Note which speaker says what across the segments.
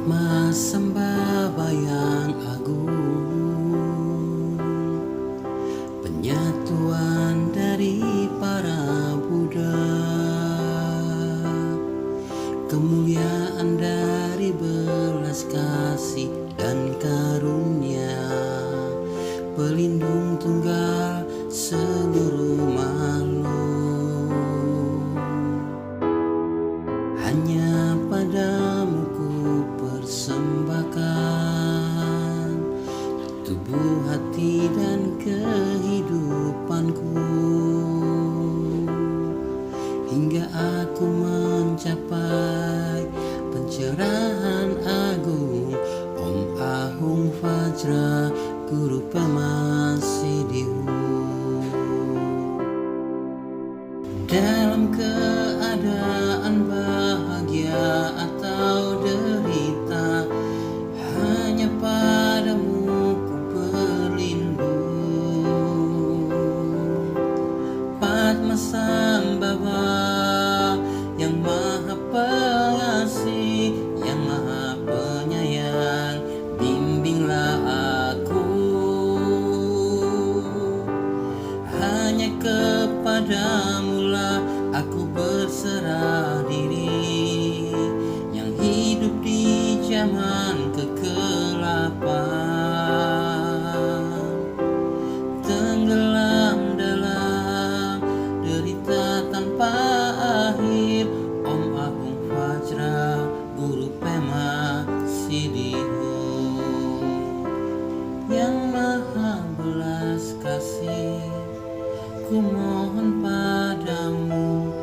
Speaker 1: Atma Sambhava yang agung, penyatuan dari para Buddha, kemuliaan dari belas kasih dan karunia, pelindung tunggal seluruh makhluk. Hanya padamu ku persembahkan tubuh, hati, dan kehidupanku, hingga aku mencapai pencerahan agung. Om Ahung Vajra Guru Pema Siddhihu. Dalam keadaan bahagia atau derita, hanya padamu ku berlindung. Atma Sambhava yang maha pengasih, yang maha penyayang, bimbinglah aku. Hanya kepadamu lah aku berserah diri, yang hidup di zaman kegelapan, tenggelam dalam derita tanpa akhir. Om Ahung Vajra Guru Pema Siddhihu, yang maha belas kasih, ku mohon padamu,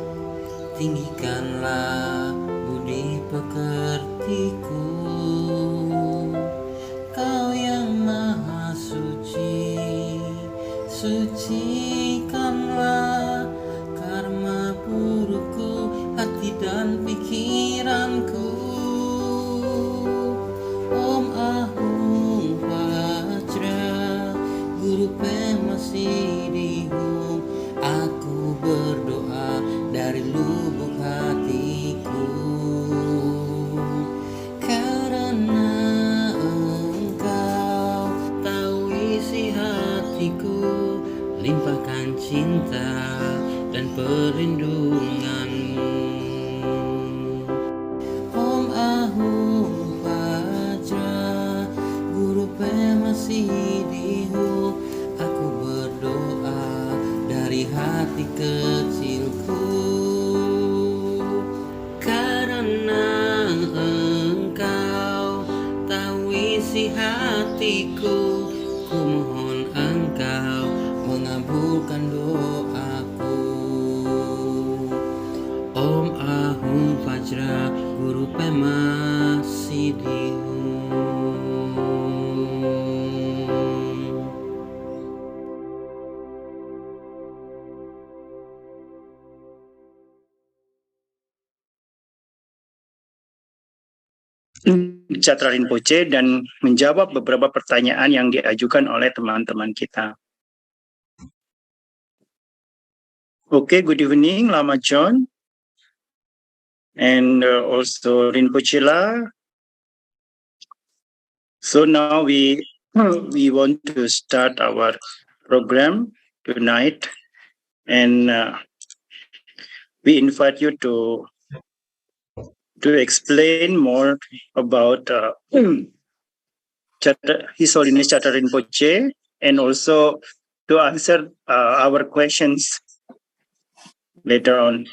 Speaker 1: tinggikanlah budi pekertiku. Kau yang maha suci, sucikanlah karma burukku, hati dan pikiranku. Om Ahung Vajra Guru Pema Siddhihu, aku berdoa dari lubuk hatiku, karena Engkau tahu isi hatiku. Limpahkan cinta dan perlindunganmu. Om Ahung Vajra Guru Pema Siddhihu, aku berdoa dari hati kecilku, karena Engkau tahu isi hatiku. Ku mohon Engkau mengabulkan doaku. Om Ahung Vajra Guru Pema Siddhihu.
Speaker 2: Catra Rinpoche dan menjawab beberapa pertanyaan yang diajukan oleh teman-teman kita. Okay, good evening, Lama John, and also Rinpoche La. So now we want to start our program tonight, and we invite you to explain more about His Holiness Catra Rinpoche, and also to answer our questions later on.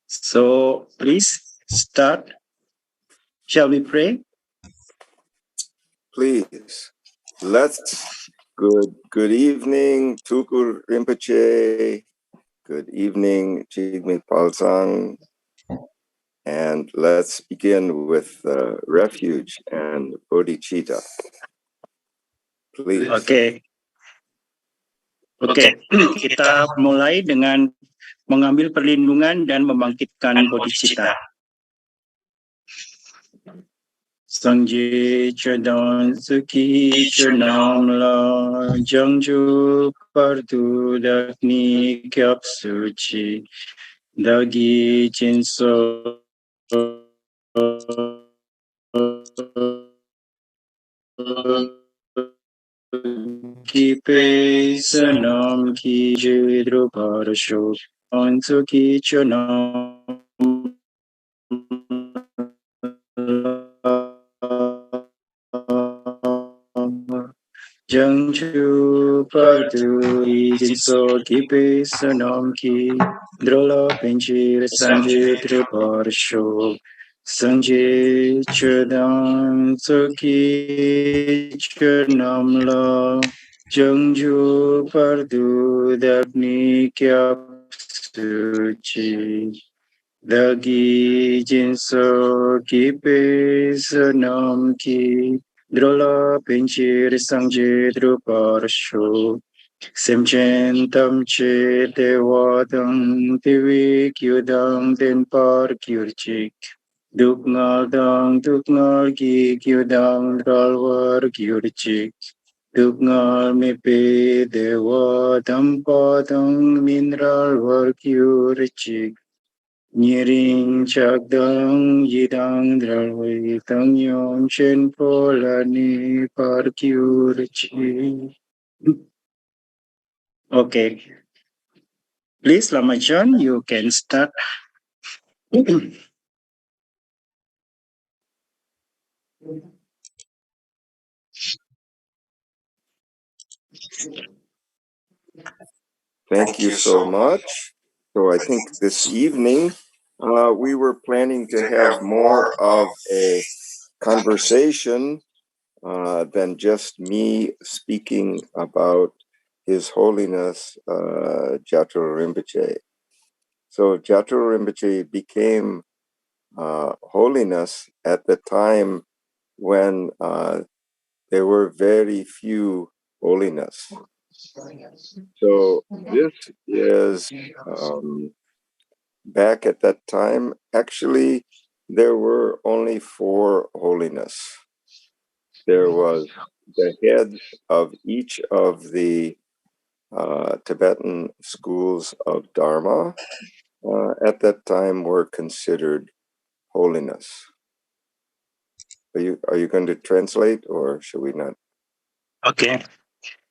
Speaker 2: So please start. Shall we pray?
Speaker 3: Please. Good evening, Tukur Rinpoche. Good evening, Jigme Palsang. And let's begin with refuge and bodhicitta. Please.
Speaker 2: Oke, kita mulai dengan mengambil perlindungan dan membangkitkan bodhicitta. Sangye Chedon Suki Chernam La Jangju Pardu Dakni Kyap Suci Dagi Jinso Kipe Sanam Ki Jidruparasho Onsu Ki Chanam Jang Chu Pardu Ijin So Kipe Sanam Ki Drola Pinchir Sanje Druparasho Sanje Chudam Soki Chunamla Jungju Pardu Dagni Kyap Suci Dagi Jinso Kipe Sanam Ki Drola Pinchir Sanje Druparsho Semchen Tamche Dewadang Tivi Kyudang Den Par Kyurchik Duknal Dang Duknal Ki Kyudang Dralwar Kyurchik Duknal Mipe Dewa Dampadang Mineral War Kyurchik Nyiring Chakdang Yidang Dralwi Tang Yom Chen Polani Par Kyurchik. Okay. Please, Lama John, you can start.
Speaker 3: Thank you so much. So I think this evening we were planning to have more of a conversation than just me speaking about His Holiness Jatro Rinpoche. So Jatro Rinpoche became holiness at the time when there were very few holiness. So this is back at that time. Actually, there were only 4 holiness. There was the heads of each of the Tibetan schools of Dharma at that time were considered holiness. Are you going to translate or should we not?
Speaker 2: Okay.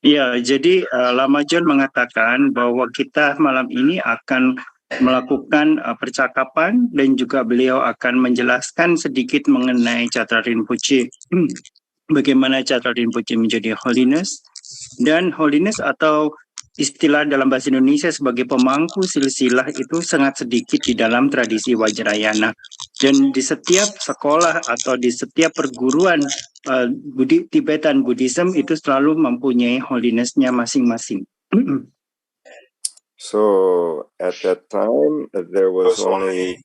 Speaker 2: Ya, jadi Lama John mengatakan bahwa kita malam ini akan melakukan percakapan dan juga beliau akan menjelaskan sedikit mengenai Jatro Rinpoche. Bagaimana Jatro Rinpoche menjadi holiness, dan holiness atau istilah dalam bahasa Indonesia sebagai pemangku silsilah itu sangat sedikit di dalam tradisi Vajrayana. Dan di setiap sekolah atau di setiap perguruan Tibetan Buddhism itu selalu mempunyai holiness-nya masing-masing.
Speaker 3: So at that time, there was only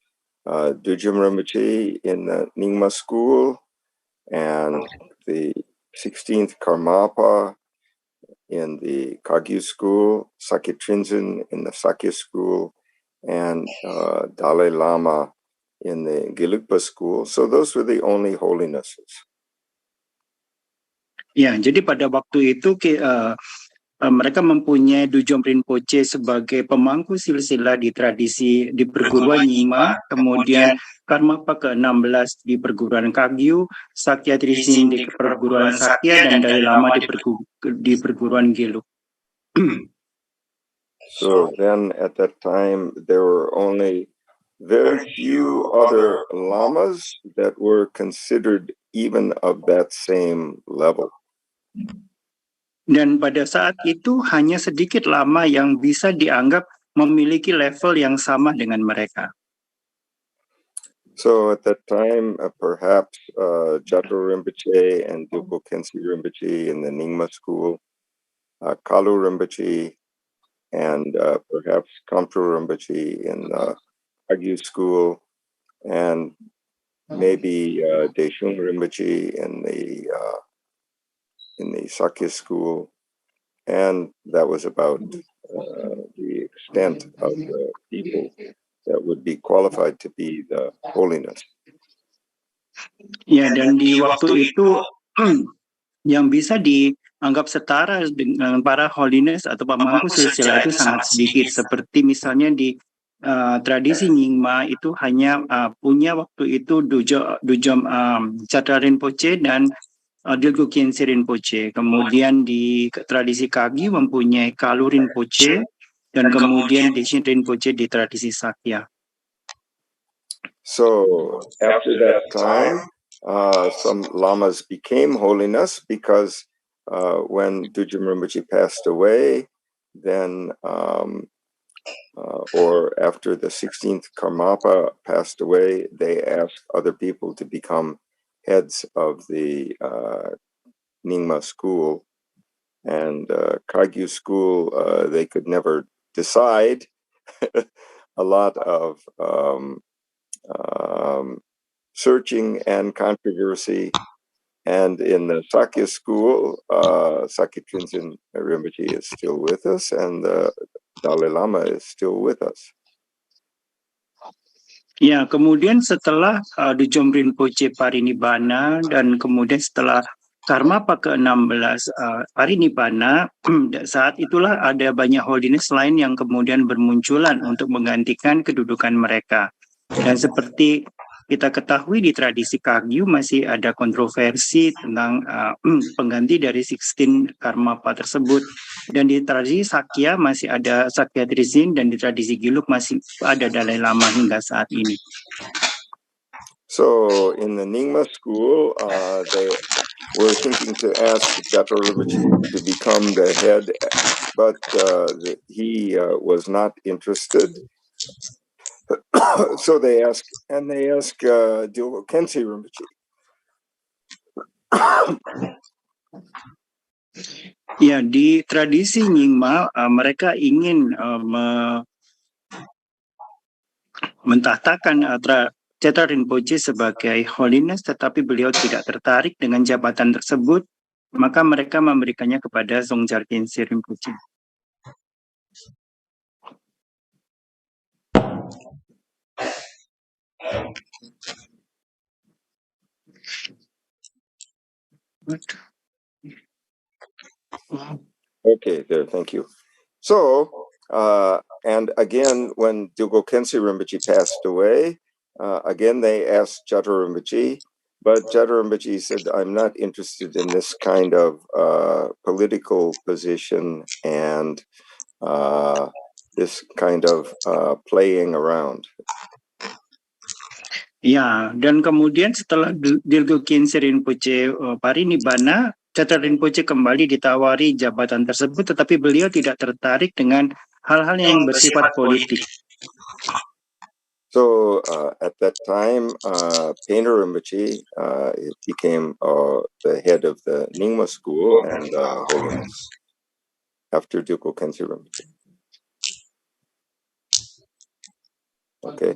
Speaker 3: Dujum Rinpoche in the Nyingma school and the 16th Karmapa in the Kagyu school, Sakya Trinzen in the Sakya school, and Dalai Lama in the Gelugpa school. So those were the only holinesses.
Speaker 2: Ya, jadi pada waktu itu mereka mempunyai Dujom Rinpoche sebagai pemangku silsilah di tradisi di perguruan Nyingma, kemudian Karmapa ke-16 di perguruan Kagyu, Sakya Trizin di perguruan Sakya, dan Dalai Lama di perguruan Gelug.
Speaker 3: So then at that time, there were only very few other lamas that were considered even of that same level.
Speaker 2: Dan pada saat itu hanya sedikit lama yang bisa dianggap memiliki level yang sama dengan mereka.
Speaker 3: So at that time, perhaps Jatro Rinpoche and Dupo Khensi Rinpoche in the Nyingma school, Kalu Rinpoche, and perhaps Kamtro Rinpoche in the Kagyu school, and maybe Deshung Rinpoche in the Sakya school, and that was about the extent of the people that would be qualified to be the holiness.
Speaker 2: Ya, dan di waktu itu yang bisa dianggap setara dengan para holiness atau pemangku silsilah itu sangat sedikit. Seperti misalnya di tradisi Nyingma itu hanya punya waktu itu Dujom Jatro Rinpoche dan Dilgo Khyentse Rinpoche. Kemudian di tradisi Kagyu mempunyai Kalu Rinpoche, dan kemudian Deshin Rinpoche di tradisi Sakya.
Speaker 3: So after that time, some lamas became holiness because when Dujum Rinpoche passed away, then or after the 16th Karmapa passed away, they asked other people to become heads of the Nyingma school. And Kagyu school, they could never decide. A lot of searching and controversy. And in the Sakya school, Sakya Trinzen Rinpoche is still with us, and the Dalai Lama is still with us.
Speaker 2: Ya, kemudian setelah Dujom Rinpoche parinibbana dan kemudian setelah Karmapa ke-16 parinibbana, saat itulah ada banyak holiness lain yang kemudian bermunculan untuk menggantikan kedudukan mereka. Dan seperti kita ketahui di tradisi Kagyu masih ada kontroversi tentang pengganti dari 16 Karmapa tersebut. Dan di tradisi Sakya masih ada Sakya Trizin, dan di tradisi Gelug masih ada Dalai Lama hingga saat ini.
Speaker 3: So in the Nyingma school, they were thinking to ask Jatro Rinpoche to become the head, but he was not interested. So they asked Dilgo Khyentse Rinpoche.
Speaker 2: Ya, di tradisi Nyingma mereka ingin mentahtakan Jatro Rinpoche sebagai holiness, tetapi beliau tidak tertarik dengan jabatan tersebut, maka mereka memberikannya kepada Dzongjar Khyentse Rinpoche.
Speaker 3: Okay, there, thank you. So, and again, when Dilgo Khyentse Rinpoche passed away, again they asked Jatro Rinpoche, but Jatro Rinpoche said, I'm not interested in this kind of political position and this kind of playing around.
Speaker 2: Ya, dan kemudian setelah Dilgo Khyentse Rinpoche parinibbana, Jatro Rinpoche kembali ditawari jabatan tersebut, tetapi beliau tidak tertarik dengan hal-hal yang bersifat politik.
Speaker 3: So at that time, Painter Rinpoche became the head of the Nyingma school and holiness after Dilgo Khyentse Rinpoche. Okay.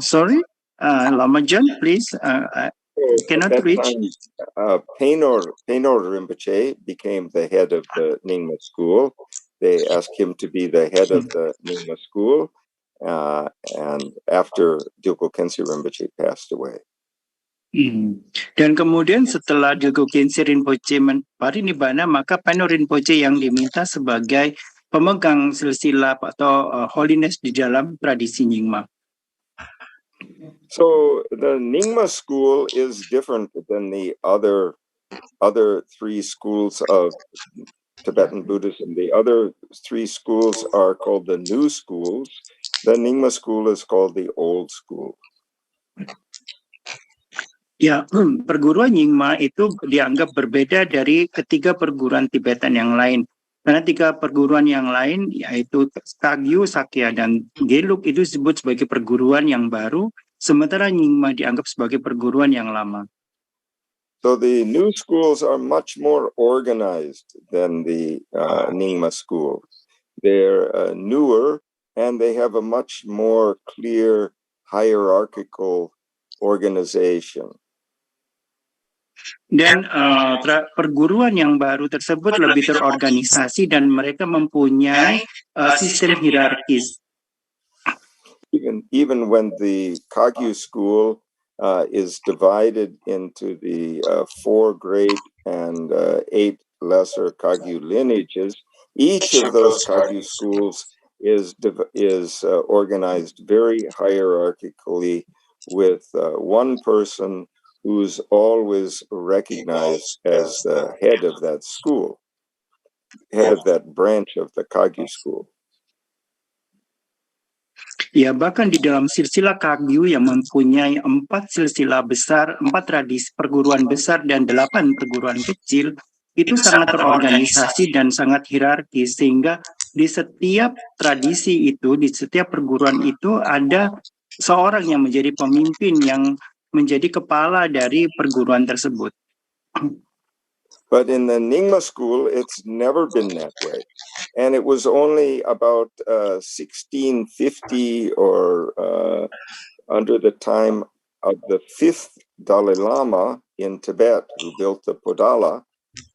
Speaker 2: Sorry, Lama John, please. I cannot reach.
Speaker 3: Time, Painor Rinpoche became the head of the Nyingma school. They asked him to be the head of the Nyingma school, and after Dilgo Khyentse Rinpoche passed away.
Speaker 2: Dan kemudian setelah Dilgo Khyentse Rinpoche parinibbana, maka Painor Rinpoche yang diminta sebagai pemegang silsilah atau holiness di dalam tradisi Nyingma.
Speaker 3: So the Nyingma school is different than the other three schools of Tibetan Buddhism. The other three schools are called the new schools. The Nyingma school is called the old school.
Speaker 2: Ya, perguruan Nyingma itu dianggap berbeda dari ketiga perguruan Tibetan yang lain. Karena tiga perguruan yang lain, yaitu Kagyu, Sakya, dan Gelug, itu disebut sebagai perguruan yang baru, sementara Nyingma dianggap sebagai perguruan yang lama.
Speaker 3: So the new schools are much more organized than the Nyingma school. They're newer, and they have a much more clear hierarchical organization.
Speaker 2: Dan perguruan yang baru tersebut lebih terorganisasi dan mereka mempunyai sistem hierarkis.
Speaker 3: Even when the Kagyu school is divided into the 4 great and 8 lesser Kagyu lineages, each of those Kagyu schools is organized very hierarchically with one person who's always recognized as the head of that school, head of that branch of the Kagyu school.
Speaker 2: Ya, bahkan di dalam silsilah Kagyu yang mempunyai 4 silsilah besar, 4 tradisi perguruan besar dan 8 perguruan kecil, itu sangat terorganisasi dan sangat hierarkis, sehingga di setiap tradisi itu, di setiap perguruan itu ada seorang yang menjadi pemimpin, yang menjadi kepala dari perguruan tersebut.
Speaker 3: But in the Nyingma school, it's never been that way. And it was only about 1650 or under the time of the 5th Dalai Lama in Tibet, who built the Podala.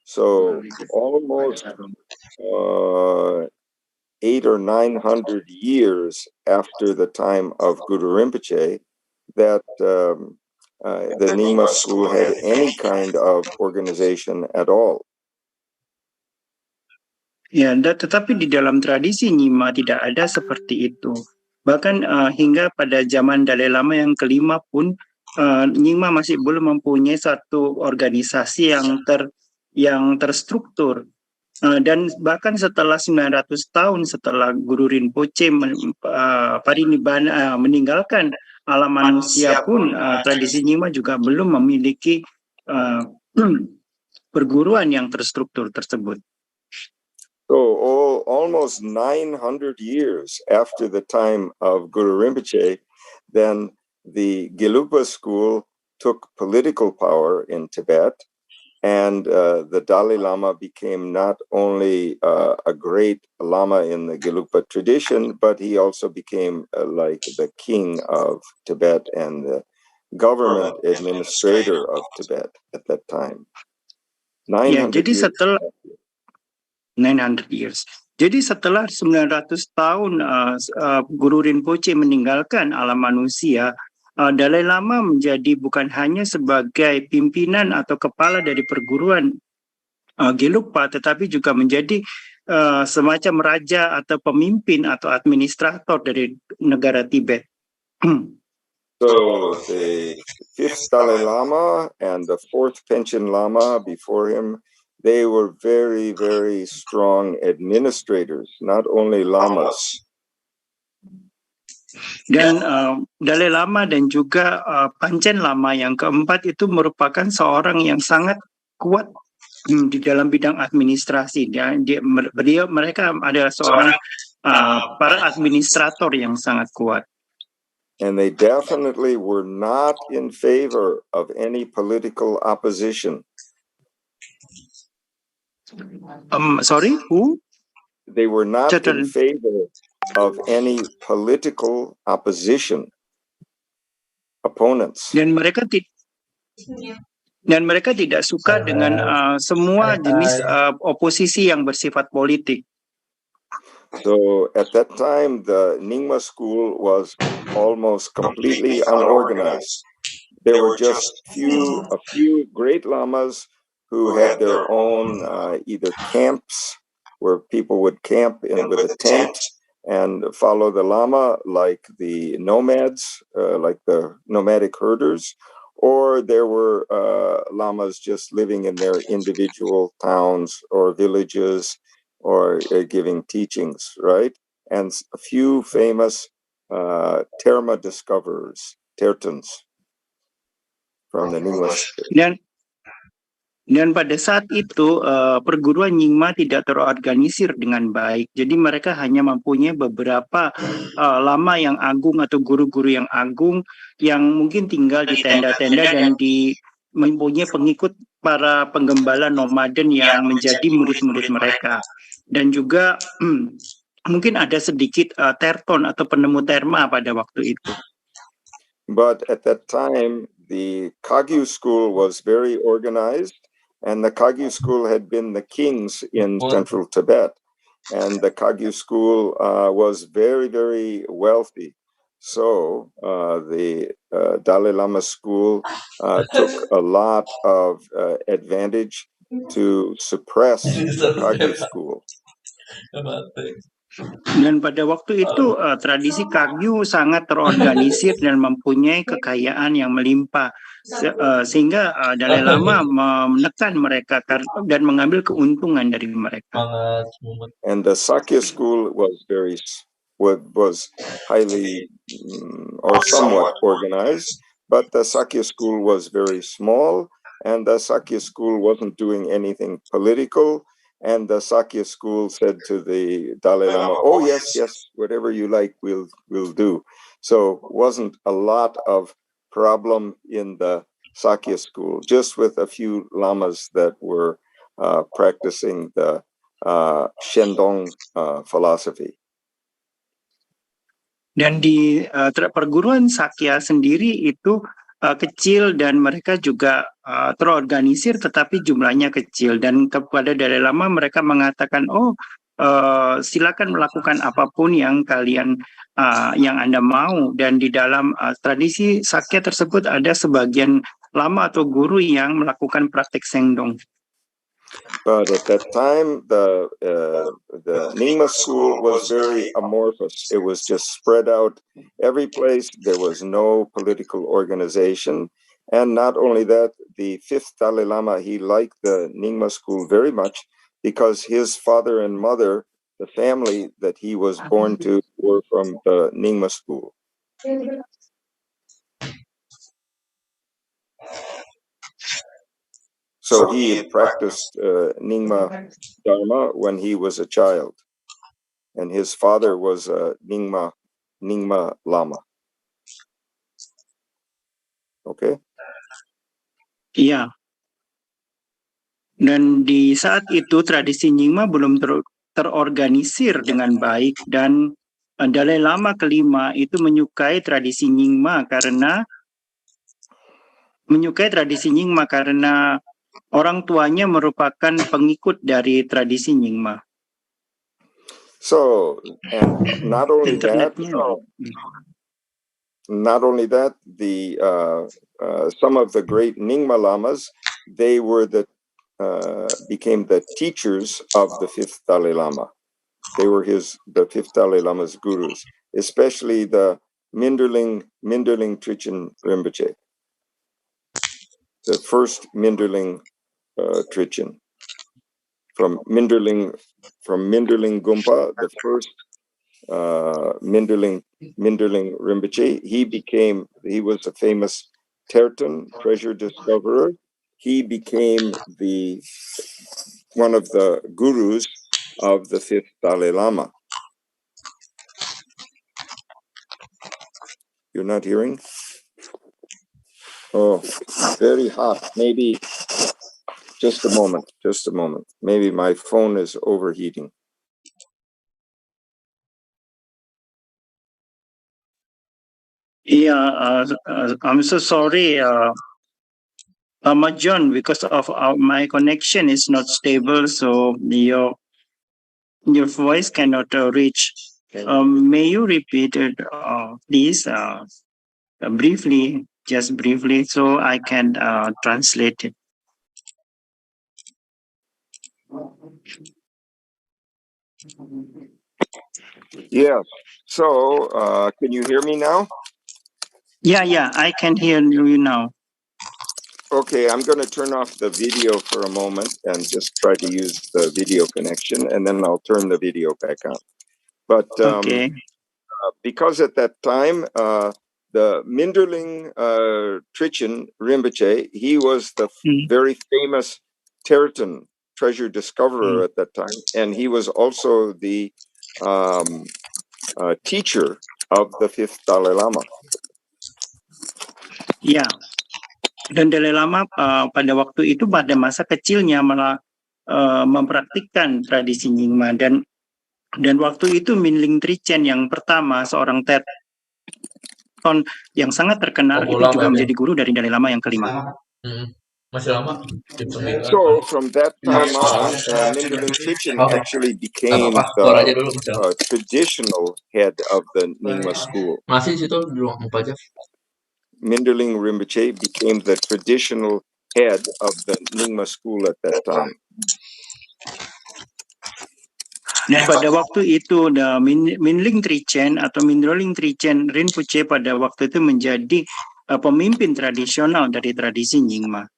Speaker 3: So almost 800 or 900 years after the time of Guru Rinpoche, that the Nyingma school had any kind of organization at all.
Speaker 2: Ya, tetapi di dalam tradisi Nyingma tidak ada seperti itu. Bahkan hingga pada zaman Dalai Lama yang kelima pun, Nyingma masih belum mempunyai satu organisasi yang terstruktur. Dan bahkan setelah 900 tahun setelah Guru Rinpoche parinibbana, meninggalkan alam manusia pun, tradisi Nyingma juga belum memiliki perguruan yang terstruktur tersebut.
Speaker 3: So almost 900 years after the time of Guru Rinpoche, then the Gelugpa school took political power in Tibet, and the Dalai Lama became not only a great Lama in the Gelugpa tradition, but he also became like the king of Tibet and the government administrator of Tibet at that time. 900
Speaker 2: jadi
Speaker 3: years.
Speaker 2: setelah 900 years. Jadi setelah 900 tahun Guru Rinpoche meninggalkan alam manusia, Dalai Lama menjadi bukan hanya sebagai pimpinan atau kepala dari perguruan Gelugpa, tetapi juga menjadi semacam raja atau pemimpin atau administrator dari negara Tibet.
Speaker 3: So the 5th Dalai Lama and the 4th Panchen Lama before him, they were very, very strong administrators, not only lamas.
Speaker 2: Dan Dalai Lama dan juga Panchen Lama yang keempat itu merupakan seorang yang sangat kuat di dalam bidang administrasi. Mereka adalah seorang para administrator yang sangat kuat.
Speaker 3: And they definitely were not in favor of any political opposition.
Speaker 2: Sorry, who?
Speaker 3: They were not in favor of any political opposition, opponents.
Speaker 2: Dan mereka tidak suka dengan semua jenis oposisi yang bersifat politik.
Speaker 3: So at that time, the Nyingma school was almost completely unorganized. There were just a few great lamas who had their own either camps where people would camp in with a tent and follow the Lama, like the nomads, like the nomadic herders, or there were lamas just living in their individual towns or villages or giving teachings, right? And a few famous Terma discoverers, Tertons, from the Nyingma.
Speaker 2: Dan pada saat itu perguruan Nyingma tidak terorganisir dengan baik. Jadi mereka hanya mempunyai beberapa lama yang agung atau guru-guru yang agung yang mungkin tinggal di tenda-tenda dan mempunyai pengikut para penggembala nomaden yang menjadi murid-murid mereka. Dan juga mungkin ada sedikit terton atau penemu terma pada waktu itu.
Speaker 3: But at that time, the Kagyu school was very organized, and the Kagyu school had been the kings in central Tibet. And the Kagyu school was very, very wealthy. So the Dalai Lama school took a lot of advantage to suppress the Kagyu school.
Speaker 2: Dan pada waktu itu tradisi Kagyu sangat terorganisir dan mempunyai kekayaan yang melimpah. Sehingga Dalai Lama menekan mereka dan mengambil keuntungan dari mereka.
Speaker 3: And the Sakya school was highly or somewhat organized, but the Sakya school was very small, and the Sakya school wasn't doing anything political. And the Sakya school said to the Dalai Lama, "Oh yes, whatever you like, we'll do." So wasn't a lot of problem in the Sakya school, just with a few lamas that were practicing the Shendong philosophy.
Speaker 2: Dan di perguruan Sakya sendiri itu kecil dan mereka juga terorganisir, tetapi jumlahnya kecil. Dan kepada Dalai Lama mereka mengatakan, silakan melakukan apapun yang kalian yang Anda mau. Dan di dalam tradisi Sakya tersebut ada sebagian lama atau guru yang melakukan praktek Shendong.
Speaker 3: But at that time, the Nyingma school was very amorphous. It was just spread out every place. There was no political organization. And not only that, the fifth Dalai Lama, he liked the Nyingma school very much because his father and mother, the family that he was born to, were from the Nyingma school. So he had practiced Nyingma Dharma when he was a child, and his father was a Nyingma Lama. Okay.
Speaker 2: Iya. Dan di saat itu tradisi Nyingma belum terorganisir dengan baik, dan Dalai Lama kelima itu menyukai tradisi Nyingma karena orang tuanya merupakan pengikut dari tradisi Nyingma.
Speaker 3: So, and not only that, the some of the great Nyingma lamas, they were became the teachers of the fifth Dalai Lama. They were the fifth Dalai Lama's gurus, especially the Minderling Trichin Rinpoche, the first Minderling Trichin. From Minderling Gumpa, the first Minderling Rinpoche, he was a famous Terton treasure discoverer. He became one of the gurus of the fifth Dalai Lama. You're not hearing? Oh, very hot. Maybe just a moment. Maybe my phone is overheating.
Speaker 2: Yeah, I'm so sorry, John, because of my connection is not stable, so your voice cannot reach. May you repeat it, please, briefly, so I can translate it.
Speaker 3: Yes. So, can you hear me now?
Speaker 2: Yeah, I can hear you now.
Speaker 3: Okay, I'm going to turn off the video for a moment and just try to use the video connection, and then I'll turn the video back on. But
Speaker 2: Okay.
Speaker 3: Because at that time, the Minderling Trichin Rinpoche, he was the very famous Terton treasure discoverer at that time, and he was also the teacher of the fifth Dalai Lama.
Speaker 2: Ya, dan Dalai Lama pada waktu itu pada masa kecilnya malah mempraktikkan tradisi Nyingma, dan waktu itu Minling Trichen yang pertama, seorang Terton yang sangat terkenal, itu juga menjadi guru dari Dalai Lama yang kelima.
Speaker 1: Masih lama.
Speaker 3: So from that time on, Minderling Trichin actually became the traditional head of the Nyingma school.
Speaker 1: Masih situ di ruang aja.
Speaker 3: Minderling Rinpoche became the traditional head of the Nyingma school at that time.
Speaker 2: Dan pada waktu itu Minling Trichen atau Mindroling Trichen Rinpoche pada waktu itu menjadi pemimpin tradisional dari tradisi Nyingma.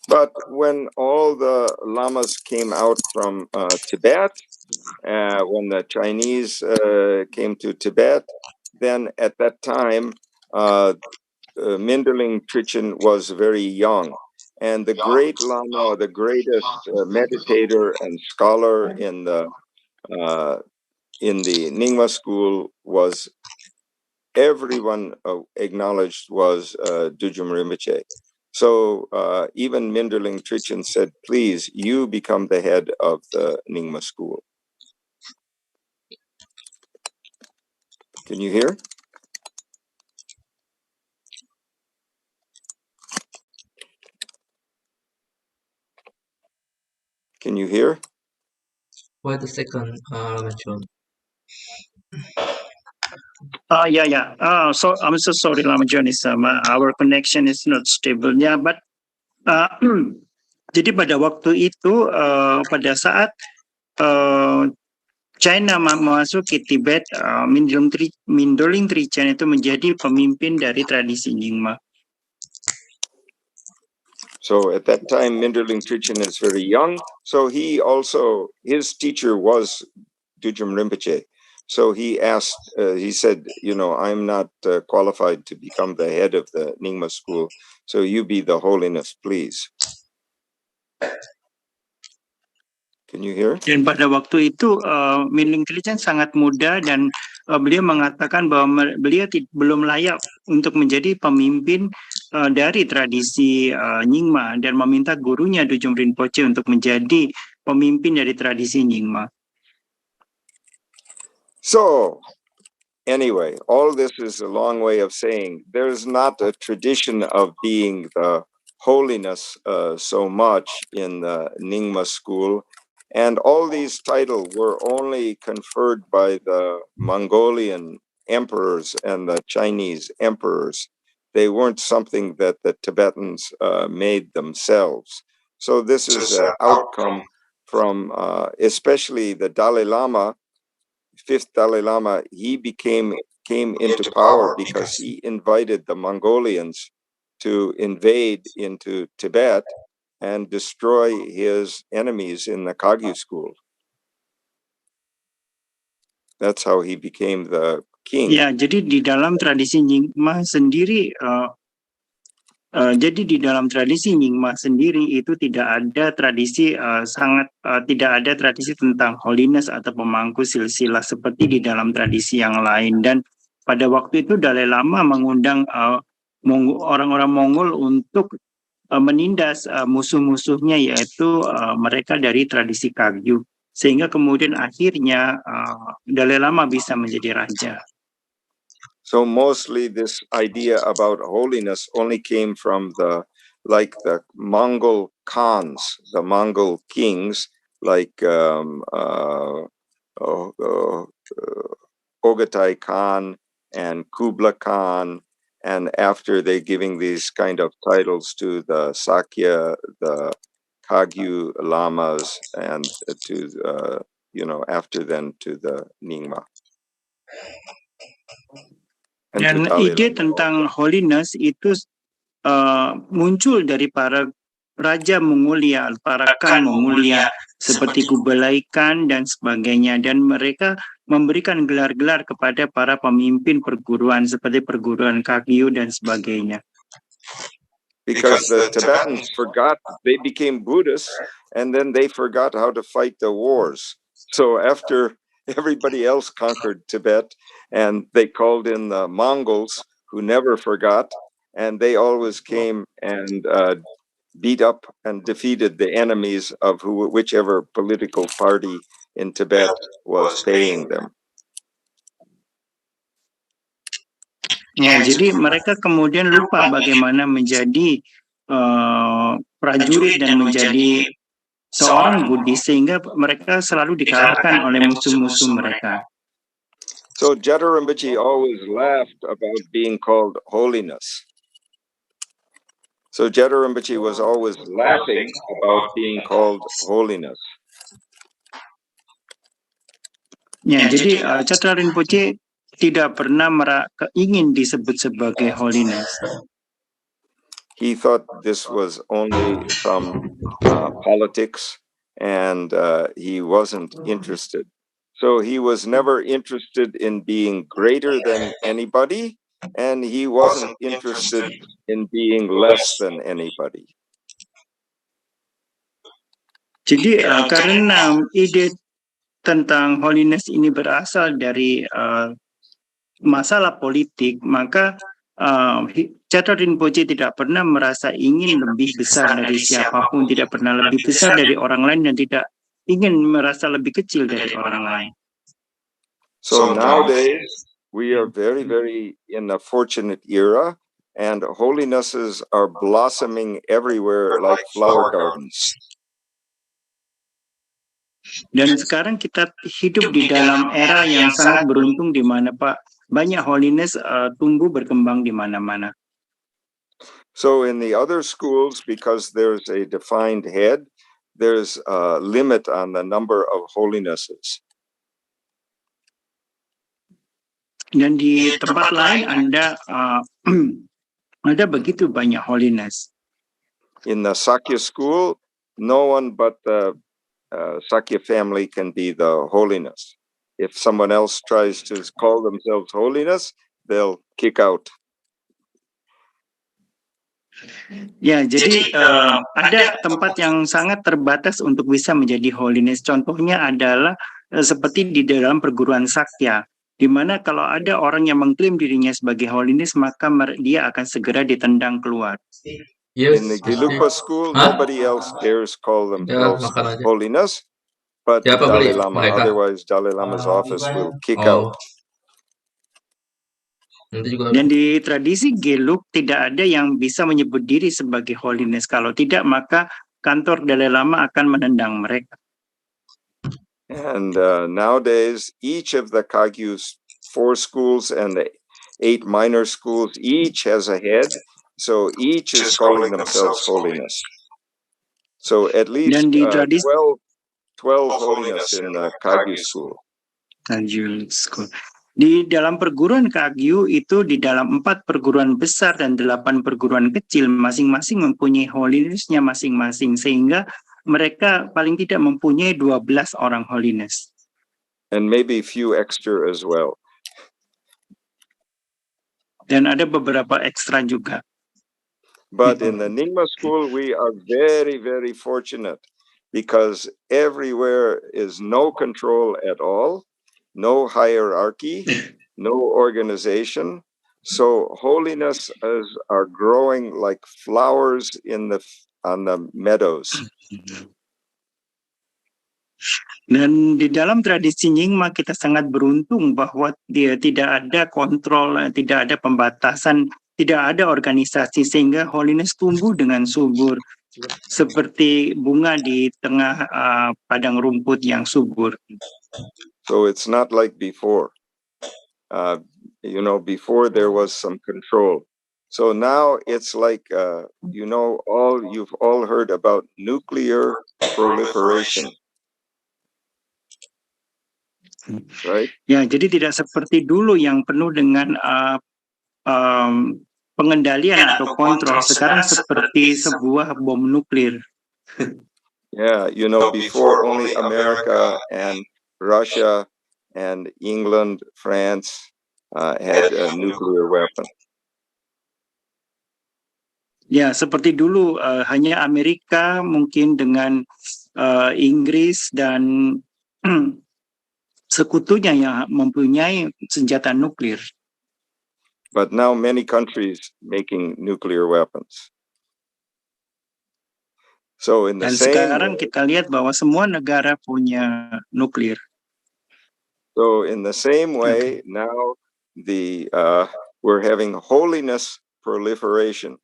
Speaker 3: But when all the lamas came out from Tibet, when the Chinese came to Tibet, then at that time, Minderling Trichen was very young. And the great Lama, the greatest meditator and scholar in the Nyingma school, was everyone acknowledged was Dujum Rinpoche. So even Minderling Trichen said, please, you become the head of the Nyingma school. Can you hear? Can you hear?
Speaker 1: Wait a second, Lama John.
Speaker 2: Yeah. So I'm so sorry, Lama John. Our connection is not stable. Yeah, but jadi pada waktu itu, pada saat China memasuki Tibet, Mindroling Trichen itu menjadi pemimpin dari tradisi Nyingma.
Speaker 3: So at that time, Minderling Trichen is very young. So his teacher was Dujum Rinpoche. So he asked, he said, I'm not qualified to become the head of the Nyingma school. So you be the holiness, please. Can you hear?
Speaker 2: Dan pada waktu itu Minling Trichen sangat muda dan beliau mengatakan bahwa beliau belum layak untuk menjadi pemimpin dari tradisi Nyingma dan meminta gurunya Dujum Rinpoche untuk menjadi pemimpin dari tradisi Nyingma.
Speaker 3: So anyway, all this is a long way of saying there's not a tradition of being the holiness so much in the Nyingma school. And all these titles were only conferred by the Mongolian emperors and the Chinese emperors. They weren't something that the Tibetans made themselves. So this is an outcome from especially the Dalai Lama, fifth Dalai Lama. He came into power because he invited the Mongolians to invade into Tibet and destroy his enemies in the Kagyu school. That's how he became the king.
Speaker 2: Ya, jadi di dalam tradisi Nyingma sendiri, itu tidak ada tradisi tidak ada tradisi tentang holiness atau pemangku silsilah seperti di dalam tradisi yang lain. Dan pada waktu itu Dalai Lama mengundang orang-orang Mongol untuk menindas musuh-musuhnya, yaitu mereka dari tradisi Kagyu, sehingga kemudian akhirnya Dalai Lama bisa menjadi raja.
Speaker 3: So mostly this idea about holiness only came from the Mongol Khans, the Mongol kings, like Ogatai Khan and Kubla Khan. And after they giving these kind of titles to the Sakya, the Kagyu lamas, and to after then to the Nyingma.
Speaker 2: Dan ide tentang holiness itu muncul dari para raja Mongolia, para Khan Mongolia seperti Kublai Khan dan sebagainya, dan mereka memberikan gelar-gelar kepada para pemimpin perguruan seperti perguruan Kagyu dan sebagainya.
Speaker 3: Because the Tibetans forgot, they became Buddhists, and then they forgot how to fight the wars. So after everybody else conquered Tibet, and they called in the Mongols, who never forgot, and they always came and beat up and defeated the enemies of whichever political party in Tibet was paying them.
Speaker 2: Ya, jadi mereka kemudian lupa bagaimana menjadi prajurit dan menjadi seorang Buddhis, sehingga mereka selalu dikalahkan oleh musuh-musuh mereka.
Speaker 3: So Jeta Rinpoche always laughed about being called holiness. So Jeta Rinpoche was always laughing about being called holiness.
Speaker 2: Ya, jadi Catra Rinpoche tidak pernah ingin disebut sebagai holiness.
Speaker 3: He thought this was only some politics, and he wasn't interested. So he was never interested in being greater than anybody, and he wasn't interested in being less than anybody.
Speaker 2: Jadi karena ide tentang holiness ini berasal dari masalah politik, maka Catra Rinpoche tidak pernah merasa ingin lebih besar dari siapapun, tidak pernah lebih besar dari orang lain, dan tidak ingin merasa lebih kecil dari orang lain.
Speaker 3: So nowadays, we are very, very in a fortunate era, and holinesses are blossoming everywhere like flower gardens.
Speaker 2: Dan sekarang kita hidup di dalam era yang sangat beruntung di mana banyak holiness tumbuh berkembang di mana-mana.
Speaker 3: So in the other schools, because there's a defined head, there's a limit on the number of holinesses.
Speaker 2: Dan di tempat lain ada begitu banyak holiness.
Speaker 3: In the Sakya school, no one but the Sakya family can be the holiness. If someone else tries to call themselves holiness, they'll kick out.
Speaker 2: Ya, jadi ada tempat yang sangat terbatas untuk bisa menjadi holiness. Contohnya adalah seperti di dalam perguruan Sakya, di mana kalau ada orang yang mengklaim dirinya sebagai holiness, maka dia akan segera ditendang keluar.
Speaker 1: Yes,
Speaker 3: In the Gelupa school, nobody else dares call themselves holiness, but the Dalai Lama. Otherwise, Dalai Lama's office will kick out.
Speaker 2: Dan di tradisi Gelug tidak ada yang bisa menyebut diri sebagai holiness. Kalau tidak, maka kantor Dalai Lama akan menendang mereka.
Speaker 3: And nowadays, each of the Kagyu's 4 schools and the 8 minor schools, each has a head. So each is calling themselves holiness. So at least 12 holiness in the Kagyu school.
Speaker 2: Kagyu school. Di dalam perguruan Kagyu itu di dalam 4 perguruan besar dan 8 perguruan kecil masing-masing mempunyai holinessnya masing-masing, sehingga mereka paling tidak mempunyai 12 orang holiness.
Speaker 3: And maybe few extra as well.
Speaker 2: Dan ada beberapa ekstra juga.
Speaker 3: But in the Nyingma school, we are very, very fortunate because everywhere is no control at all, no hierarchy, no organization. So holiness are growing like flowers on the meadows.
Speaker 2: Dan di dalam tradisi Nyingma kita sangat beruntung bahwa dia tidak ada kontrol, tidak ada pembatasan, tidak ada organisasi, sehingga holiness tumbuh dengan subur seperti bunga di tengah padang rumput yang subur.
Speaker 3: So it's not like before. Before there was some control. So now it's like, you've all heard about nuclear proliferation. Right?
Speaker 2: Ya, jadi tidak seperti dulu yang penuh dengan pengendalian atau kontrol. Sekarang seperti sebuah bom nuklir.
Speaker 3: Yeah, before only America and Russia and England, France had a nuclear weapon.
Speaker 2: Ya, seperti dulu hanya Amerika mungkin dengan Inggris dan sekutunya yang mempunyai senjata nuklir.
Speaker 3: But now many countries making nuclear weapons. So in the
Speaker 2: sekarang kita lihat bahwa semua negara punya nuklir.
Speaker 3: So in the same way, now we're having holiness proliferation,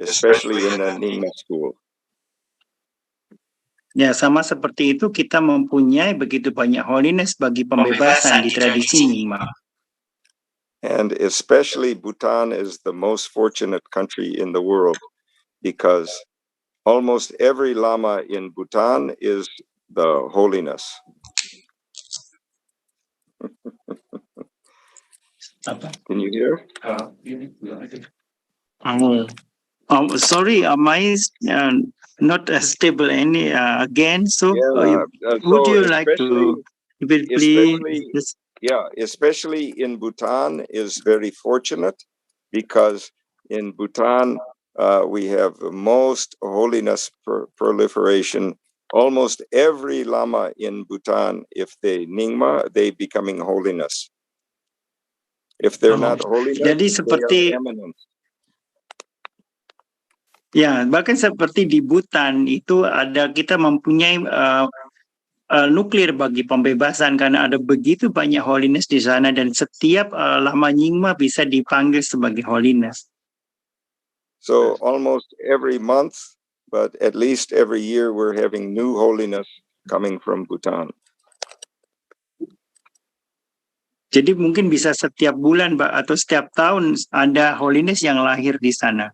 Speaker 3: especially in the Nyingma school.
Speaker 2: Ya, sama seperti itu kita mempunyai begitu banyak holiness bagi pembebasan di tradisi Nyingma.
Speaker 3: And especially Bhutan is the most fortunate country in the world because almost every Lama in Bhutan is the holiness. Can you hear?
Speaker 2: Sorry, my not stable any again. So would you like to repeat, please?
Speaker 3: Especially in Bhutan is very fortunate because in Bhutan we have the most holiness proliferation. Almost every Lama in Bhutan, if they Nyingma, they becoming holiness. If they're not holiness,
Speaker 2: Jadi seperti
Speaker 3: they are eminence.
Speaker 2: Ya, bahkan seperti di Bhutan itu ada kita mempunyai nuklir bagi pembebasan karena ada begitu banyak holiness di sana dan setiap Lama Nyingma bisa dipanggil sebagai holiness.
Speaker 3: So almost every month, but at least every year, we're having new holiness coming from Bhutan.
Speaker 2: Jadi mungkin bisa setiap bulan atau setiap tahun ada holiness yang lahir di sana.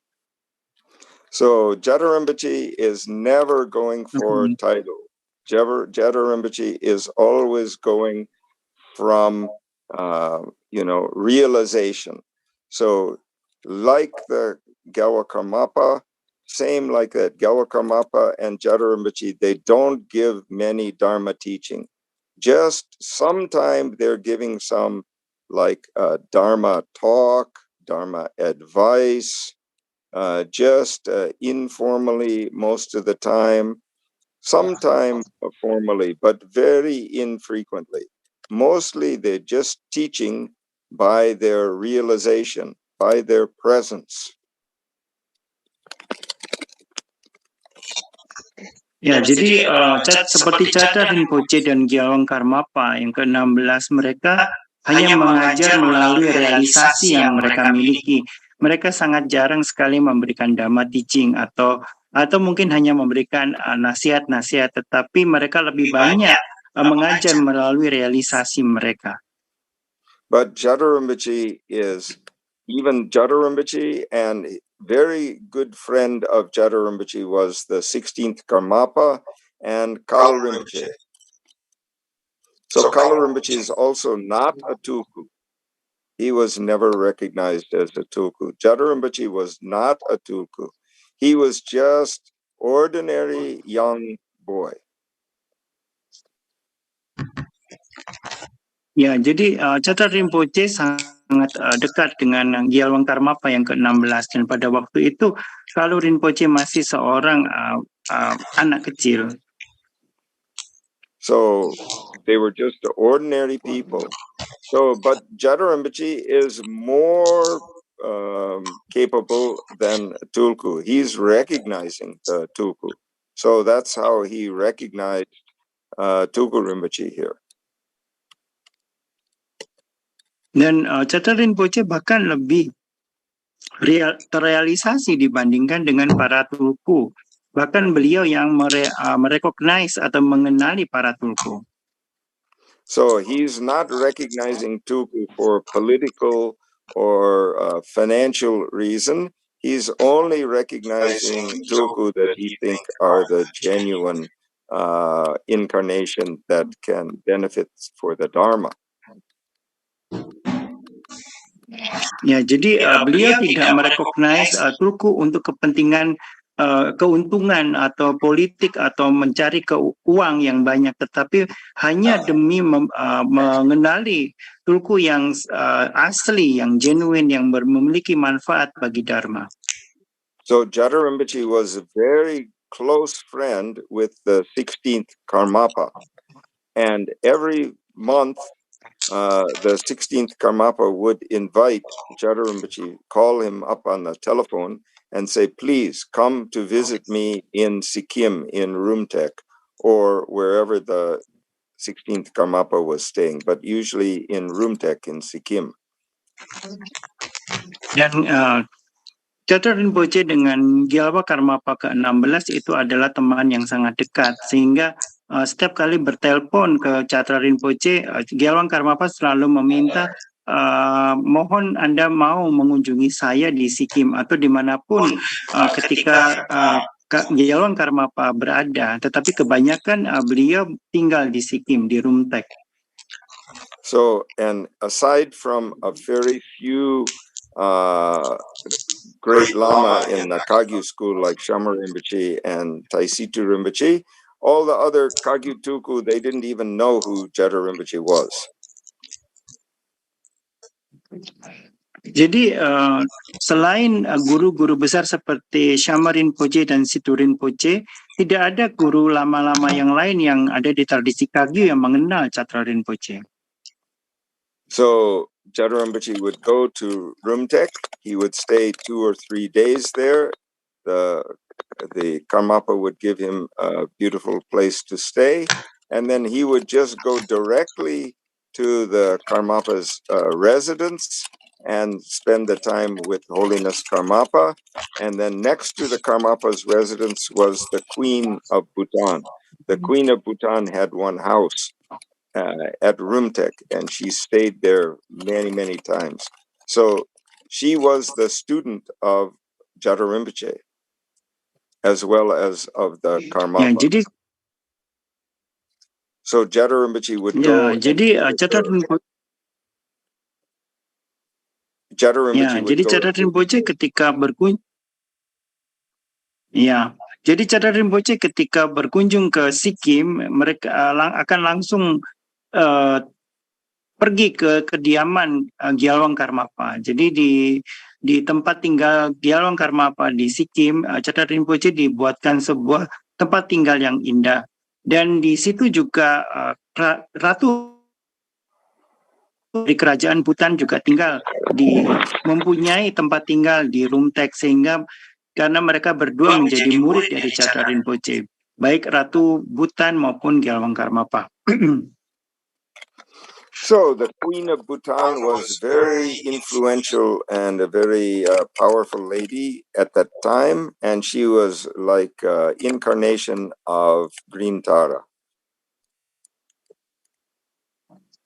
Speaker 3: So Jeta Rinpoche is never going for title. Jeta Rinpoche is always going from, realization. So like the Gawa Karmapa, same like that, Gawa Karmapa and Jeta Rinpoche, they don't give many Dharma teaching. Just sometime they're giving some like Dharma talk, Dharma advice, just informally most of the time, sometimes formally, but very infrequently. Mostly they're just teaching by their realization, by their presence.
Speaker 2: Ya, jadi seperti Catra Rinpoche dan Gyalwang Karmapa yang ke-16, mereka hanya mengajar melalui realisasi yang mereka miliki. Mereka sangat jarang sekali memberikan Dhamma teaching atau mungkin hanya memberikan nasihat-nasihat, tetapi mereka lebih banyak mengajar melalui realisasi mereka.
Speaker 3: But Jeta Rinpoche is even Jeta Rinpoche, and very good friend of Jeta Rinpoche was the 16th Karmapa and Kala Rinpoche. So Kala Rinpoche is also not a tulku. He was never recognized as a tulku. Jeta Rinpoche was not a tulku. He was just ordinary young boy.
Speaker 2: Ya, jadi Catra Rinpoche sangat dekat dengan Gyalwang Karmapa yang ke-16 dan pada waktu itu kalau Rinpoche masih seorang anak kecil.
Speaker 3: So they were just ordinary people. So, but Jeta Rinpoche is more capable than Tulku. He's recognizing the Tulku. So that's how he recognized Tulku Rinpoche here.
Speaker 2: Dan Catra Rinpoche bahkan lebih terrealisasi dibandingkan dengan para tulku. Bahkan beliau yang merecognize atau mengenali para tulku.
Speaker 3: So he's not recognizing Tulku for political or financial reason. He's only recognizing Tulku that he think are the genuine incarnation that can benefit for the Dharma.
Speaker 2: Ya, jadi beliau tidak merecognize tulku untuk kepentingan keuntungan atau politik atau mencari uang yang banyak, tetapi hanya demi mengenali tulku yang asli, yang genuine, yang memiliki manfaat bagi Dharma.
Speaker 3: So Jeta Rinpoche was a very close friend with the 16th Karmapa, and every month the 16th Karmapa would invite Jeta Rinpoche, call him up on the telephone and say, please come to visit me in Sikkim, in Rumtek, or wherever the 16th Karmapa was staying, but usually in Rumtek in Sikkim.
Speaker 2: Dan Catra Rinpoche dengan Gyalwa Karmapa ke-16 itu adalah teman yang sangat dekat, sehingga setiap kali bertelpon ke Catra Rinpoche, Gyalwang Karmapa selalu meminta, mohon Anda mau mengunjungi saya di Sikkim atau dimanapun ketika Gyalwang Karmapa berada, tetapi kebanyakan beliau tinggal di Sikkim, di Rumtek.
Speaker 3: So, and aside from a very few great Lama in the Kagyu school like Shama Rinpoche and Taisitu Rinpoche, all the other Kagyu Tuku, they didn't even know who Jeta Rinpoche was.
Speaker 2: Jadi selain guru-guru besar seperti Shama Rinpoche dan Situ Rinpoche, tidak ada guru lama-lama yang lain yang ada di tradisi Kagyu yang mengenal Catra Rinpoche.
Speaker 3: So Jeta Rinpoche would go to Rumtek. He would stay 2 or 3 days there. The Karmapa would give him a beautiful place to stay, and then he would just go directly to the Karmapa's residence and spend the time with Holiness Karmapa. And then next to the Karmapa's residence was the Queen of Bhutan. The Queen of Bhutan had one house at Rumtek, and she stayed there many, many times. So she was the student of Jeta Rinpoche, as well as of the Karmapa.
Speaker 2: Ya, jadi
Speaker 3: So Jeta Rinpoche would
Speaker 2: ya,
Speaker 3: go.
Speaker 2: jadi Catra Rinpoche
Speaker 3: Jeta Rinpoche
Speaker 2: ya,
Speaker 3: would
Speaker 2: jadi
Speaker 3: go.
Speaker 2: Catra Rinpoche ketika berkunjung ya, jadi Catra Rinpoche ketika berkunjung ke Sikkim, mereka akan langsung pergi ke kediaman Gyalwang Karmapa. Jadi di tempat tinggal Gyalwang Karmapa di Sikkim, Catra Rinpoche dibuatkan sebuah tempat tinggal yang indah. Dan di situ juga Ratu dari kerajaan Bhutan juga tinggal mempunyai tempat tinggal di Rumtek, sehingga karena mereka berdua menjadi murid dari Catra Rinpoche, baik Ratu Bhutan maupun Gyalwang Karmapa.
Speaker 3: So the Queen of Bhutan was very influential and a very powerful lady at that time, and she was like incarnation of Green Tara.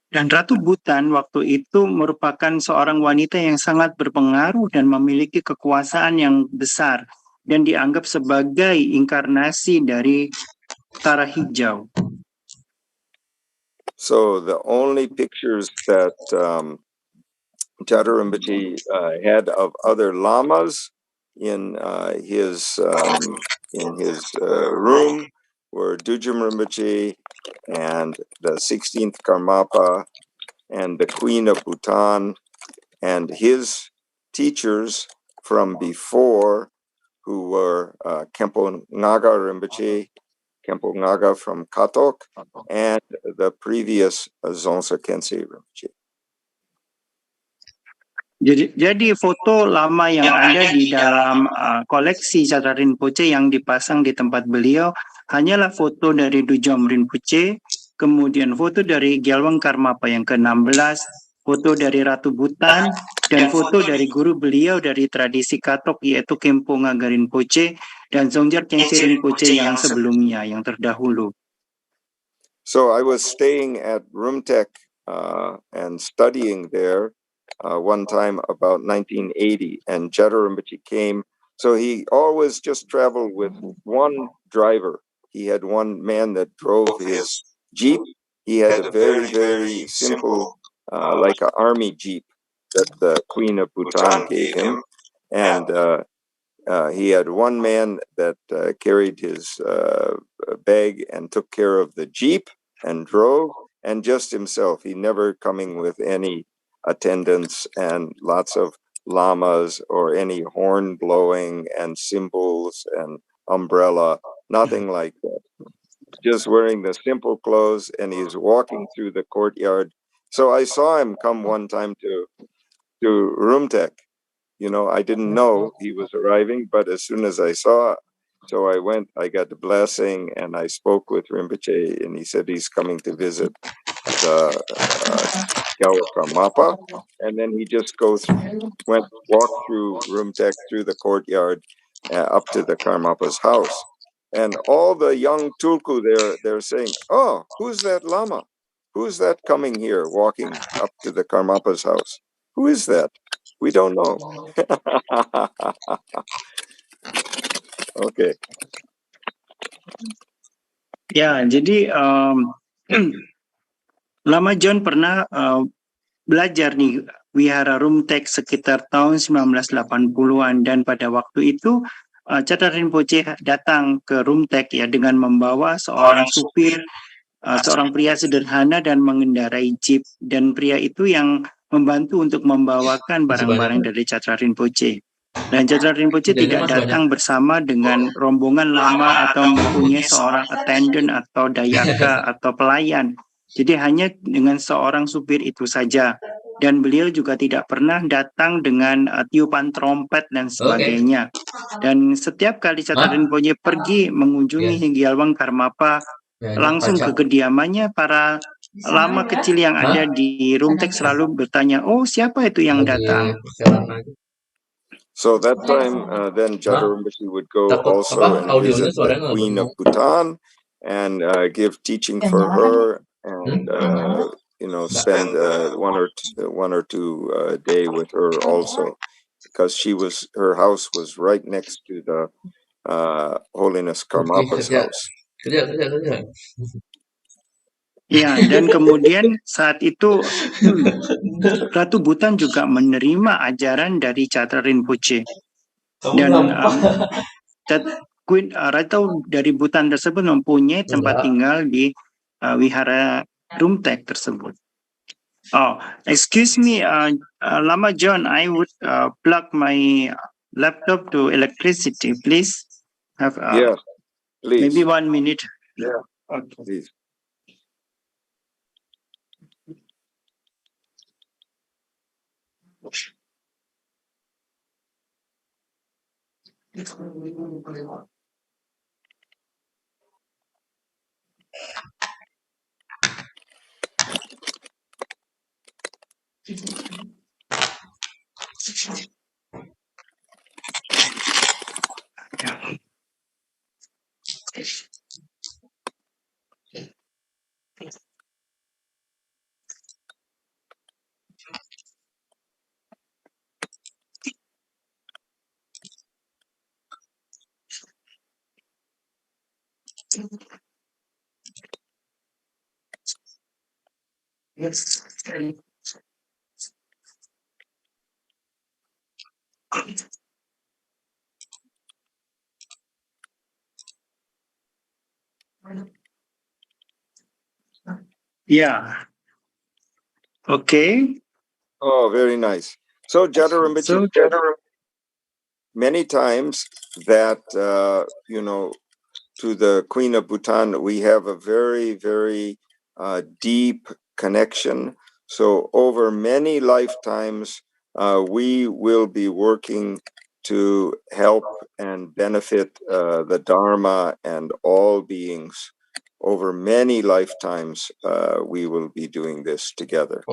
Speaker 2: Dan Ratu Bhutan waktu itu merupakan seorang wanita yang sangat berpengaruh dan memiliki kekuasaan yang besar dan dianggap sebagai inkarnasi dari Tara Hijau.
Speaker 3: So the only pictures that Jeta Rinpoche had of other lamas in his room were Dujum Rinpoche and the 16th Karmapa and the Queen of Bhutan and his teachers from before, who were Khenpo Ngaga Rinpoche, Khenpo Ngaga from Katok, and the previous Zonsa Khyentse Rinpoche.
Speaker 2: Jadi foto lama yang ada di dalam koleksi Catra Rinpoche yang dipasang di tempat beliau hanyalah foto dari Dujom Rinpoche, kemudian foto dari Gyalwang Karmapa yang ke-16, foto dari Ratu Bhutan, dan foto dari guru beliau dari tradisi Katok yaitu Khenpo Ngaga Rinpoche dan Dzongjar Khyentse Rinpoche yang sebelumnya, yang terdahulu.
Speaker 3: So I was staying at Rumtek and studying there one time about 1980, and Jeta Rinpoche came. So he always just traveled with one driver. He had one man that drove his Jeep. He had a very, very simple, like an army Jeep that the Queen of Bhutan gave him. And he had one man that carried his bag and took care of the Jeep and drove, and just himself. He never coming with any attendants and lots of lamas or any horn blowing and cymbals and umbrella, nothing like that. Just wearing the simple clothes, and he's walking through the courtyard. So I saw him come one time to Rumtek. You know, I didn't know he was arriving, but as soon as I saw, so I went, I got the blessing, and I spoke with Rinpoche, and he said he's coming to visit the Gyalwang Karmapa, and then he just walked through Rumtek, through the courtyard, up to the Karmapa's house. And all the young Tulku there, they're saying, "Oh, who's that Lama? Who's that coming here, walking up to the Karmapa's house? Who is that? We don't know." Okay.
Speaker 2: Ya, jadi Lama John pernah belajar di Wihara Rumtek sekitar tahun 1980-an, dan pada waktu itu Chatra Rinpoche datang ke Rumtek ya dengan membawa seorang supir, seorang pria sederhana dan mengendarai jeep, dan pria itu yang membantu untuk membawakan barang-barang dari Chatra Rinpoche. Dan Chatra Rinpoche tidak datang bersama dengan rombongan lama atau mempunyai seorang attendant atau dayaka atau pelayan. Jadi hanya dengan seorang supir itu saja. Dan beliau juga tidak pernah datang dengan tiupan trompet dan sebagainya. Dan setiap kali Chatra Rinpoche pergi mengunjungi Hingyalwang Karmapa, langsung ke kediamannya, para lama kecil yang ada di Rumtek selalu bertanya, oh siapa itu yang datang?
Speaker 3: So that time, then Chatra Rinpoche would go also and visit the Queen of Bhutan and give teaching for her, and spend one or two day with her also, because her house was right next to the Holiness Karmapa's house.
Speaker 2: Ya, dan kemudian saat itu Ratu Bhutan juga menerima ajaran dari Chatra Rinpoche. Dan Ratu dari Bhutan tersebut mempunyai tempat tinggal di Wihara Rumtek tersebut. Oh, excuse me, Lama John, I would plug my laptop to electricity, please. Have
Speaker 3: yeah, please.
Speaker 2: Maybe 1 minute.
Speaker 3: Yeah,
Speaker 2: okay.
Speaker 3: Please.
Speaker 2: Yes. Yeah. Okay.
Speaker 3: Oh, very nice. So Chatra Rinpoche said many times that to the Queen of Bhutan, we have a very, very deep connection. So over many lifetimes, we will be working to help and benefit the Dharma and all beings. Over many lifetimes, we will be doing this together.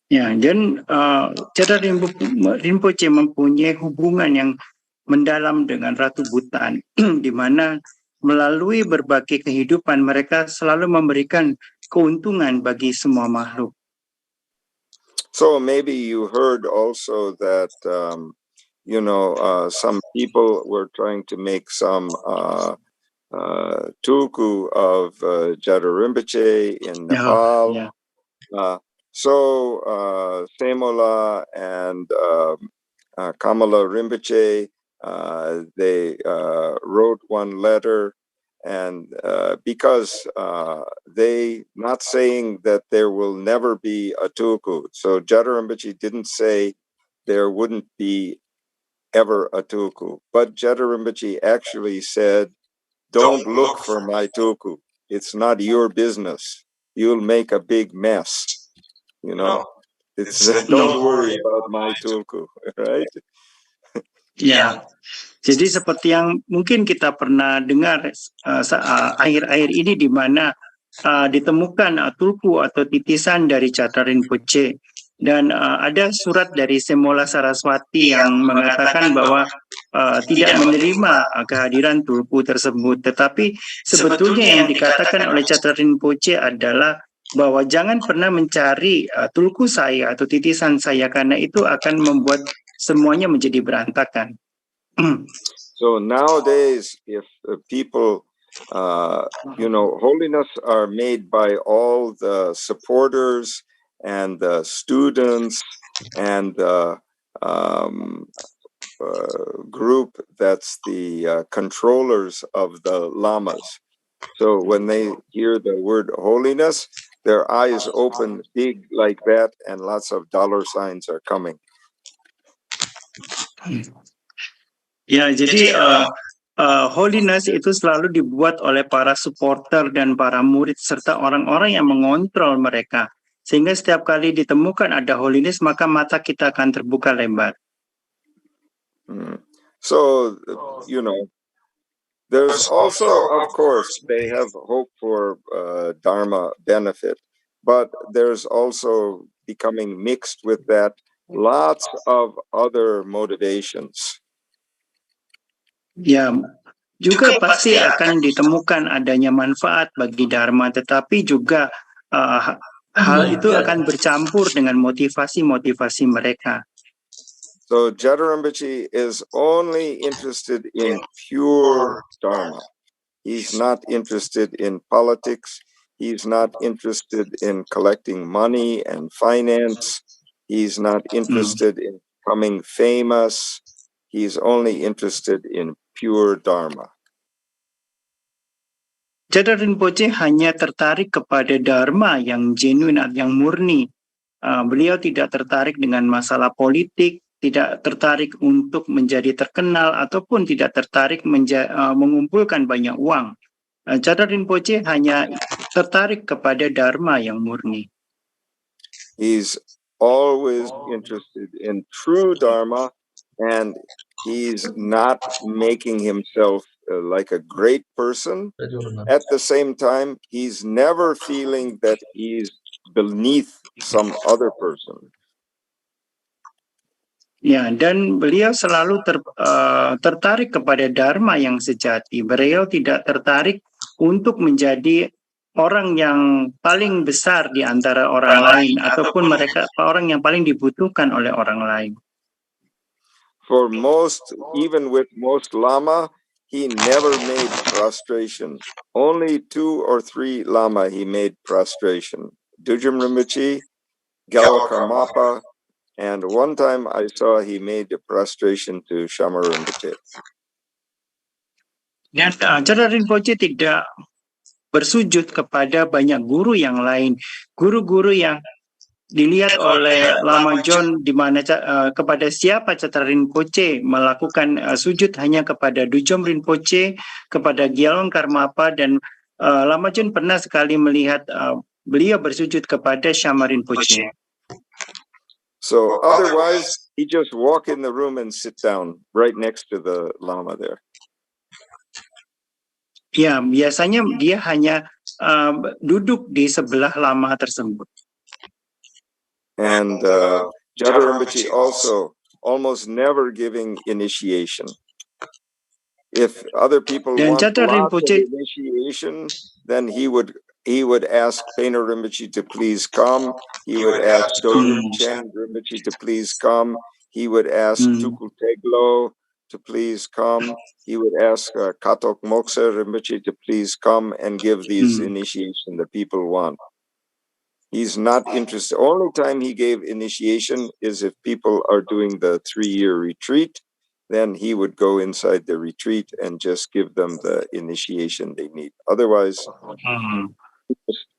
Speaker 2: Ya, dan Chatra Rinpoche mempunyai hubungan yang mendalam dengan Ratu Bhutan, di mana melalui berbagai kehidupan mereka selalu memberikan keuntungan bagi semua makhluk.
Speaker 3: So maybe you heard also that some people were trying to make some tulku of Chatra Rinpoche in Nepal. Yeah. So Semola and Kamala Rinpoche, they wrote one letter, and because they not saying that there will never be a tulku. So Chatra Rinpoche didn't say there wouldn't be ever a tulku, but Chatra Rinpoche actually said, don't look for my tulku. It's not your business. You'll make a big mess. It's don't worry about my tulku, right?
Speaker 2: Ya, jadi seperti yang mungkin kita pernah dengar akhir-akhir ini, di mana ditemukan tulku atau titisan dari Chatra Rinpoche, dan ada surat dari Semola Saraswati yang mengatakan bahwa tidak menerima kehadiran tulku tersebut. Tetapi sebetulnya yang dikatakan oleh Chatra Rinpoche adalah bahwa jangan pernah mencari tulku saya atau titisan saya, karena itu akan membuat semuanya menjadi berantakan.
Speaker 3: So nowadays, if people holiness are made by all the supporters and the students and the group that's the controllers of the lamas. So when they hear the word holiness, their eyes open big like that, and lots of dollar signs are coming.
Speaker 2: Ya, jadi holiness itu selalu dibuat oleh para supporter dan para murid serta orang-orang yang mengontrol mereka. Sehingga setiap kali ditemukan ada holiness, maka mata kita akan terbuka lebar.
Speaker 3: So, there's also, of course, they have hope for Dharma benefit, but there's also becoming mixed with that lots of other motivations.
Speaker 2: Ya, juga pasti akan ditemukan adanya manfaat bagi Dharma, tetapi juga hal itu akan bercampur dengan motivasi-motivasi mereka.
Speaker 3: So Jada Rinpoche is only interested in pure Dharma. He's not interested in politics. He's not interested in collecting money and finance. He's not interested in becoming famous. He's only interested in pure Dharma.
Speaker 2: Jada Rinpoche hanya tertarik kepada Dharma yang genuine, yang murni. Beliau tidak tertarik dengan masalah politik, tidak tertarik untuk menjadi terkenal, ataupun tidak tertarik mengumpulkan banyak uang. Jada Rinpoche hanya tertarik kepada Dharma yang murni.
Speaker 3: He's always interested in true Dharma, and he's not making himself like a great person. At the same time, he's never feeling that he's beneath some other person.
Speaker 2: Ya, dan beliau selalu tertarik kepada Dharma yang sejati. Beliau tidak tertarik untuk menjadi orang yang paling besar di antara orang lain, ataupun mereka orang yang paling dibutuhkan oleh orang lain.
Speaker 3: For most, even with most Lama, he never made prostration. Only 2 or 3 Lama he made prostration. Dujum Rinpoche, Gyalo Karmapa, and one time I saw he made a prostration to Shama Rinpoche.
Speaker 2: Dan Jada Rinpoche tidak bersujud kepada banyak guru yang lain. Guru-guru yang dilihat oleh Lama John di mana kepada siapa Catra Rinpoche melakukan sujud hanya kepada Dujom Rinpoche, kepada Gyalong Karmapa, dan Lama John pernah sekali melihat beliau bersujud kepada Shama Rinpoche.
Speaker 3: So otherwise, he just walk in the room and sit down right next to the Lama there.
Speaker 2: Ya, biasanya dia hanya duduk di sebelah Lama tersebut.
Speaker 3: And Jada Rinpoche also almost never giving initiation. If other people want lots of initiation, then he would ask Pena Rinpoche to please come. He would ask Dojum Chen Rinpoche to please come. He would ask Tukul Teglo to please come. He would ask Katok Moksa Rinpoche to please come and give these initiation the people want. He's not interested. Only time he gave initiation is if people are doing the 3-year retreat. Then he would go inside the retreat and just give them the initiation they need. Otherwise,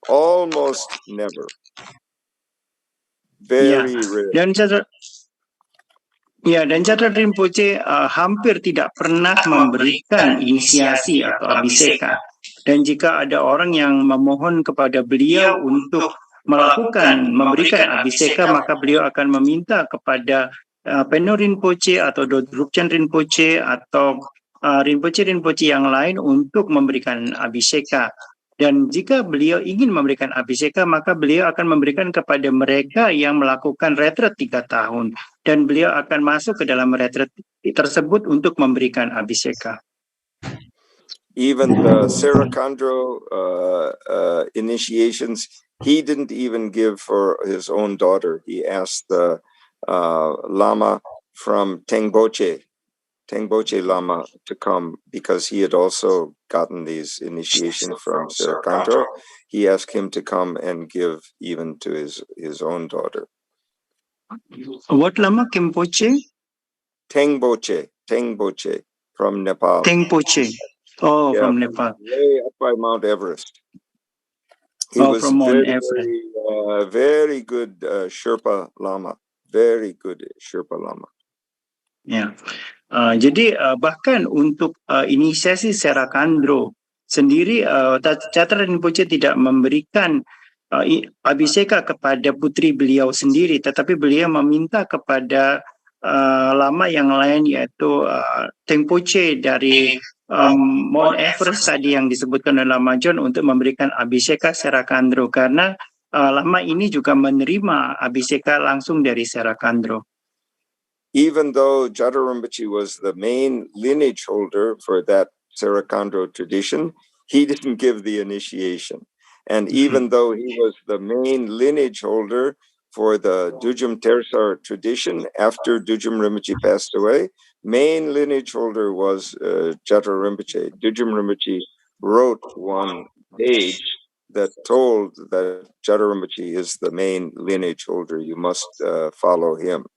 Speaker 3: almost never. Very rare.
Speaker 2: Dan Jada Rinpoche hampir tidak pernah memberikan inisiasi atau abhiseka. Dan jika ada orang yang memohon kepada beliau untuk memberikan abhiseka, maka beliau akan meminta kepada Peno Rinpoche atau Drukchen Rinpoche atau Rinpoche yang lain untuk memberikan abhiseka. Dan jika beliau ingin memberikan abhiseka, maka beliau akan memberikan kepada mereka yang melakukan retret 3 tahun. Dan beliau akan masuk ke dalam retret tersebut untuk memberikan abhiseka.
Speaker 3: Even the Serakandro initiations, he didn't even give for his own daughter. He asked the Lama from Tengboche Tengboche Lama to come because he had also gotten these initiation from Serakandro. He asked him to come and give even to his own daughter.
Speaker 2: What Lama? Kempoche?
Speaker 3: Tengboche from Nepal.
Speaker 2: Tengpoche. Oh,
Speaker 3: Yeah,
Speaker 2: from Nepal.
Speaker 3: way up by Mount Everest. He
Speaker 2: Oh,
Speaker 3: was
Speaker 2: from Mount
Speaker 3: very,
Speaker 2: Everest.
Speaker 3: very good Sherpa Lama. Very good Sherpa Lama.
Speaker 2: Ya, jadi bahkan untuk inisiasi Serakandro sendiri, Catra Rinpoche tidak memberikan abhiseka kepada putri beliau sendiri, tetapi beliau meminta kepada lama yang lain, yaitu Tengpoche dari Mount Everest tadi yang disebutkan oleh Lama John, untuk memberikan abhiseka Serakandro, karena lama ini juga menerima abhiseka langsung dari Serakandro.
Speaker 3: Even though Jada Rinpoche was the main lineage holder for that Serakandro tradition, he didn't give the initiation. And even though he was the main lineage holder for the Dujum Tersar tradition, after Dujum Rinpoche passed away, main lineage holder was Jada Rinpoche. Dujum Rinpoche wrote one page that told that Jada Rinpoche is the main lineage holder. You must follow him.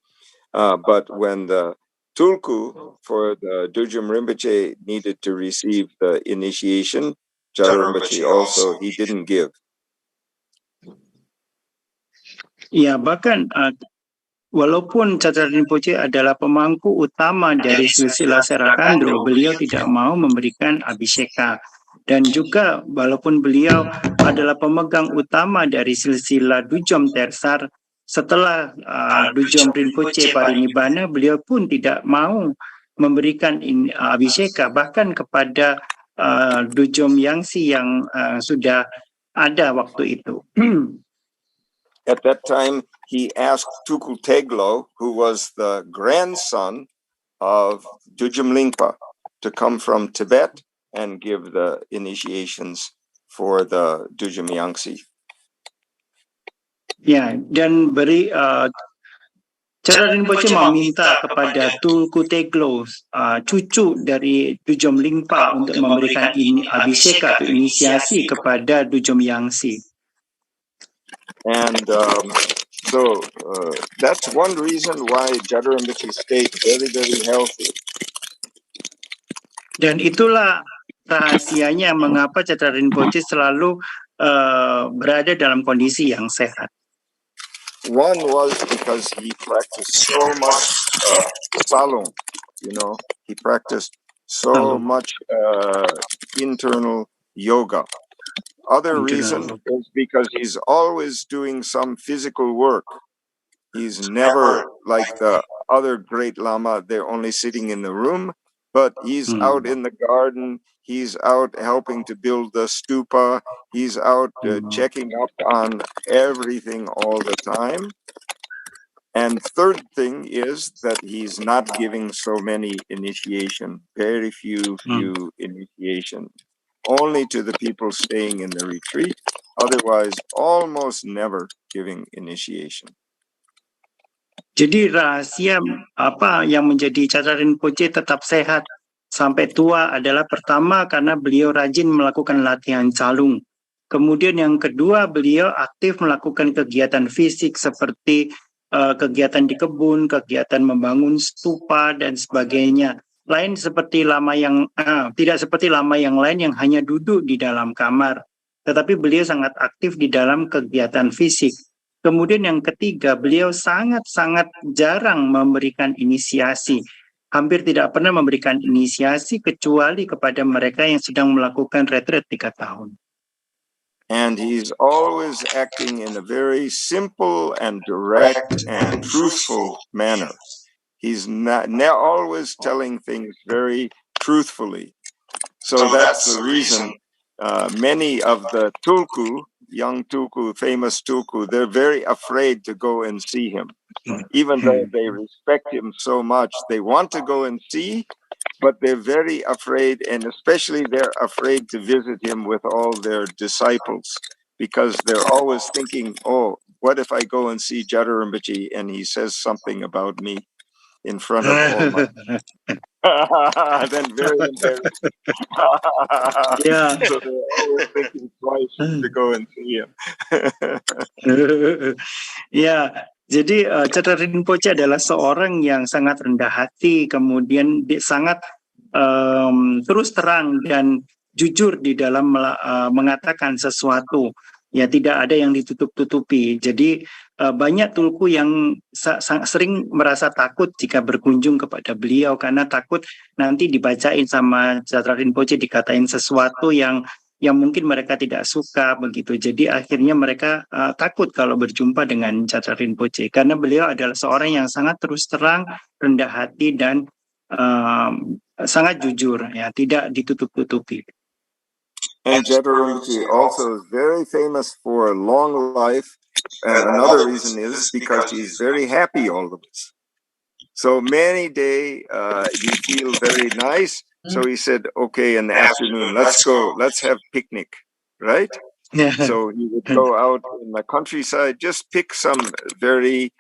Speaker 3: But when the Tulku for the Dujum Rinpoche needed to receive the initiation, Jada Rinpoche also, he didn't give.
Speaker 2: Ya, bahkan walaupun Catra Rinpoche adalah pemangku utama dari silsilah Serakandro, beliau tidak mau memberikan abhiseka. Dan juga walaupun beliau adalah pemegang utama dari silsilah Dujom Tersar, setelah Dujom Rinpoche parinibbana, beliau pun tidak mau memberikan abhiseka, bahkan kepada Dujom Yangsi yang sudah ada waktu itu.
Speaker 3: At that time, he asked Tukul Teglo, who was the grandson of Dujum Lingpa, to come from Tibet and give the initiations for the Dujum Yangsi.
Speaker 2: Ya, dan Catra Rinpoche meminta kepada Tulku Teglo, cucu dari Dujom Lingpa, untuk memberikan abhiseka atau inisiasi kepada Dujom Yangsi.
Speaker 3: And so that's one reason why Jada Rinpoche stayed very, very healthy.
Speaker 2: Dan itulah rahasianya mengapa Catra Rinpoche selalu berada dalam kondisi yang sehat.
Speaker 3: One was because he practiced so much salung, he practiced so much internal yoga. Other reason is because he's always doing some physical work. He's never like the other great Lama, they're only sitting in the room, but he's out in the garden, he's out helping to build the stupa, he's out checking up on everything all the time. And third thing is that he's not giving so many initiation, very few initiation, only to the people staying in the retreat, otherwise almost never giving initiation.
Speaker 2: Jadi rahasia apa yang menjadi Catra Rinpoche tetap sehat sampai tua adalah, pertama, karena beliau rajin melakukan latihan calung. Kemudian yang kedua, beliau aktif melakukan kegiatan fisik seperti kegiatan di kebun, kegiatan membangun stupa dan sebagainya. Lain seperti lama yang tidak seperti lama yang lain yang hanya duduk di dalam kamar, tetapi beliau sangat aktif di dalam kegiatan fisik. Kemudian yang ketiga, beliau sangat-sangat jarang memberikan inisiasi. Hampir tidak pernah memberikan inisiasi kecuali kepada mereka yang sedang melakukan retreat 3 tahun.
Speaker 3: And he's always acting in a very simple and direct and truthful manner. He's not always telling things very truthfully. So that's the reason many of the Tulku, young Tulku, famous Tulku, they're very afraid to go and see him. Even though they respect him so much, they want to go and see, but they're very afraid, and especially they're afraid to visit him with all their disciples, because they're always thinking, oh, what if I go and see Jada Rinpoche and he says something about me? in front of all my. Then very embarrassing.
Speaker 2: Yeah.
Speaker 3: So they're always thinking twice to go and see him.
Speaker 2: Ya, jadi Catra Rinpoche adalah seorang yang sangat rendah hati, kemudian sangat terus terang dan jujur di dalam mengatakan sesuatu. Ya, tidak ada yang ditutup-tutupi. Jadi banyak tulku yang sering merasa takut jika berkunjung kepada beliau karena takut nanti dibacain sama Catra Rinpoche, dikatain sesuatu yang mungkin mereka tidak suka begitu. Jadi akhirnya mereka takut kalau berjumpa dengan Catra Rinpoche karena beliau adalah seorang yang sangat terus terang, rendah hati dan sangat jujur, ya, tidak ditutup-tutupi.
Speaker 3: And Jethro Rinpoche also is very famous for long life, and another reason is because he's very happy always. So many days he feel very nice. So he said, "Okay, in the afternoon, let's go. Let's have picnic, right?" So he would go out in the countryside, just pick some very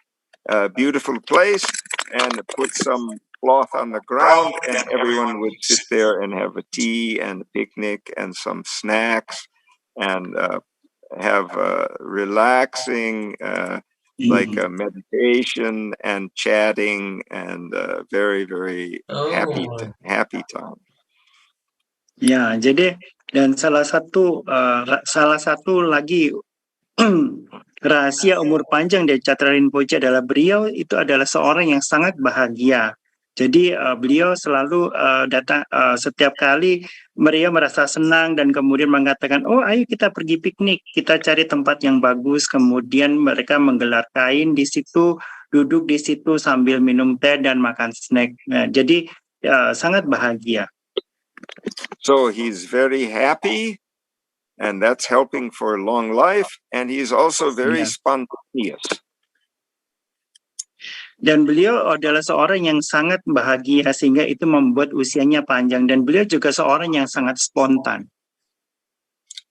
Speaker 3: beautiful place and put some cloth on the ground, and everyone would sit there and have a tea and a picnic and some snacks and have relaxing like a meditation and chatting and very, very happy time.
Speaker 2: Ya, jadi dan salah satu lagi rahasia umur panjang dari Catra Rinpoche adalah beliau itu adalah seorang yang sangat bahagia. Jadi beliau selalu datang setiap kali beliau merasa senang dan kemudian mengatakan, oh ayo kita pergi piknik, kita cari tempat yang bagus. Kemudian mereka menggelar kain di situ, duduk di situ sambil minum teh dan makan snack. Jadi sangat bahagia.
Speaker 3: So he's very happy. And that's helping for long life. And he's also very spontaneous.
Speaker 2: Dan beliau adalah seorang yang sangat bahagia sehingga itu membuat usianya panjang. Dan beliau juga seorang yang sangat spontan.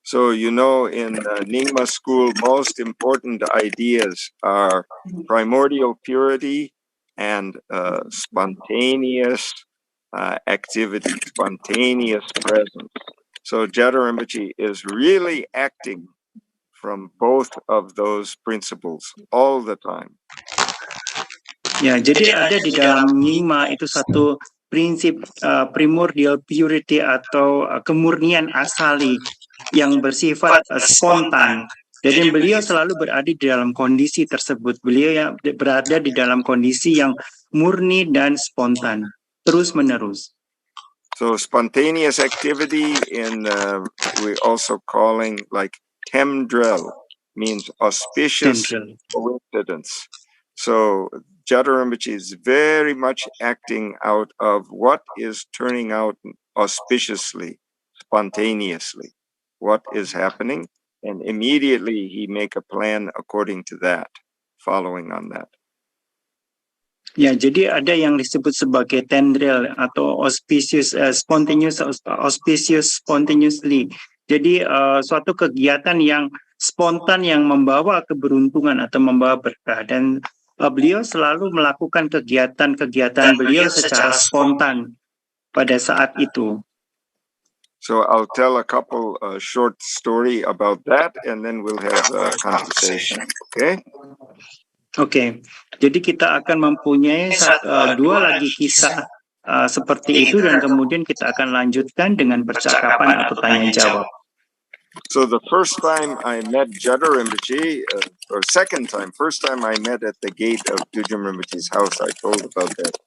Speaker 3: So, you know, in Nyingma school, most important ideas are primordial purity and spontaneous activity, spontaneous presence. So Jethro Rinpoche is really acting from both of those principles all the time.
Speaker 2: Ya, jadi ada di dalam Nyingma itu satu prinsip primordial purity atau kemurnian asali yang bersifat spontan. Jadi beliau selalu berada di dalam kondisi tersebut. Beliau yang berada di dalam kondisi yang murni dan spontan, terus-menerus.
Speaker 3: So spontaneous activity we also calling like temdrel, means auspicious coincidence. So Jethro Rinpoche is very much acting out of what is turning out auspiciously, spontaneously, what is happening, and immediately he make a plan according to that, following on that.
Speaker 2: Ya, jadi ada yang disebut sebagai tendril atau auspicious spontaneously. Jadi suatu kegiatan yang spontan yang membawa keberuntungan atau membawa berkah, dan beliau selalu melakukan kegiatan-kegiatan beliau secara spontan pada saat itu.
Speaker 3: So I'll tell a couple short story about that, and then we'll have a conversation. Okay?
Speaker 2: Oke, jadi kita akan mempunyai dua lagi kisah seperti itu, dan kemudian kita akan lanjutkan dengan percakapan atau tanya jawab.
Speaker 3: So the first time I met Jethro Rinpoche, or first time I met at the gate of Dujum Rinpoche's house, I told about that.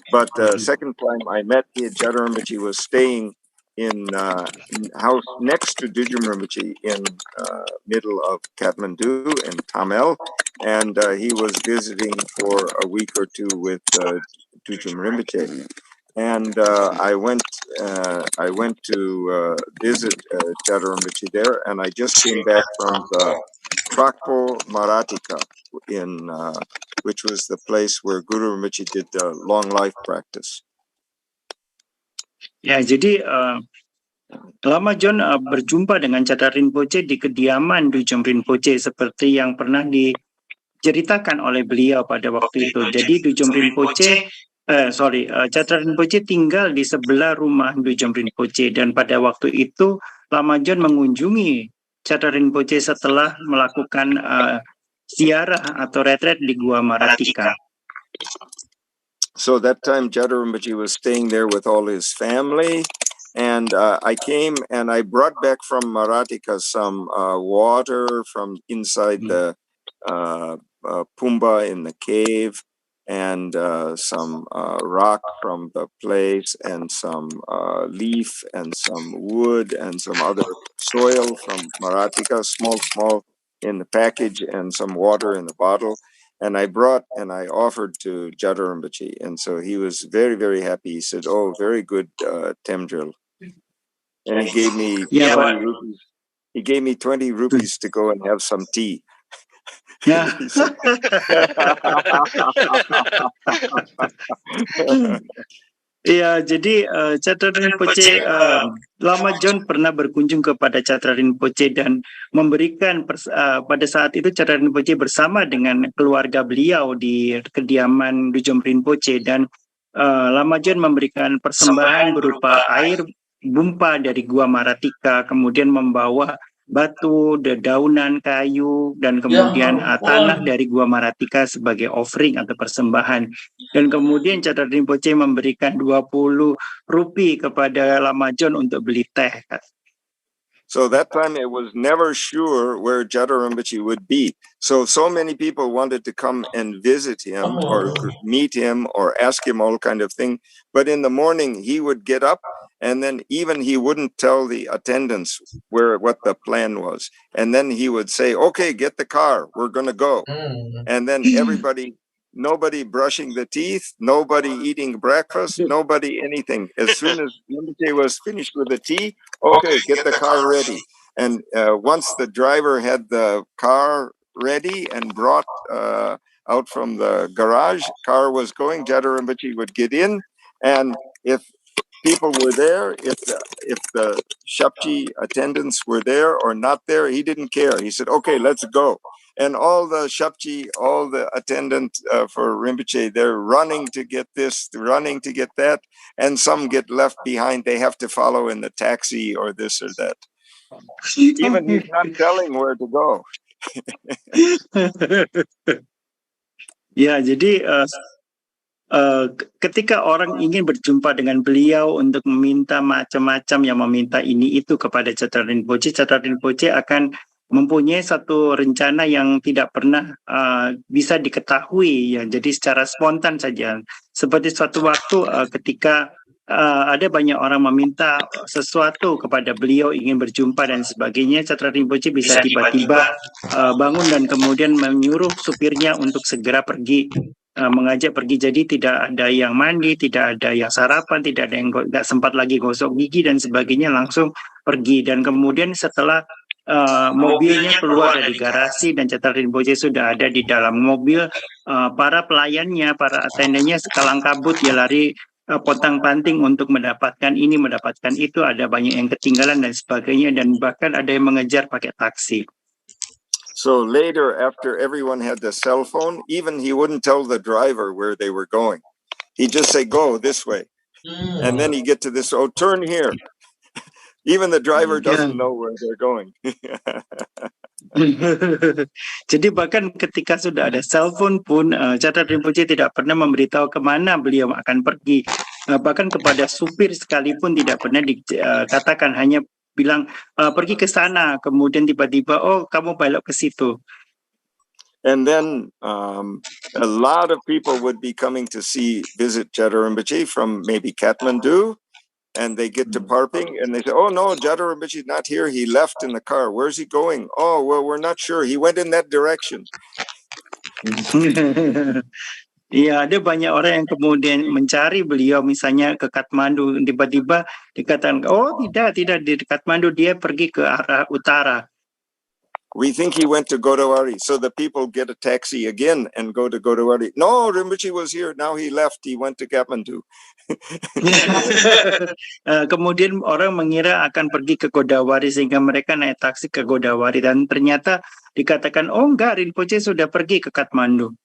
Speaker 3: But second time I met Jethro Rinpoche was staying in house next to Dujum Rinpoche in middle of Kathmandu in Tamil, and he was visiting for a week or two with Dujum Rinpoche. And I went to visit Jethro Rinpoche there, and I just came back from the Trakpo Maratika, which was the place where Guru Rinpoche did the long life practice.
Speaker 2: Ya, jadi Lama John berjumpa dengan Catra Rinpoche di kediaman Dujum Rinpoche seperti yang pernah diceritakan oleh beliau pada waktu itu. Jadi Dujum Rinpoche, Chatra Rinpoche tinggal di sebelah rumah Dujum Rinpoche, dan pada waktu itu Lama John mengunjungi Chatra Rinpoche setelah melakukan ziarah atau retret di Gua Maratika.
Speaker 3: So that time Jada Rinpoche was staying there with all his family, and I came and I brought back from Maratika some water from inside the Pumbaa in the cave, and some rock from the place, and some leaf, and some wood, and some other soil from Maratika, small in the package, and some water in the bottle. And I brought and I offered to Jada Rinpoche, and so he was very, very happy. He said, "Oh, very good, Temdril," and he gave me 20 rupees. He gave me 20 rupees to go and have some tea. He said,
Speaker 2: Iya, jadi Chatra Rinpoche, Lama John pernah berkunjung kepada Chatra Rinpoche dan memberikan pada saat itu Chatra Rinpoche bersama dengan keluarga beliau di kediaman Dujum Rinpoche, dan Lama John memberikan persembahan berupa air bumpa dari Gua Maratika, kemudian membawa batu, dedaunan kayu, dan kemudian tanah dari Gua Maratika sebagai offering atau persembahan. Dan kemudian Chatra Rinpoche memberikan 20 rupiah kepada Lama John untuk beli teh.
Speaker 3: So that time it was never sure where Jada Rinpoche would be. So many people wanted to come and visit him or meet him or ask him all kind of thing. But in the morning he would get up, and then even he wouldn't tell the attendants what the plan was. And then he would say, "Okay, get the car, we're going to go." And then nobody brushing the teeth, nobody eating breakfast, nobody anything. As soon as Rinpoche was finished with the tea, okay, get the car ready. And once the driver had the car ready and brought out from the garage, car was going, Jada Rinpoche would get in, and if people were there, if the Shapchi attendants were there or not there, he didn't care. He said, "Okay, let's go." And all the Shapchi, all the attendant for Rinpoche, they're running to get this, running to get that, and some get left behind. They have to follow in the taxi or this or that. Even he's not telling where to go.
Speaker 2: Ya, jadi ketika orang ingin berjumpa dengan beliau untuk meminta macam-macam, yang meminta ini itu kepada Chatra Rinpoche akan mempunyai satu rencana yang tidak pernah bisa diketahui, ya. Jadi secara spontan saja. Seperti suatu waktu ketika ada banyak orang meminta sesuatu kepada beliau, ingin berjumpa dan sebagainya, Chatra Rinpoche bisa tiba-tiba bangun dan kemudian menyuruh supirnya untuk segera pergi, mengajak pergi. Jadi tidak ada yang mandi, tidak ada yang sarapan, tidak ada yang nggak sempat lagi gosok gigi dan sebagainya, langsung pergi. Dan kemudian setelah mobilnya keluar dari garasi dan Chatra Rinpoche sudah ada di dalam mobil, para pelayannya, para atendennya sekalang kabut, ya lari pontang-panting untuk mendapatkan ini, mendapatkan itu. Ada banyak yang ketinggalan dan sebagainya, dan bahkan ada yang mengejar pakai taksi.
Speaker 3: So later, after everyone had the cell phone, even he wouldn't tell the driver where they were going. He'd just say, "Go this way." And then he get to this, "Oh, turn here." Even the driver doesn't know where they're going.
Speaker 2: Jadi bahkan ketika sudah ada cellphone pun, Chatra Rinpoche tidak pernah memberitahu kemana beliau akan pergi. Bahkan kepada supir sekalipun tidak pernah dikatakan, hanya bilang pergi ke sana, kemudian tiba-tiba, "Oh, kamu belok ke situ."
Speaker 3: And then a lot of people would be coming to visit Jada Rinpoche from maybe Kathmandu. And they get to Parping and they say, "Oh no, Jada Rinpoche is not here. He left in the car. Where's he going?" "Oh, well, we're not sure. He went in that direction."
Speaker 2: Iya, ada banyak orang yang kemudian mencari beliau, misalnya ke Kathmandu, tiba-tiba dikatakan, "Oh tidak, di Kathmandu, dia pergi ke arah utara."
Speaker 3: we think he went to Godawari. So the people get a taxi again and go to Godawari. No, Rinpoche was here. Now he left. He went to Kathmandu.
Speaker 2: Kemudian orang mengira akan pergi ke Godawari sehingga mereka naik taksi ke Godawari dan ternyata dikatakan oh enggak, Rinpoche sudah pergi ke Kathmandu.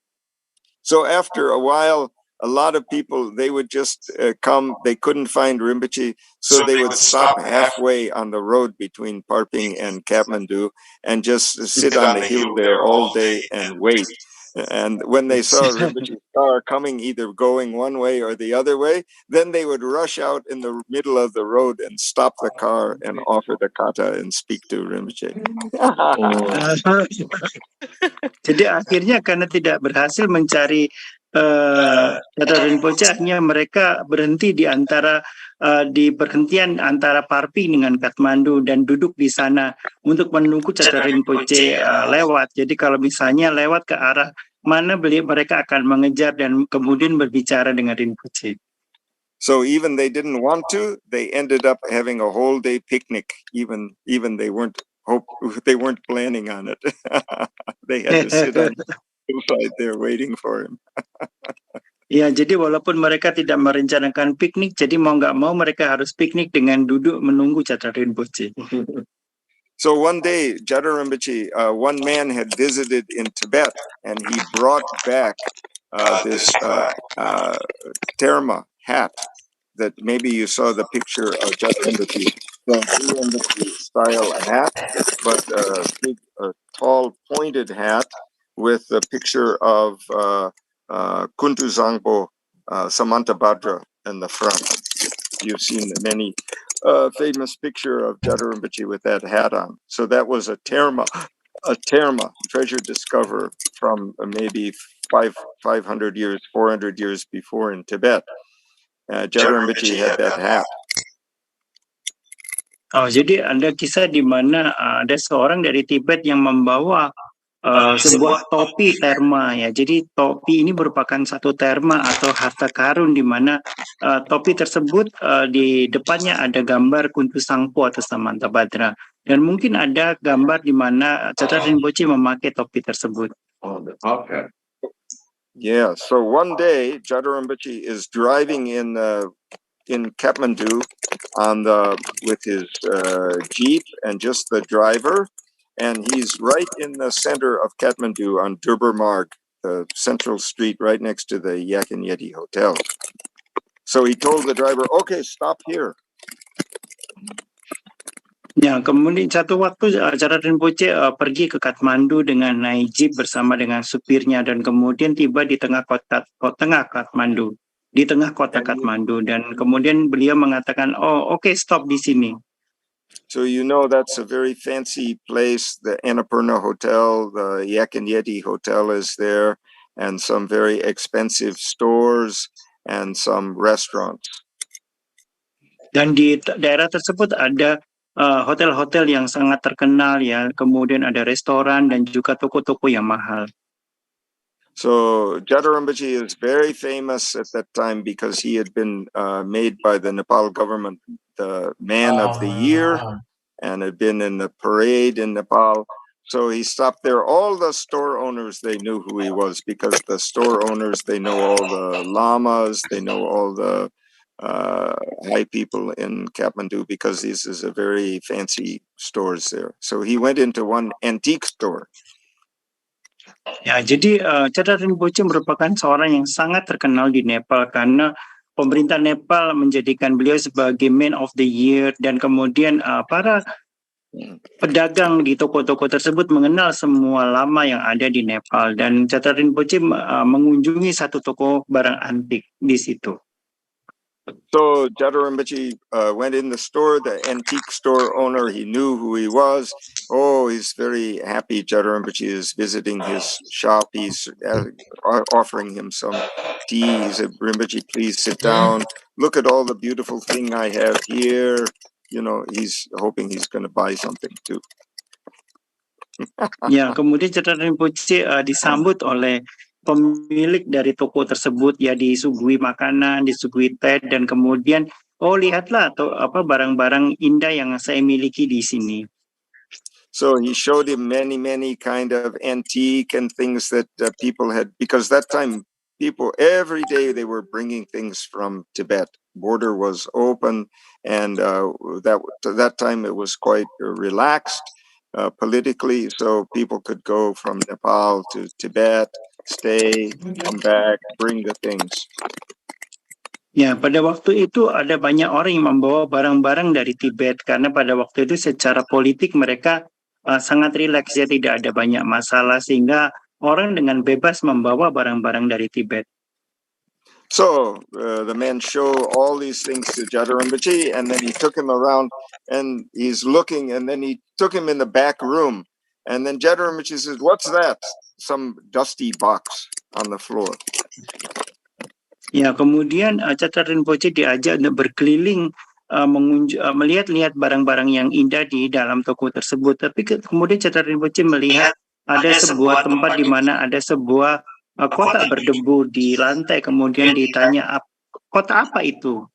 Speaker 3: So after a while, a lot of people, they would just come, they couldn't find Rinpoche, so they would stop halfway on the road between Parping and Kathmandu and just sit on the hill there all day and wait. And when they saw Rinpoche's car coming, either going one way or the other way, then they would rush out in the middle of the road and stop the car and offer the kata and speak to Rinpoche.
Speaker 2: Jadi akhirnya karena tidak berhasil mencari Catra Rinpoche, akhirnya mereka berhenti di antara di perhentian antara Parping dengan Kathmandu dan duduk di sana untuk menunggu Catra Rinpoche lewat. Jadi kalau misalnya lewat ke arah mana mereka akan mengejar dan kemudian berbicara dengan Rinpoche.
Speaker 3: So even they didn't want to, they ended up having a whole day picnic. Even they weren't planning on it. They had to sit on the hillside there waiting for him.
Speaker 2: Ya, jadi walaupun mereka tidak merencanakan piknik, jadi mau nggak mau mereka harus piknik dengan duduk menunggu Catra Rinpoche.
Speaker 3: So one day, Jada Rinpoche, one man had visited in Tibet, and he brought back this terma hat that maybe you saw the picture of Jada Rinpoche, the Rinpoche style hat, but a big, tall, pointed hat with a picture of Kuntu Zangpo Samantabhadra in the front. You've seen many famous picture of Jada Rinpoche with that hat on. So that was a terma, treasure discoverer from maybe 500 years, 400 years before in Tibet. Jada Rinpoche had that hat.
Speaker 2: Oh, jadi ada kisah di mana ada seorang dari Tibet yang membawa sebuah topi terma ya. Jadi topi ini merupakan satu terma atau harta karun di mana topi tersebut di depannya ada gambar Kuntu Sangpo atau Samantabhadra dan mungkin ada gambar di mana Catra Rinpoche memakai topi tersebut.
Speaker 1: Okay.
Speaker 3: Yeah, so one day Jada Rinpoche is driving in Kathmandu with his jeep and just the driver, and he's right in the center of Kathmandu on Durbar Marg, the central street right next to the Yak and Yeti Hotel. So he told the driver, "Okay, stop here."
Speaker 2: Ya, kemudian satu waktu Catra Rinpoche pergi ke Kathmandu dengan naik jeep bersama dengan supirnya dan kemudian tiba di tengah kota Kathmandu. Di tengah kota Kathmandu dan kemudian beliau mengatakan, oh oke, stop di sini.
Speaker 3: So you know that's a very fancy place. The Annapurna Hotel, the Yak and Yeti Hotel is there, and some very expensive stores and some restaurants.
Speaker 2: Dan di daerah tersebut ada hotel-hotel yang sangat terkenal ya, kemudian ada restoran dan juga toko-toko yang mahal.
Speaker 3: So Jada Rinpoche is very famous at that time because he had been made by the Nepal government the Man of the Year and had been in the parade in Nepal. So he stopped there. All the store owners, they knew who he was because the store owners, they know all the lamas, they know all the high people in Kathmandu because this is a very fancy stores there. So he went into one antique store.
Speaker 2: Ya, jadi Catra Rinpoche merupakan seorang yang sangat terkenal di Nepal karena pemerintah Nepal menjadikan beliau sebagai Man of the Year dan kemudian para pedagang di toko-toko tersebut mengenal semua lama yang ada di Nepal dan Catra Rinpoche mengunjungi satu toko barang antik di situ.
Speaker 3: So Jada Rinpoche went in the store, the antique store owner, he knew who he was. Oh, he's very happy Jada Rinpoche is visiting his shop. He's offering him some tea. He said, Rinpoche, please sit down. Look at all the beautiful thing I have here. You know, he's hoping he's going to buy something too.
Speaker 2: Ya, kemudian Catra Rinpoche disambut oleh pemilik dari toko tersebut ya, disuguhi makanan, disuguhi teh dan kemudian oh lihatlah barang-barang indah yang saya miliki di sini.
Speaker 3: So he showed him many kind of antique and things that people had, because that time people every day they were bringing things from Tibet. Border was open, and that time it was quite relaxed politically, so people could go from Nepal to Tibet, stay, come back, bring the things.
Speaker 2: Ya, pada waktu itu ada banyak orang yang membawa barang-barang dari Tibet karena pada waktu itu secara politik mereka sangat rileks, ya, tidak ada banyak masalah sehingga orang dengan bebas membawa barang-barang dari Tibet.
Speaker 3: So the man showed all these things to Jadarambaji, and then he took him around, and he's looking, and then he took him in the back room, and then Jadarambaji says, "What's that?" Some dusty box on the floor.
Speaker 2: Ya, kemudian Catar Rinpoche diajak untuk berkeliling melihat-lihat barang-barang yang indah di dalam toko tersebut. Tapi kemudian Catar Rinpoche melihat ada sebuah tempat di mana ada sebuah kotak berdebu di lantai. Kemudian ditanya, kotak apa itu?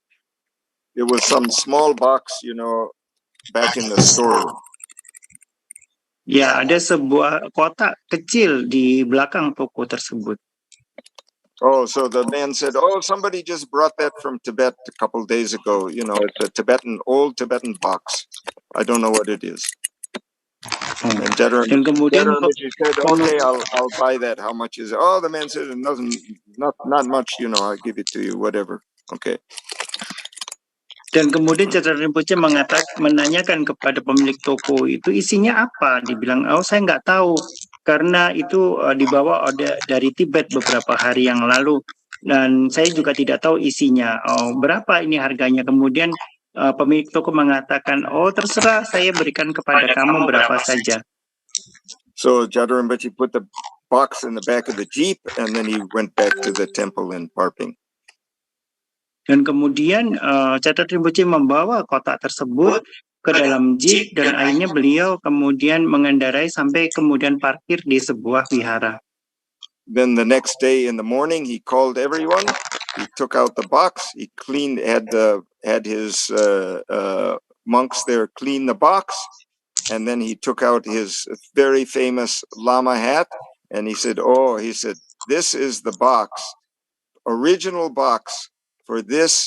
Speaker 3: It was some small box, back in the storeroom.
Speaker 2: Ya, ada sebuah kotak kecil di belakang toko tersebut.
Speaker 3: Oh, so the man said, "Oh, somebody just brought that from Tibet a couple days ago. It's a old Tibetan box. I don't know what it is." And
Speaker 2: Dan kemudian
Speaker 3: Jadarambaji said, "Okay, I'll buy that. How much is it?" Oh, the man said, not much. I'll give it to you, whatever. Okay.
Speaker 2: Dan kemudian Catar Rinpoche menanyakan kepada pemilik toko itu isinya apa. Dibilang, oh saya nggak tahu karena itu dibawa dari Tibet beberapa hari yang lalu dan saya juga tidak tahu isinya. Oh, berapa ini harganya? Kemudian pemilik toko mengatakan, oh terserah, saya berikan kepada kamu berapa saja.
Speaker 3: So Jadarambaji put the box in the back of the jeep, and then he went back to the temple in Parping.
Speaker 2: Dan kemudian Catar Rinpoche membawa kotak tersebut ke dalam jeep dan akhirnya beliau kemudian mengendarai sampai kemudian parkir di sebuah wihara.
Speaker 3: Then the next day in the morning, he called everyone. He took out the box. He had his monks there clean the box, and then he took out his very famous Lama hat, and he said, "This is the box, original box for this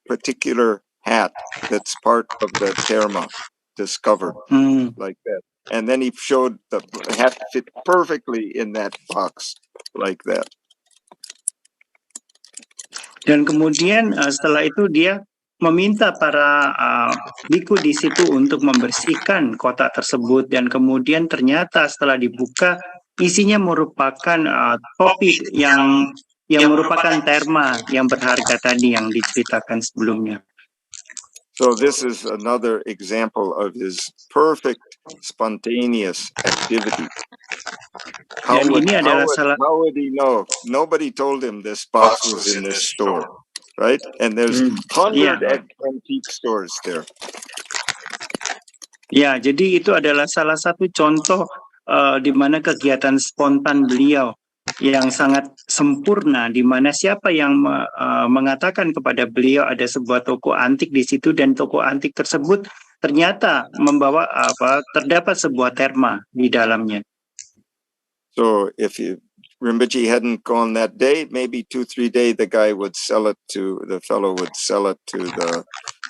Speaker 3: particular hat that's part of the Terma discovered," like that. And then he showed the hat fit perfectly in that box, like that.
Speaker 2: Dan kemudian setelah itu dia meminta para biku di situ untuk membersihkan kotak tersebut, dan kemudian ternyata setelah dibuka isinya merupakan topi yang merupakan terma yang berharga tadi yang diceritakan sebelumnya.
Speaker 3: So this is another example of his perfect spontaneous activity. How would he know? Nobody told him this box was in this store, right? And there's 100 antique stores there.
Speaker 2: Ya, jadi itu adalah salah satu contoh di mana kegiatan spontan beliau yang sangat sempurna, di mana siapa yang mengatakan kepada beliau ada sebuah toko antik di situ, dan toko antik tersebut ternyata membawa terdapat sebuah terma di dalamnya.
Speaker 3: So if Rinpoche hadn't gone that day, maybe 2-3 days the fellow would sell it to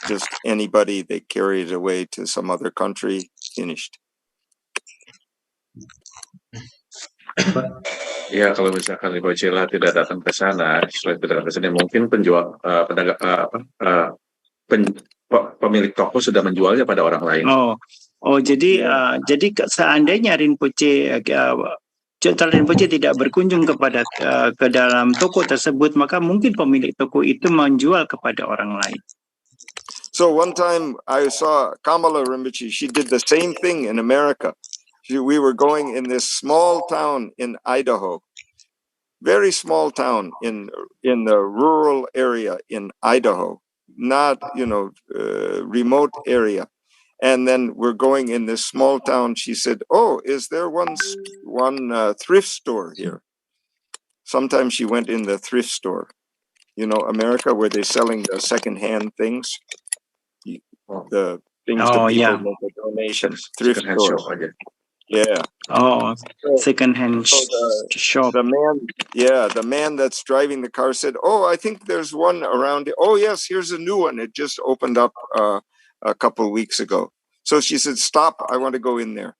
Speaker 3: just anybody. They carry it away to some other country, finished.
Speaker 4: Ya, kalau misalkan Rinpoche tidak datang ke sana, mungkin pemilik toko sudah menjualnya pada orang lain.
Speaker 2: Jadi seandainya Catar Rinpoche tidak berkunjung ke dalam toko tersebut, maka mungkin pemilik toko itu menjual kepada orang lain.
Speaker 3: So one time I saw Kamala Rinpoche. She did the same thing in America. We were going in this small town in Idaho, very small town in the rural area in Idaho, not remote area. And then we're going in this small town. She said, "Oh, is there one thrift store here?" Sometimes she went in the thrift store, America, where they're selling the secondhand things. The
Speaker 2: things that people make a donation. Thrift
Speaker 4: Second hand
Speaker 2: store.
Speaker 4: shop aja.
Speaker 2: Yeah.
Speaker 5: Oh,
Speaker 2: So,
Speaker 5: second-hand shop.
Speaker 2: the man that's driving the car said, "Oh, I think there's one around. Oh, yes, here's a new one. It just opened up a couple of weeks ago." So she said, "Stop, I want to go in there."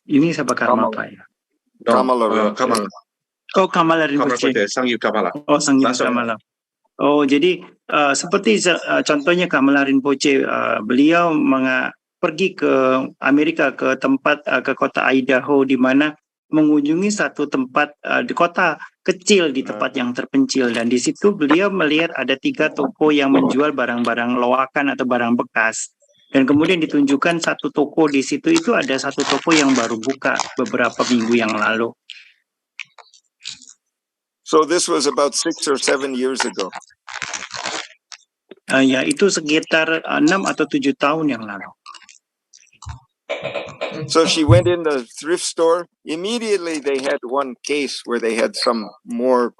Speaker 5: Ini siapa Karma apa ya?
Speaker 2: Kamala.
Speaker 5: Oh, Kamala
Speaker 4: Kamala
Speaker 5: Rinpoche.
Speaker 4: Poche, Sang Yu Kamala.
Speaker 5: Oh, Sanggit
Speaker 4: Langsung.
Speaker 5: Kamala. Oh, jadi seperti contohnya Kamala Rinpoche, beliau pergi ke Amerika, ke tempat ke kota Idaho, di mana mengunjungi satu tempat di kota kecil di tempat yang terpencil, dan di situ beliau melihat ada 3 toko yang menjual barang-barang loakan atau barang bekas, dan kemudian ditunjukkan satu toko di situ, itu ada satu toko yang baru buka beberapa minggu yang lalu.
Speaker 2: So this was about 6 or 7 years ago.
Speaker 5: Ya, itu sekitar 6 atau 7 tahun yang lalu.
Speaker 2: So she went in the thrift store. Immediately they had one case where they had some more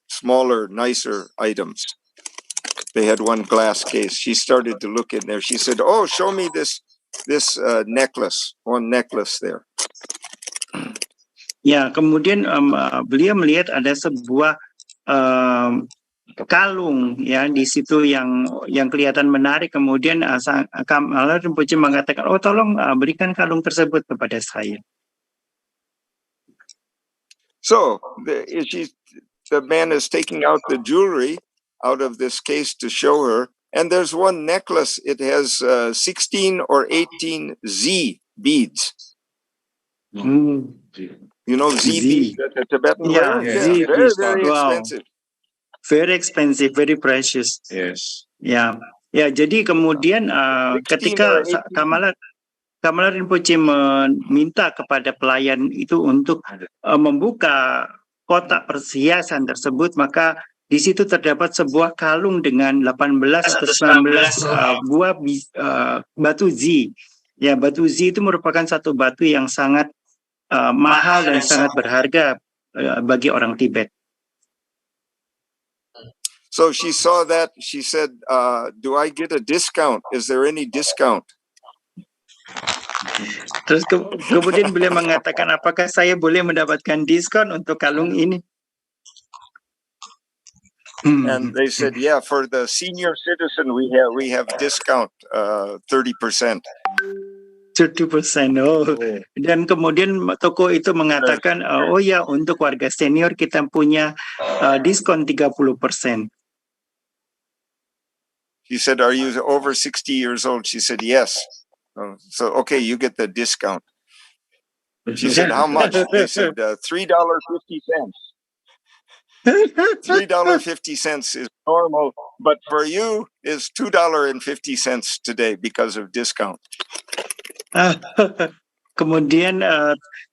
Speaker 2: smaller, nicer items. They had one glass case. She started to look in there. She said, "Oh, show me this necklace. One necklace there."
Speaker 5: Ya, kemudian beliau melihat ada sebuah kalung ya di situ yang kelihatan menarik. Kemudian Kamala Rinpoche mengatakan, "Oh, tolong berikan kalung tersebut kepada saya."
Speaker 2: So the man is taking out the jewelry out of this case to show her, and there's one necklace. It has 16 or 18 Z beads. You know Z beads that the Tibetan wear?
Speaker 5: Z
Speaker 2: very,
Speaker 5: beads.
Speaker 2: very expensive.
Speaker 5: Very expensive, very precious.
Speaker 4: Yes.
Speaker 5: Ya, jadi kemudian ketika Kamala Rinpoche meminta kepada pelayan itu untuk membuka kotak perhiasan tersebut, maka di situ terdapat sebuah kalung dengan 18 atau 19 buah batu Z. Ya, batu Z itu merupakan satu batu yang sangat mahal dan sangat berharga bagi orang Tibet.
Speaker 2: So she saw that. She said, "Do I get a discount? Is there any discount?"
Speaker 5: Terus kemudian beliau mengatakan, apakah saya boleh mendapatkan diskon untuk kalung ini?
Speaker 2: And they said, "Yeah, for the senior citizen, we have discount 30%."
Speaker 5: 30%. Dan kemudian toko itu mengatakan, "Oh ya, untuk warga senior kita punya diskon 30%.
Speaker 2: He said, "Are you over 60 years old?" She said, "Yes." So, okay, you get the discount. She said, "How much?" They said, $3.50. $3.50 is normal, but for you is $2.50 today because of discount.
Speaker 5: Kemudian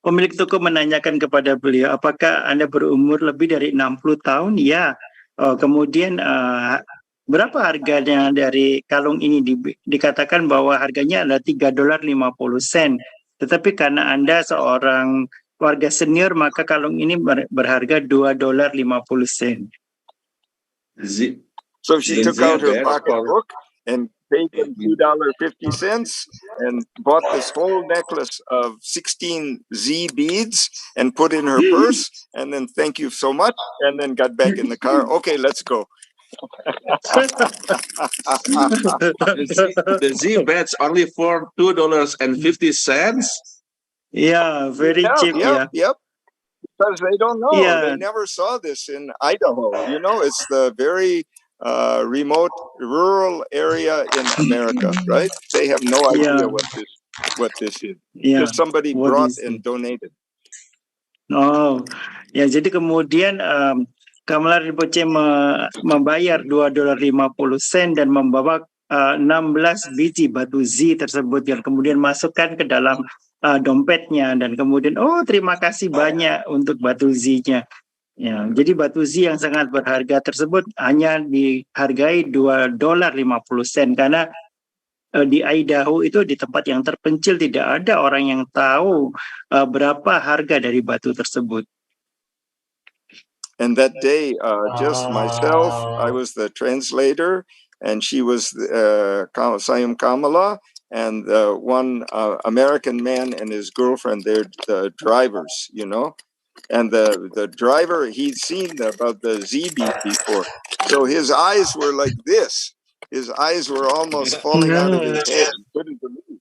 Speaker 5: pemilik toko menanyakan kepada beliau, apakah Anda berumur lebih dari 60 tahun? Ya. Kemudian berapa harganya dari kalung ini? Dikatakan bahwa harganya adalah $3.50. Tetapi karena Anda seorang warga senior, maka kalung ini berharga $2.50.
Speaker 2: So she took out her pocketbook and paid them $2.50 and bought this whole necklace of 16 Z beads and put in her purse, and then thank you so much, and then got back in the car. Okay, let's go.
Speaker 4: The Z beds only for $2.50.
Speaker 5: Yeah, very cheap.
Speaker 2: Yep. Because they don't know. Yeah. They never saw this in Idaho. You know, it's the very remote rural area in America, right? They have no idea what this is. Just somebody brought and donated.
Speaker 5: Oh, ya, jadi kemudian Kamala Rinpoche membayar $2.50 dan membawa 16 biji batu Z tersebut yang kemudian masukkan ke dalam dompetnya, dan kemudian terima kasih banyak untuk batu Z-nya. Ya, jadi batu Z yang sangat berharga tersebut hanya dihargai $2.50 karena di Idaho itu di tempat yang terpencil tidak ada orang yang tahu berapa harga dari batu tersebut.
Speaker 2: And that day, just myself, I was the translator,
Speaker 3: and she was Sayum Kamala, and one American man and his girlfriend. They're the drivers, you know. And the driver, he'd seen about the Z-beat before, so his eyes were like this. His eyes were almost falling out of his head. He couldn't believe.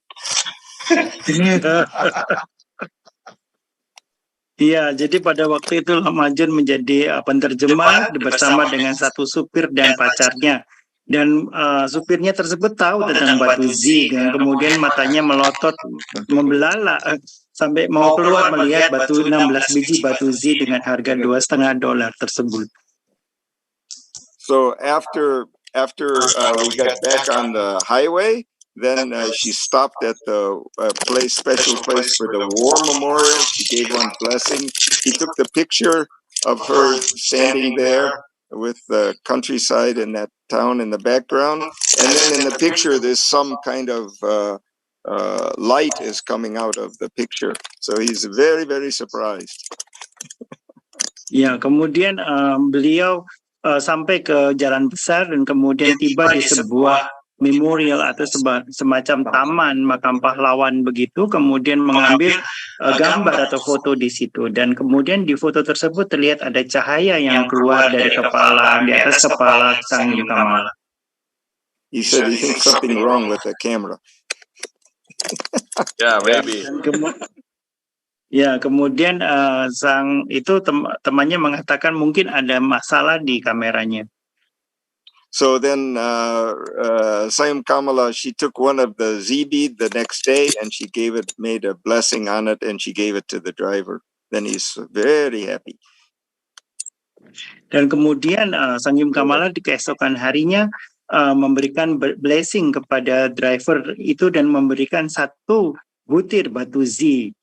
Speaker 5: Iya, jadi pada waktu itu Lamajun menjadi penterjemah bersama dengan satu supir dan pacarnya. Dan supirnya tersebut tahu tentang batu Z, dan kemudian matanya melotot, membelalak sampai mau keluar melihat batu 16 biji batu Z dengan harga $2,5 tersebut.
Speaker 3: So after we got back on the highway, then she stopped at the special place for the war memorial. She gave one blessing. He took the picture of her standing there with the countryside and that town in the background. And then in the picture, there's some kind of light is coming out of the picture. So he's very, very surprised.
Speaker 5: Ya, kemudian beliau sampai ke jalan besar dan kemudian tiba di sebuah memorial atau semacam taman makam pahlawan begitu, kemudian mengambil gambar atau foto di situ, dan kemudian di foto tersebut terlihat ada cahaya yang keluar dari kepala, di atas kepala Sang Hyang Kamala.
Speaker 3: He said he thinks something wrong with the camera.
Speaker 4: Yeah, maybe.
Speaker 5: Ya, kemudian sang itu temannya mengatakan mungkin ada masalah di kameranya.
Speaker 3: So then Sayum Kamala, she took one of the Z-bead the next day and she made a blessing on it, and she gave it to the driver. Then he's very happy.
Speaker 5: Dan kemudian Sang Hyang Kamala di keesokan harinya memberikan blessing kepada driver itu dan memberikan satu butir batu Z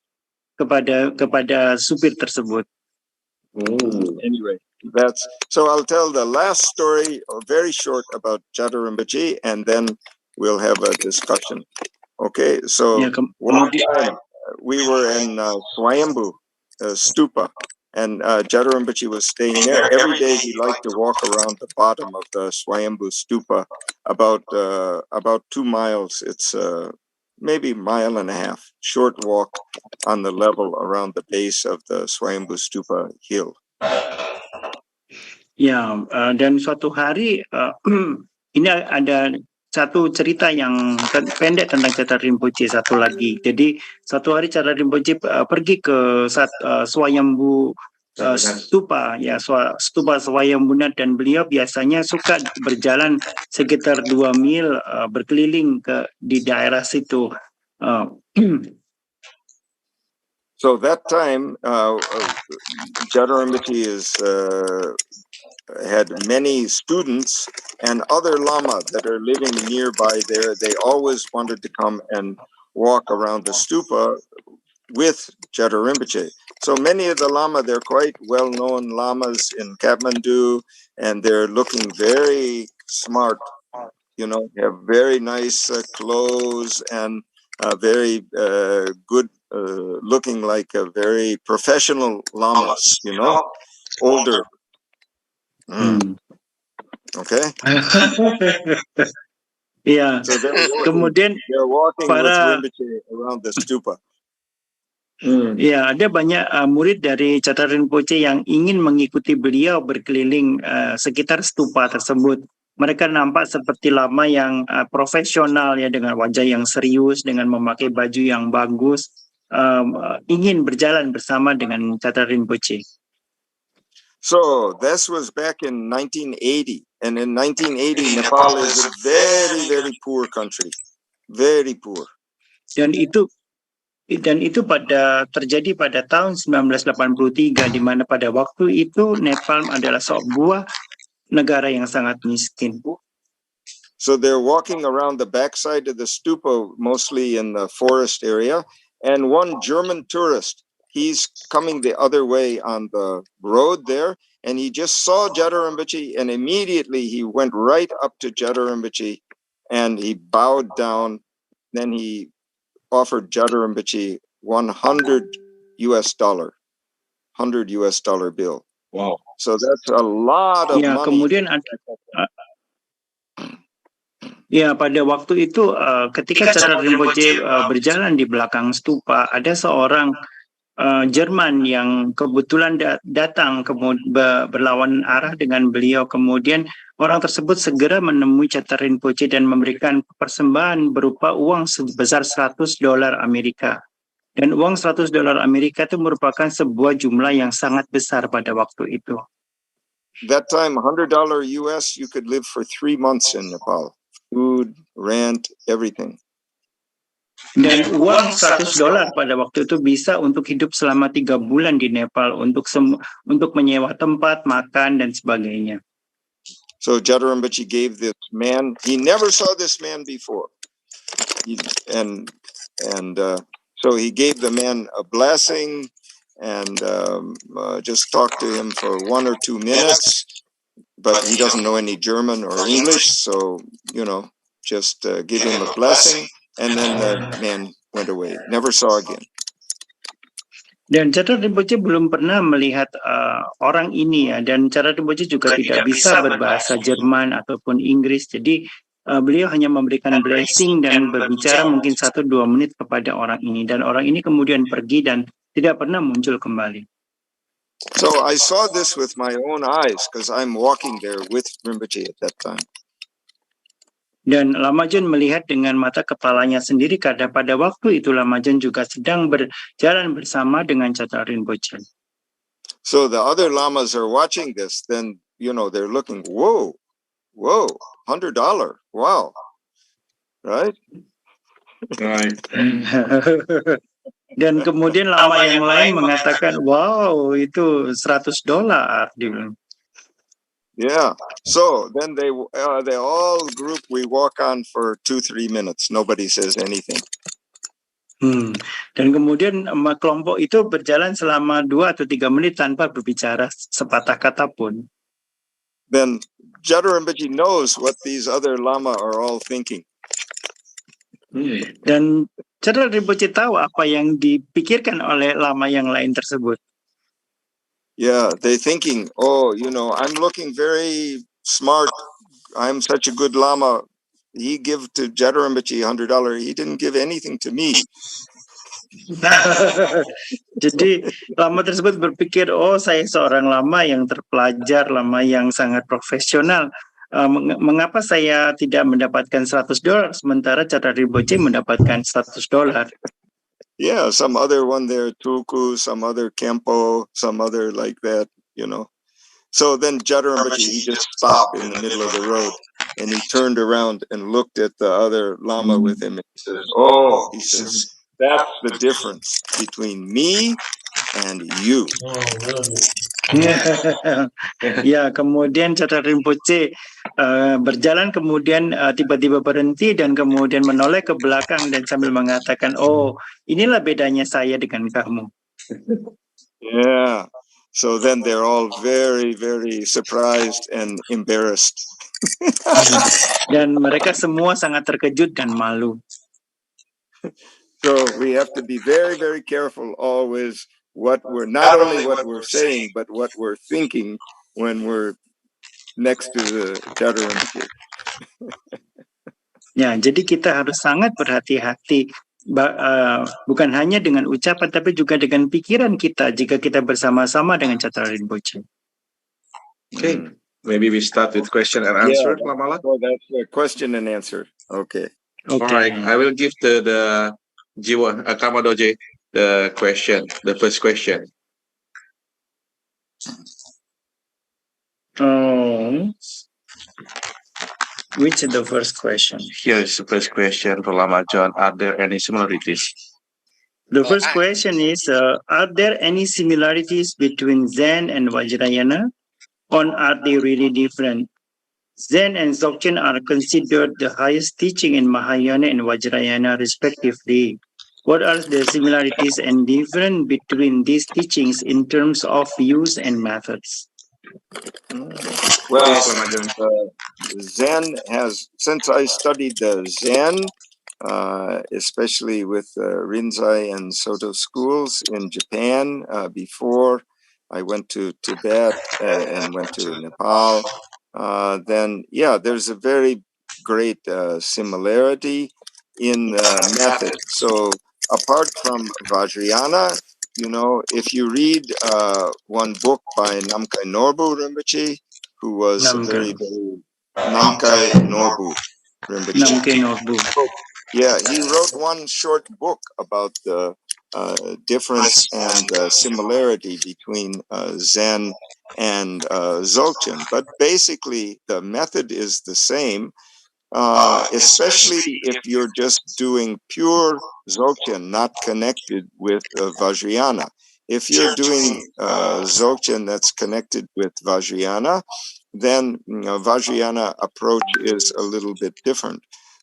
Speaker 5: kepada supir tersebut.
Speaker 3: Anyway, so I'll tell the last story, very short, about Jada Rinpoche, and then we'll have a discussion. Okay, so one time we were in Swayambhu Stupa, and Jada Rinpoche was staying there. Every day he liked to walk around the bottom of the Swayambhu Stupa, about 2 miles. It's maybe 1.5 miles, short walk on the level around the base of the Swayambhu Stupa hill.
Speaker 5: Ya, dan suatu hari ini ada satu cerita yang pendek tentang Jada Rinpoche satu lagi. Jadi suatu hari Jada Rinpoche pergi ke Swayambhu Stupa, ya Stupa Swayambhuna, dan beliau biasanya suka berjalan sekitar 2 mil berkeliling di daerah situ.
Speaker 3: So that time, Jada Rinpoche had many students and other Lama that are living nearby there. They always wanted to come and walk around the stupa with Jada Rinpoche. So many of the Lama, they're quite well-known Lamas in Kathmandu, and they're looking very smart. You know, have very nice clothes and very good looking, like a very professional Lamas, you know, older. Okay.
Speaker 5: Ya,
Speaker 3: So
Speaker 5: kemudian
Speaker 3: they're walking with Rinpoche around the stupa.
Speaker 5: Ya, ada banyak murid dari Jada Rinpoche yang ingin mengikuti beliau berkeliling sekitar stupa tersebut. Mereka nampak seperti Lama yang profesional, ya, dengan wajah yang serius, dengan memakai baju yang bagus, ingin berjalan bersama dengan Jada Rinpoche.
Speaker 3: So this was back in 1980, and in 1980 Nepal is a very, very poor country, very poor.
Speaker 5: Dan itu terjadi pada tahun 1983, di mana pada waktu itu Nepal adalah sebuah negara yang sangat miskin.
Speaker 3: So they're walking around the backside of the stupa, mostly in the forest area, and one German tourist, he's coming the other way on the road there, and he just saw Jada Rinpoche, and immediately he went right up to Jada Rinpoche, and he bowed down. Then he offered Jada Rinpoche $100 bill.
Speaker 4: Wow.
Speaker 3: So that's a lot of money.
Speaker 5: Kemudian Ya, pada waktu itu ketika Chatra Rinpoche berjalan di belakang stupa, ada seorang Jerman yang kebetulan datang berlawan arah dengan beliau. Kemudian orang tersebut segera menemui Chatra Rinpoche dan memberikan persembahan berupa uang sebesar $100 Amerika. Dan uang $100 Amerika itu merupakan sebuah jumlah yang sangat besar pada waktu itu.
Speaker 3: That time, $100 US, you could live for 3 months in Nepal. Food, rent, everything.
Speaker 5: Dan uang $100 pada waktu itu bisa untuk hidup selama 3 bulan di Nepal untuk menyewa tempat, makan, dan sebagainya.
Speaker 3: So Jada Rinpoche gave this man, he never saw this man before. So he gave the man a blessing and just talked to him for 1 or 2 minutes, but he doesn't know any German or English, so, just give him a blessing, and then the man went away, never saw again.
Speaker 5: Dan Chatra Rinpoche belum pernah melihat orang ini ya, dan Chatra Rinpoche juga tidak bisa berbahasa Jerman ataupun Inggris, jadi beliau hanya memberikan blessing dan berbicara mungkin 1-2 menit kepada orang ini, dan orang ini kemudian pergi dan tidak pernah muncul kembali.
Speaker 3: So I saw this with my own eyes because I'm walking there with Rinpoche at that time.
Speaker 5: Dan Lama Jun melihat dengan mata kepalanya sendiri karena pada waktu itu Lama Jun juga sedang berjalan bersama dengan Chatra Rinpoche.
Speaker 3: So the other lamas are watching this, then, they're looking, whoa, $100, wow, right?
Speaker 4: Right.
Speaker 5: Dan kemudian lama yang lain mengatakan, wow, itu $100. Dia bilang.
Speaker 3: Yeah. So then they all group, we walk on for 2-3 minutes. Nobody says anything.
Speaker 5: Dan kemudian kelompok itu berjalan selama 2 atau 3 menit tanpa berbicara sepatah kata pun.
Speaker 3: Then Jada Rinpoche knows what these other lama are all thinking.
Speaker 5: Dan Chatra Rinpoche tahu apa yang dipikirkan oleh lama yang lain tersebut.
Speaker 3: Yeah, they thinking, I'm looking very smart. I'm such a good lama. He give to Jada Rinpoche $100. He didn't give anything to me.
Speaker 5: Jadi lama tersebut berpikir, saya seorang lama yang terpelajar, lama yang sangat profesional. Mengapa saya tidak mendapatkan $100 sementara Chatra Rinpoche mendapatkan $100?
Speaker 3: Yeah, some other one there, Tulku, some other Kempo, some other like that, So then Jada Rinpoche, he just stopped in the middle of the road and he turned around and looked at the other lama with him and he says, that's the difference between me and you.
Speaker 5: Ya, kemudian Chatra Rinpoche berjalan, kemudian tiba-tiba berhenti dan kemudian menoleh ke belakang dan sambil mengatakan, inilah bedanya saya dengan kamu.
Speaker 3: Yeah. So then they're all very, very surprised and embarrassed.
Speaker 5: Dan mereka semua sangat terkejut dan malu.
Speaker 3: So we have to be very, very careful always not only what we're saying, but what we're thinking when we're next to the Jada Rinpoche.
Speaker 5: Ya, jadi kita harus sangat berhati-hati, bukan hanya dengan ucapan, tapi juga dengan pikiran kita jika kita bersama-sama dengan Chatra Rinpoche.
Speaker 4: Okay, maybe we start with question and answer, Lama.
Speaker 3: So that's a question and answer. Okay.
Speaker 4: All right, I will give the Jiwa Karma Doje the first question.
Speaker 5: Which is the first question?
Speaker 4: Here is the first question for Lama John. Are there any similarities?
Speaker 5: The first question is, are there any similarities between Zen and Vajrayana? Or are they really different? Zen and Dzogchen are considered the highest teaching in Mahayana and Vajrayana respectively. What are the similarities and difference between these teachings in terms of use and methods?
Speaker 3: Well, Zen since I studied the Zen, especially with Rinzai and Soto schools in Japan, before I went to Tibet and went to Nepal, then, there's a very great similarity in method. So apart from Vajrayana, you know, if you read one book by Namkai Norbu Rinpoche, who was very Namkai Norbu Rinpoche.
Speaker 5: Namkai Norbu.
Speaker 3: Yeah, he wrote one short book about the difference and similarity between Zen and Dzogchen. But basically, the method is the same, especially if you're just doing pure Dzogchen, not connected with Vajrayana. If you're doing Dzogchen that's connected with Vajrayana, then Vajrayana approach is a little bit different.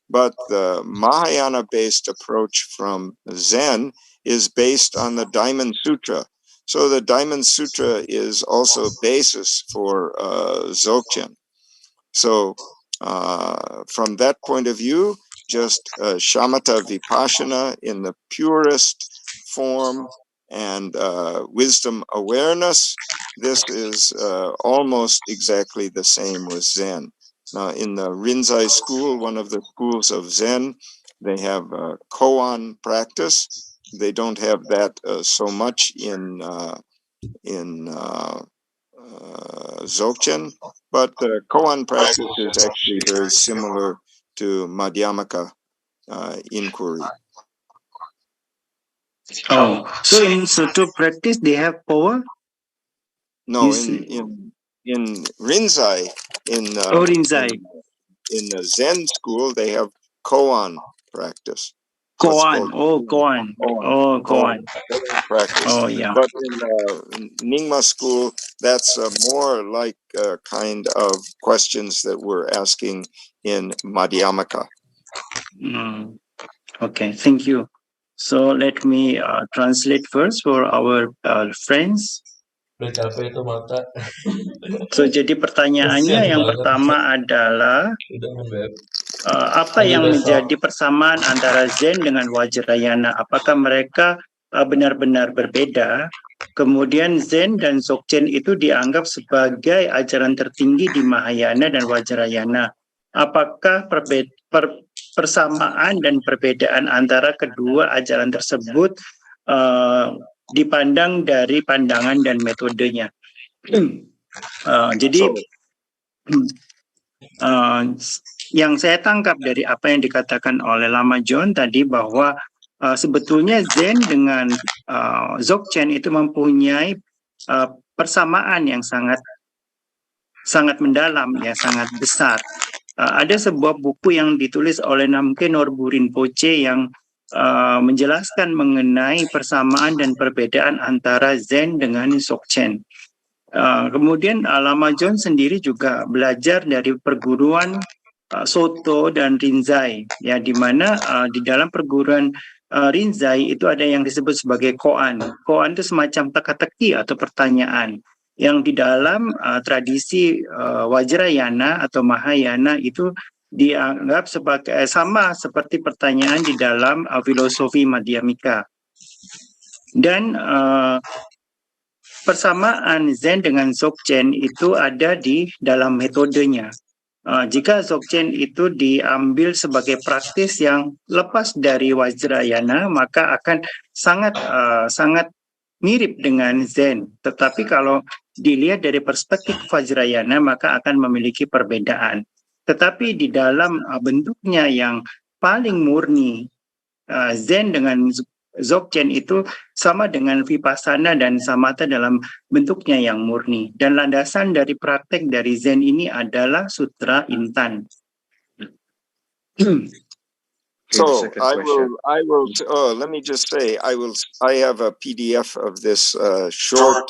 Speaker 3: But the Mahayana-based approach from Zen is based on the Diamond Sutra. So the Diamond Sutra is also basis for Dzogchen. So from that point of view, just shamatha vipassana in the purest form and wisdom awareness, this is almost exactly the same with Zen. Now, in the Rinzai school, one of the schools of Zen, they have koan practice. They don't have that so much in Dzogchen, but koan practice is actually very similar to Madhyamaka inquiry.
Speaker 5: Oh, so in Soto practice they have power?
Speaker 3: No, in Rinzai,
Speaker 5: Rinzai.
Speaker 3: in the Zen school, they have koan practice.
Speaker 5: Koan. Oh, koan. Oh, koan.
Speaker 3: Practice.
Speaker 5: Oh, yeah.
Speaker 3: But in Nyingma school, that's more like kind of questions that we're asking in Madhyamaka.
Speaker 5: Okay, thank you. So let me translate first for our friends.
Speaker 1: Udah capek itu mata.
Speaker 5: So jadi pertanyaannya
Speaker 1: Kasian
Speaker 5: yang
Speaker 1: banget.
Speaker 5: pertama adalah
Speaker 1: Udah membeb.
Speaker 5: apa
Speaker 1: Lagi
Speaker 5: yang
Speaker 1: besok.
Speaker 5: menjadi persamaan antara Zen dengan Vajrayana? Apakah mereka benar-benar berbeda? Kemudian Zen dan Dzogchen itu dianggap sebagai ajaran tertinggi di Mahayana dan Vajrayana. Apakah persamaan dan perbedaan antara kedua ajaran tersebut dipandang dari pandangan dan metodenya? Jadi yang saya tangkap dari apa yang dikatakan oleh Lama John tadi bahwa sebetulnya Zen dengan Dzogchen itu mempunyai persamaan yang sangat mendalam, ya sangat besar. Ada sebuah buku yang ditulis oleh Namkai Norbu Rinpoche yang menjelaskan mengenai persamaan dan perbedaan antara Zen dengan Dzogchen. Kemudian Lama John sendiri juga belajar dari perguruan Soto dan Rinzai, ya di mana di dalam perguruan Rinzai itu ada yang disebut sebagai koan. Koan itu semacam teka-teki atau pertanyaan yang di dalam tradisi Vajrayana atau Mahayana itu dianggap sebagai sama seperti pertanyaan di dalam filosofi Madhyamika. Dan persamaan Zen dengan Dzogchen itu ada di dalam metodenya. Jika Dzogchen itu diambil sebagai praktis yang lepas dari Vajrayana, maka akan sangat mirip dengan Zen. Tetapi kalau dilihat dari perspektif Vajrayana, maka akan memiliki perbedaan. Tetapi di dalam bentuknya yang paling murni, Zen dengan Dzogchen itu sama dengan Vipassana dan Samatha dalam bentuknya yang murni. Dan landasan dari praktek dari Zen ini adalah Sutra Intan.
Speaker 3: So I will. Let me just say, I have a PDF of this short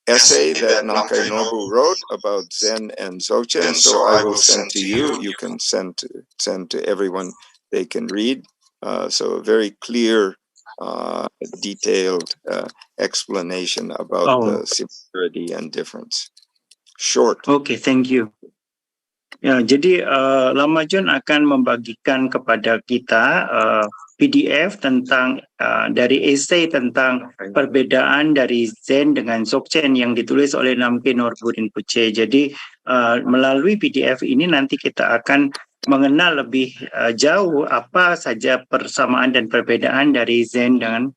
Speaker 3: essay that Namkai Norbu wrote about Zen and Dzogchen. So I will send to you. You can send to everyone. They can read. So a very clear, detailed explanation about the similarity and difference. Short.
Speaker 5: Okay, thank you. Ya, jadi Lama John akan membagikan kepada kita PDF tentang dari esai tentang perbedaan dari Zen dengan Dzogchen yang ditulis oleh Namkhe Norbu Rinpoche. Jadi melalui PDF ini nanti kita akan mengenal lebih jauh apa saja persamaan dan perbedaan dari Zen dengan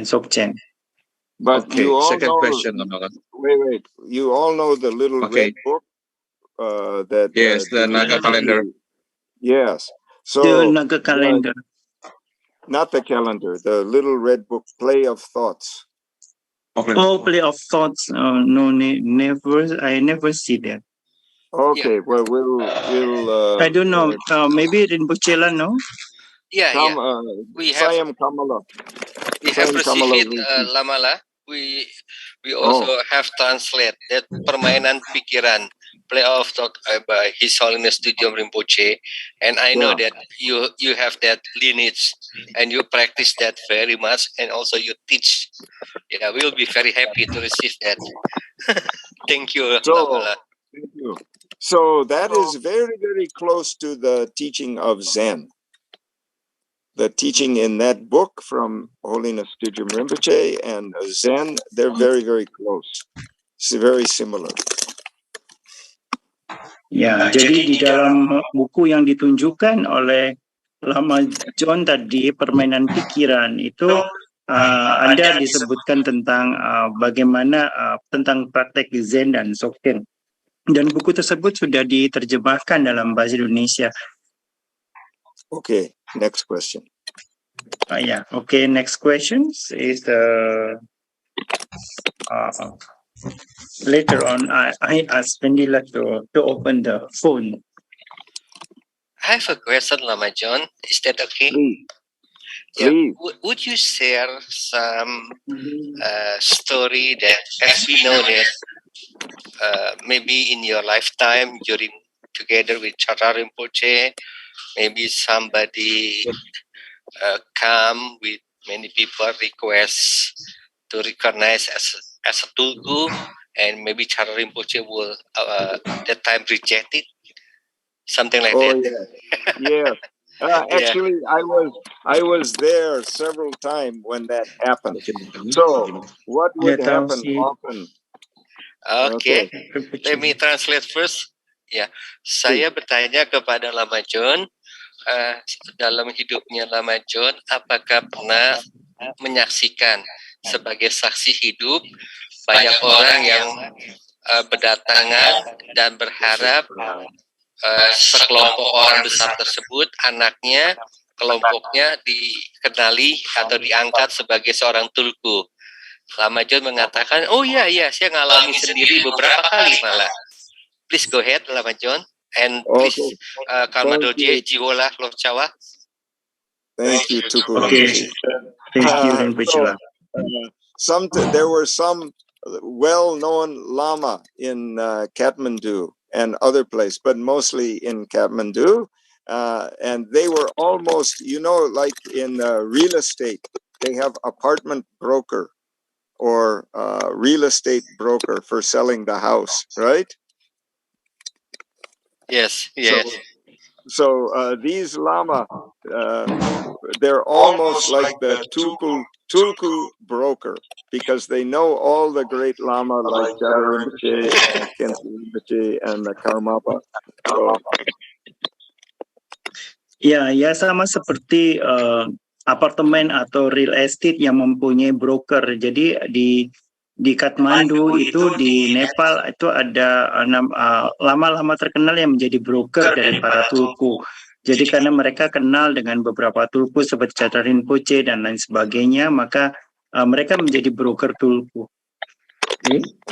Speaker 5: Dzogchen.
Speaker 3: But
Speaker 4: Okay,
Speaker 3: you all
Speaker 4: second
Speaker 3: know,
Speaker 4: question.
Speaker 3: wait. You all know the little
Speaker 4: Okay.
Speaker 3: red book that
Speaker 4: Yes, the Naga calendar.
Speaker 3: Yes.
Speaker 5: The
Speaker 3: So
Speaker 5: Naga calendar.
Speaker 3: not the calendar, the little red book, Play of Thoughts.
Speaker 5: Oh, play of thoughts. No, never. I never see that.
Speaker 3: Okay, well we'll
Speaker 5: I don't know. Maybe Rinpoche no.
Speaker 6: Yeah,
Speaker 3: come
Speaker 6: we have
Speaker 3: Sayam Kamala.
Speaker 6: we have
Speaker 3: Sayam
Speaker 6: received
Speaker 3: Kamala
Speaker 6: it,
Speaker 3: will teach.
Speaker 6: Lamala. We also have translate that permainan pikiran, play of thought by His Holiness Tujom Rinpoche, and I know that you have that lineage and you practice that very much, and also you teach. Yeah, we will be very happy to receive that. Thank you, Lamala.
Speaker 3: Thank you. So that is very, very close to the teaching of Zen. The teaching in that book from Holiness Tujum Rinpoche and Zen, they're very, very close. It's very similar.
Speaker 5: Ya, jadi di dalam buku yang ditunjukkan oleh Lama John tadi, permainan pikiran itu ada disebutkan tentang bagaimana tentang praktek Zen dan Dzogchen. Dan buku tersebut sudah diterjemahkan dalam bahasa Indonesia.
Speaker 3: Okay, next question.
Speaker 5: Okay, next question is later on. I asked Vendila to open the phone.
Speaker 6: I have a question, Lama John. Is that okay?
Speaker 3: Please.
Speaker 6: Yeah.
Speaker 3: Please.
Speaker 6: Would you share some story that, as we know that maybe in your lifetime during together with Chara Rinpoche, maybe somebody come with many people request to recognize as a tulku, and maybe Chara Rinpoche will that time reject it, something like that.
Speaker 3: Yeah. Actually, I was there several times when that happened. So what would happen often?
Speaker 6: Okay. Let me translate first. Ya, saya bertanya kepada Lama John, dalam hidupnya Lama John, apakah pernah menyaksikan sebagai saksi hidup banyak orang yang berdatangan dan berharap sekelompok orang besar tersebut, anaknya, kelompoknya dikenali atau diangkat sebagai seorang tulku. Lama John mengatakan, oh iya, saya ngalami sendiri beberapa kali malah. Please go ahead, Lama John. And please, Kalmadoje, Jiwola, Lochawa.
Speaker 3: Thank you, Tuku.
Speaker 5: Okay. Thank you, Rinpoche.
Speaker 3: There were some well-known Lama in Kathmandu and other places, but mostly in Kathmandu. And they were almost, like in real estate, they have apartment broker or real estate broker for selling the house, right?
Speaker 6: Yes.
Speaker 3: So these Lama, they're almost like the Tulku broker, because they know all the great Lama like Chara Rinpoche and Khenpo Rinpoche and the Karmapa. So,
Speaker 5: ya sama seperti apartemen atau real estate yang mempunyai broker. Jadi di Kathmandu itu di Nepal itu ada lama-lama terkenal yang menjadi broker dari para tulku. Jadi karena mereka kenal dengan beberapa tulku seperti Chara Rinpoche dan lain sebagainya, maka mereka menjadi broker tulku.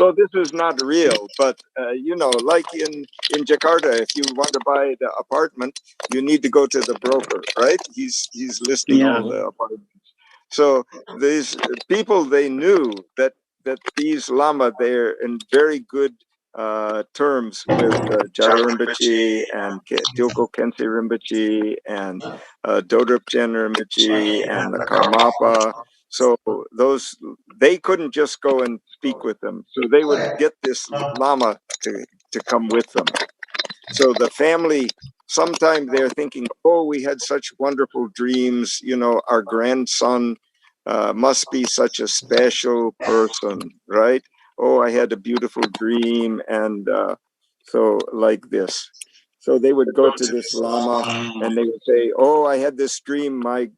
Speaker 3: So this is not real, but like in Jakarta, if you want to buy the apartment, you need to go to the broker, right? He's listing all the apartments. So these people, they knew that these Lama, they're in very good terms with Chara Rinpoche and Dilko Khenpo Rinpoche and Dodrup Jen Rinpoche and the Karmapa. So they couldn't just go and speak with them. So they would get this Lama to come with them. So the family, sometimes they're thinking, oh, we had such wonderful dreams. You know, our grandson must be such a special person, right? Oh, I had a beautiful dream. And so like this. So they would go to this Lama and they would say, oh, I had this dream. My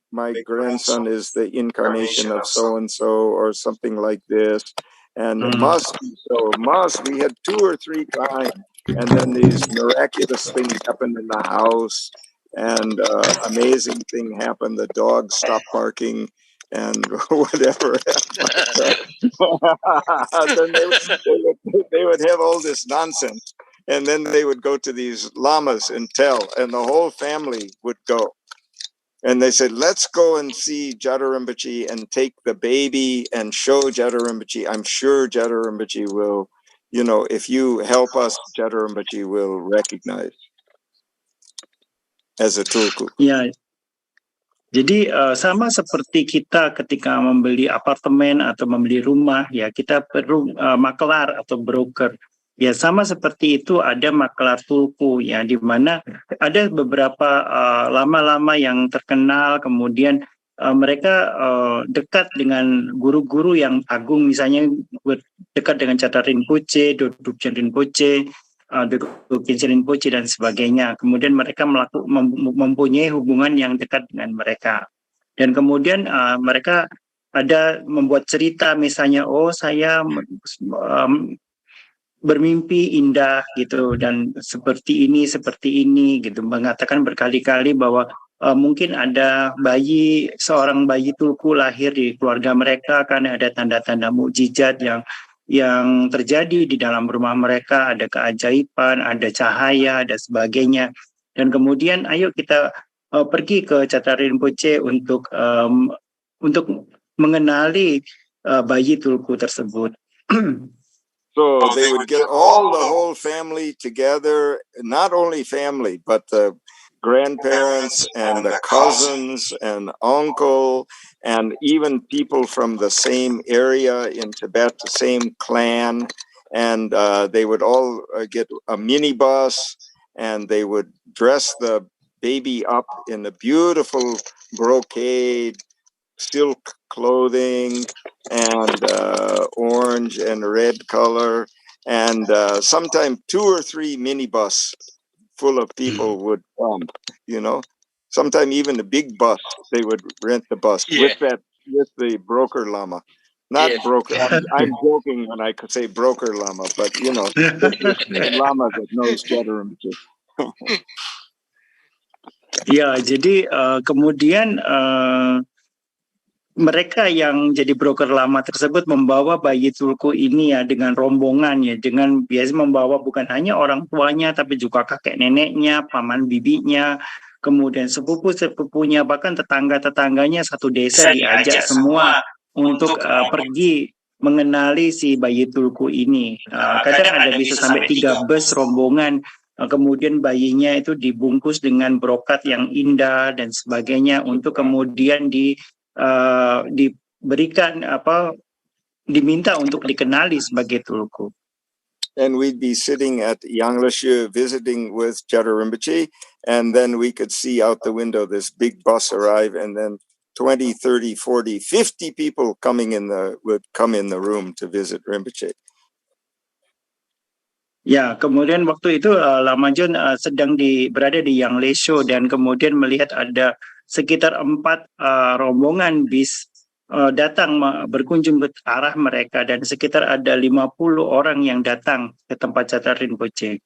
Speaker 3: grandson is the incarnation of so-and-so or something like this. And it must be so. We had 2 or 3 times. And then these miraculous things happened in the house, and amazing thing happened. The dog stopped barking, and whatever. Then they would have all this nonsense, and then they would go to these lamas and tell, and the whole family would go. And they said, let's go and see Jada Rinpoche and take the baby and show Jada Rinpoche. I'm sure Jada Rinpoche will, you know, if you help us, Jada Rinpoche will recognize as a tulku.
Speaker 5: Ya, jadi sama seperti kita ketika membeli apartemen atau membeli rumah, ya kita perlu makelar atau broker. Ya sama seperti itu ada makelar tulku, ya di mana ada beberapa lama-lama yang terkenal, kemudian mereka dekat dengan guru-guru yang agung, misalnya dekat dengan Chata Rinpoche, Dodukchen Rinpoche, Dodukchen Rinpoche dan sebagainya. Kemudian mereka mempunyai hubungan yang dekat dengan mereka. Dan kemudian mereka ada membuat cerita, misalnya, oh saya bermimpi indah gitu, dan seperti ini gitu, mengatakan berkali-kali bahwa mungkin ada seorang bayi tulku lahir di keluarga mereka karena ada tanda-tanda mukjizat yang terjadi di dalam rumah mereka, ada keajaiban, ada cahaya, dan sebagainya. Dan kemudian ayo kita pergi ke Chata Rinpoche untuk mengenali bayi tulku tersebut.
Speaker 3: So they would get all the whole family together, not only family, but the grandparents and the cousins and uncle, and even people from the same area in Tibet, the same clan. And they would all get a minibus, and they would dress the baby up in a beautiful brocade, silk clothing, and orange and red color, and sometimes 2 or 3 minibus full of people would come, you know. Sometimes even a big bus, they would rent the bus with the broker Lama. Not broker. I'm joking when I could say broker Lama, but you know, the Lama that knows Jada Rinpoche.
Speaker 5: Ya, jadi kemudian mereka yang jadi broker lama tersebut membawa bayi tulku ini ya dengan rombongan, ya dengan biasa membawa bukan hanya orang tuanya tapi juga kakek neneknya, paman bibinya, kemudian sepupu-sepupunya, bahkan tetangga-tetangganya satu desa diajak semua untuk pergi mengenali si bayi tulku ini. Kadang ada bisa sampai 3 bus rombongan. Kemudian bayinya itu dibungkus dengan brokat yang indah dan sebagainya untuk kemudian diberikan diminta untuk dikenali sebagai tulku.
Speaker 3: And we'd be sitting at Yanglashu visiting with Jada Rinpoche, and then we could see out the window this big bus arrive, and then 20, 30, 40, 50 people would come in the room to visit Rinpoche.
Speaker 5: Ya, kemudian waktu itu Lama John sedang berada di Yanglashu dan kemudian melihat ada sekitar 4 rombongan bis datang berkunjung ke arah mereka, dan sekitar ada 50 orang yang datang ke tempat Chata Rinpoche.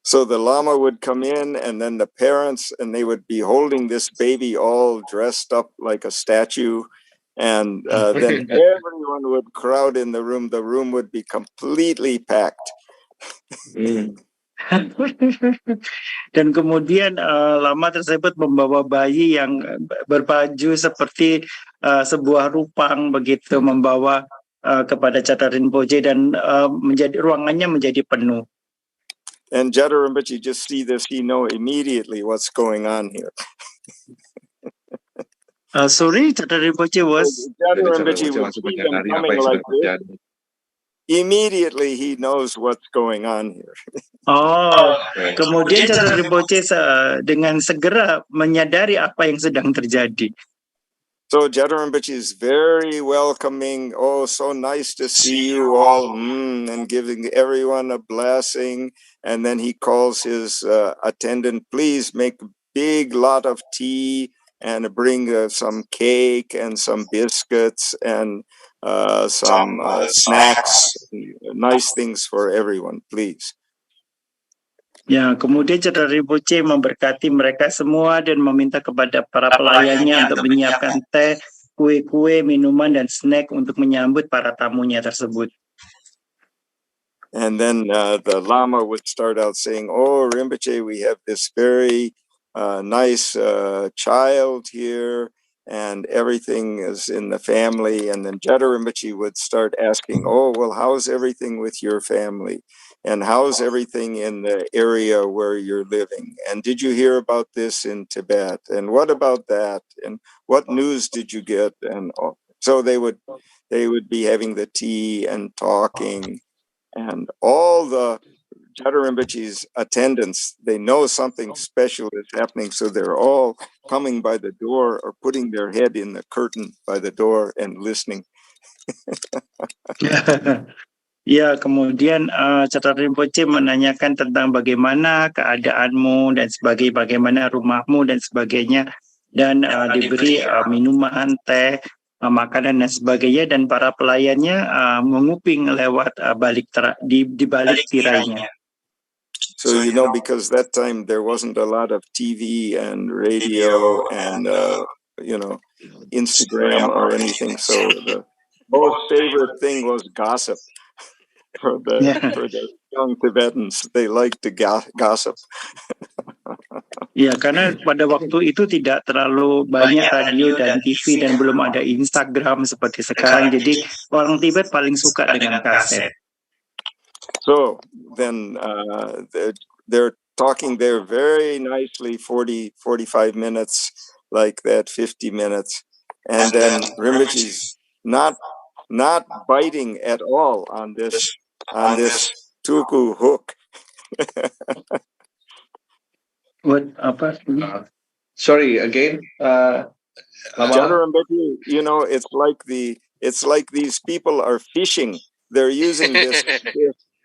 Speaker 3: So the Lama would come in, and then the parents, and they would be holding this baby all dressed up like a statue, and then everyone would crowd in the room. The room would be completely packed.
Speaker 5: Dan kemudian Lama tersebut membawa bayi yang berbaju seperti sebuah rupang begitu, membawa kepada Chata Rinpoche, dan ruangannya menjadi penuh.
Speaker 3: And Jada Rinpoche just see this, he know immediately what's going on here.
Speaker 5: Sorry, Chata Rinpoche was.
Speaker 3: Jada Rinpoche would see them coming like this. immediately he knows what's going on here.
Speaker 5: Oh, kemudian Chatur Rinpoche dengan segera menyadari apa yang sedang terjadi.
Speaker 3: So Jadar Rinpoche is very welcoming. Oh, so nice to see you all, and giving everyone a blessing. And then he calls his attendant, please make a big lot of tea and bring some cake and some biscuits and some snacks, nice things for everyone, please.
Speaker 5: Ya, kemudian Chatur Rinpoche memberkati mereka semua dan meminta kepada para pelayannya untuk menyiapkan teh, kue-kue, minuman, dan snack untuk menyambut para tamunya tersebut.
Speaker 3: And then the Lama would start out saying, oh, Rinpoche, we have this very nice child here, and everything is in the family. And then Jada Rinpoche would start asking, oh, well, how's everything with your family? And how's everything in the area where you're living? And did you hear about this in Tibet? And what about that? And what news did you get? And so they would be having the tea and talking. And all the Jada Rinpoche's attendants, they know something special is happening, so they're all coming by the door or putting their head in the curtain by the door and listening.
Speaker 5: Ya, kemudian Chatur Rinpoche menanyakan tentang bagaimana keadaanmu dan bagaimana rumahmu dan sebagainya, dan diberi minuman, teh, makanan dan sebagainya, dan para pelayannya menguping lewat di balik tirainya.
Speaker 3: So you know, because that time there wasn't a lot of TV and radio and Instagram or anything, so the most favorite thing was gossip. For the young Tibetans, they like to gossip.
Speaker 5: Ya, karena pada waktu itu tidak terlalu banyak radio dan TV dan belum ada Instagram seperti sekarang, jadi orang Tibet paling suka dengan kaset.
Speaker 3: So then they're talking there very nicely, 40-45 minutes, like that, 50 minutes, and then Rinpoche's not biting at all on this tuku hook.
Speaker 5: What apa?
Speaker 4: Sorry again.
Speaker 3: Jada Rinpoche, you know, it's like these people are fishing. They're using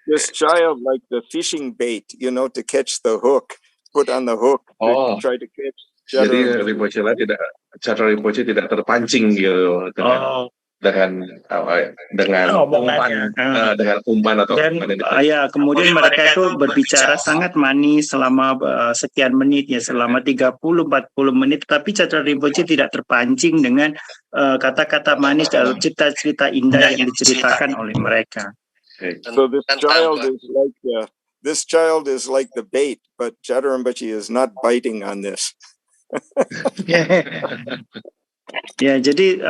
Speaker 3: this child like the fishing bait, you know, to catch the hook, put on the hook to try to catch.
Speaker 4: Jadi Jada Rinpoche tidak terpancing gitu dengan umpan atau
Speaker 5: dan ya kemudian mereka itu berbicara sangat manis selama sekian menit, ya selama 30-40 menit, tapi Chatur Rinpoche tidak terpancing dengan kata-kata manis atau cerita-cerita indah yang diceritakan oleh mereka.
Speaker 3: So this child is like the bait, but Jada Rinpoche is not biting on this.
Speaker 5: Ya, jadi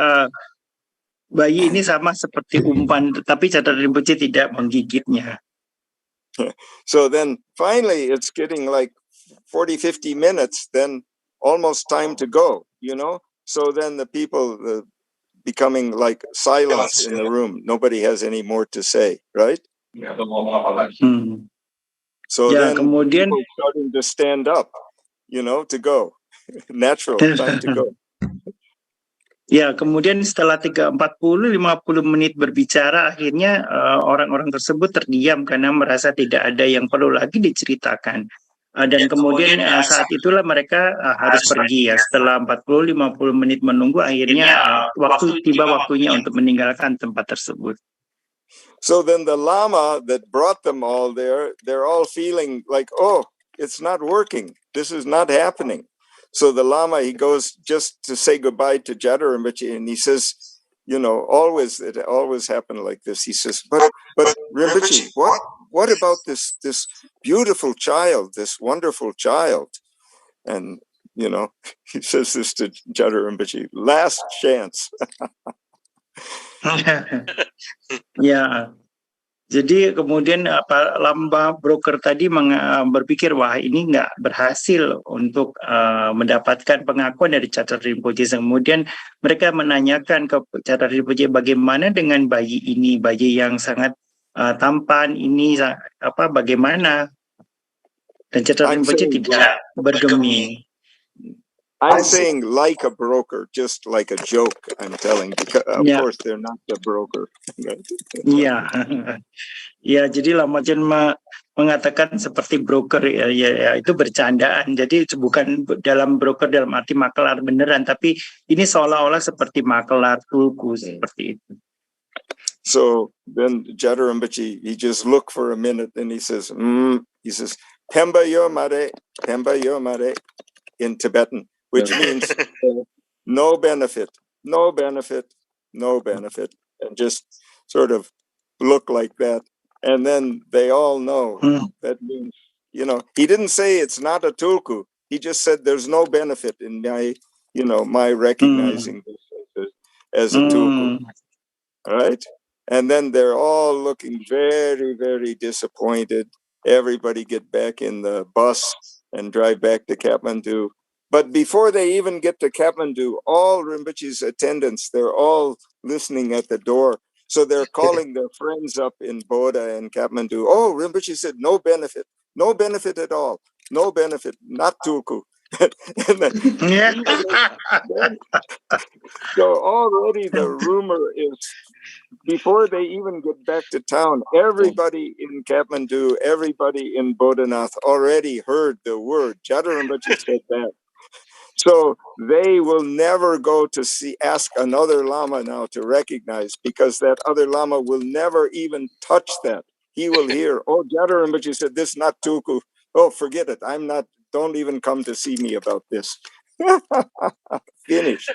Speaker 5: bayi ini sama seperti umpan, tetapi Chatur Rinpoche tidak menggigitnya.
Speaker 3: So then finally it's getting like 40-50 minutes, then almost time to go, you know? So then the people becoming like silence in the room. Nobody has any more to say, right? So
Speaker 5: ya,
Speaker 3: then
Speaker 5: kemudian
Speaker 3: people starting to stand up, you know, to go. Natural time to go.
Speaker 5: Ya, kemudian setelah 40-50 menit berbicara, akhirnya orang-orang tersebut terdiam karena merasa tidak ada yang perlu lagi diceritakan. Dan kemudian saat itulah mereka harus pergi, ya. Setelah 40-50 menit menunggu, akhirnya tiba waktunya untuk meninggalkan tempat tersebut.
Speaker 3: So then the Lama that brought them all there, they're all feeling like, oh, it's not working. This is not happening. So the Lama, he goes just to say goodbye to Jada Rinpoche, and he says, you know, it always happened like this. He says, but Rinpoche, what about this beautiful child, this wonderful child? And, you know, he says this to Jada Rinpoche, last chance.
Speaker 5: Ya, jadi kemudian Lama broker tadi berpikir, wah ini nggak berhasil untuk mendapatkan pengakuan dari Chatur Rinpoche. Kemudian mereka menanyakan ke Chatur Rinpoche, bagaimana dengan bayi ini, bayi yang sangat tampan ini bagaimana, dan Catra
Speaker 3: I'm
Speaker 5: Rinpoche
Speaker 3: saying
Speaker 5: tidak bergeming.
Speaker 3: I'm saying like a broker, just like a joke. I'm telling, because of
Speaker 5: Ya,
Speaker 3: course they're not the broker.
Speaker 5: iya. Ya, jadi Lama Chen mengatakan seperti broker, ya, itu bercandaan. Jadi bukan dalam broker dalam arti makelar beneran, tapi ini seolah-olah seperti makelar tulku seperti itu.
Speaker 3: So then Jada Rinpoche, he just looked for a minute and he says, Pemba yo mare, in Tibetan, which means no benefit, no benefit, no benefit, and just sort of look like that. And then they all know that means, he didn't say it's not a tulku. He just said there's no benefit in my recognizing this as a tulku. All right. And then they're all looking very, very disappointed. Everybody get back in the bus and drive back to Kathmandu. But before they even get to Kathmandu, all Rinpoche's attendants, they're all listening at the door. So they're calling their friends up in Bodha and Kathmandu. Oh, Rinpoche said no benefit at all. No benefit, not tulku. So already the rumor is, before they even get back to town, everybody in Kathmandu, everybody in Bodhanath already heard the word. Jada Rinpoche said that. So they will never go to ask another Lama now to recognize, because that other Lama will never even touch that. He will hear, oh, Jada Rinpoche said this, not tulku. Oh, forget it. Don't even come to see me about this. Finished.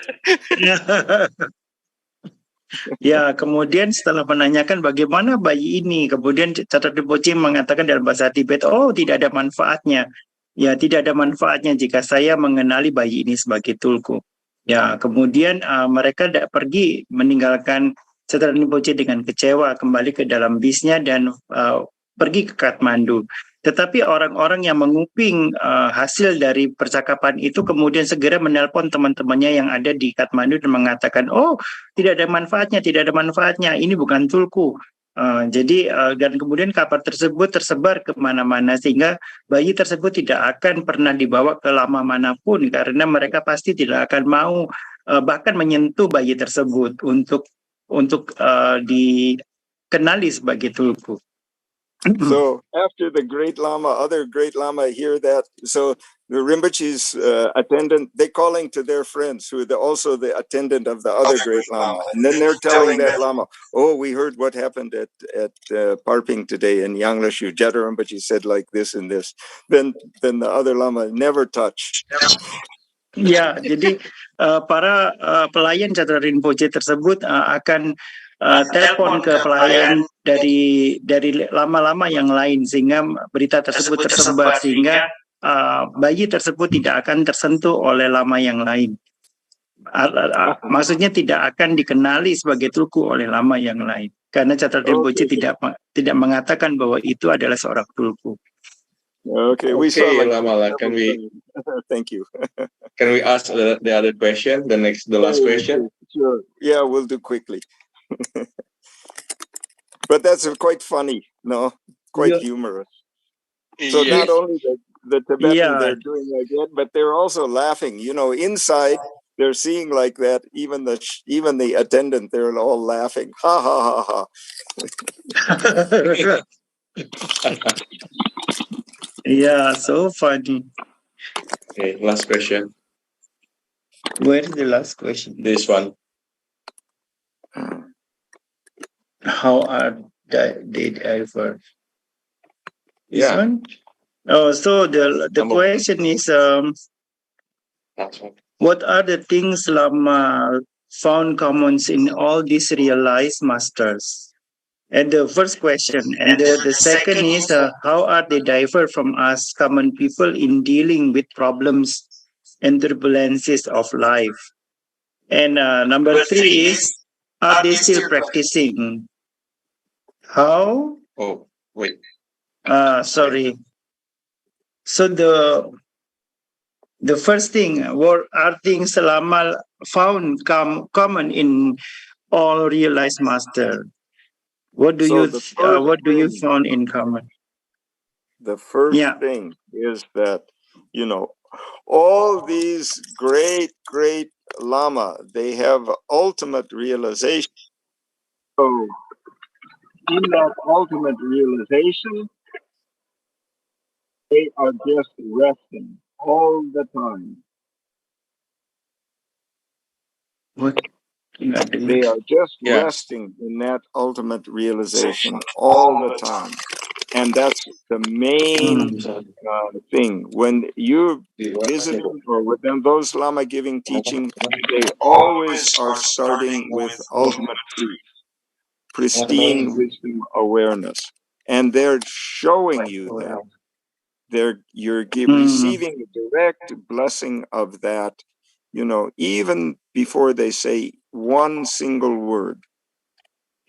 Speaker 5: Ya, kemudian setelah menanyakan bagaimana bayi ini, kemudian Catra Rinpoche mengatakan dalam bahasa Tibet, oh, tidak ada manfaatnya. Ya, tidak ada manfaatnya jika saya mengenali bayi ini sebagai tulku. Ya, kemudian mereka pergi meninggalkan Catra Rinpoche dengan kecewa, kembali ke dalam bisnya dan pergi ke Kathmandu. Tetapi orang-orang yang menguping hasil dari percakapan itu kemudian segera menelpon teman-temannya yang ada di Kathmandu dan mengatakan, oh, tidak ada manfaatnya, ini bukan tulku. Dan kemudian kabar tersebut tersebar kemana-mana sehingga bayi tersebut tidak akan pernah dibawa ke lama manapun, karena mereka pasti tidak akan mau bahkan menyentuh bayi tersebut untuk dikenali sebagai tulku.
Speaker 3: So after the great Lama, other great Lama hear that. So the Rinpoche's attendant, they calling to their friends who are also the attendant of the other great Lama. And then they're telling that Lama, oh, we heard what happened at Parping today in Yanglashu. Jada Rinpoche said like this and this. Then the other Lama never touch.
Speaker 5: Ya, jadi para pelayan Catra Rinpoche tersebut akan telepon ke pelayan dari lama-lama yang lain sehingga berita tersebut tersebar sehingga bayi tersebut tidak akan tersentuh oleh lama yang lain. Maksudnya tidak akan dikenali sebagai tulku oleh lama yang lain karena Catra Rinpoche tidak mengatakan bahwa itu adalah seorang tulku.
Speaker 3: Okay, we saw
Speaker 4: Lama, can we?
Speaker 3: Thank you.
Speaker 4: Can we ask the other question? The last question.
Speaker 3: Sure. Yeah, we'll do quickly. But that's quite funny, no? Quite humorous. So not only the Tibetan, they're doing like that, but they're also laughing. Inside they're seeing like that. Even the attendant, they're all laughing. Ha ha ha ha.
Speaker 5: Yeah, so funny.
Speaker 4: Okay, last question.
Speaker 5: Where is the last question?
Speaker 4: This one.
Speaker 5: How are they ever? This one? Oh, so the question is, what are the things Lama found commons in all these realized masters? And the first question. And the second is, how are they differ from us common people in dealing with problems and turbulences of life? And number three is, are they still practicing? How?
Speaker 4: Oh, wait.
Speaker 5: Sorry. So the first thing, what are things Lama found common in all realized master? What do
Speaker 3: So
Speaker 5: you
Speaker 3: the first
Speaker 5: found in common?
Speaker 3: The first
Speaker 5: Yeah.
Speaker 3: thing is that, all these great Lama, they have ultimate realization. So in that ultimate realization, they are just resting all the time.
Speaker 5: What?
Speaker 3: They are just
Speaker 4: Yeah.
Speaker 3: resting in that ultimate realization all the time. And that's the main thing. When you're visiting or within those Lama giving teaching, they always are starting with ultimate truth, pristine wisdom awareness. And they're showing you that. You're receiving a direct blessing of that, even before they say one single word.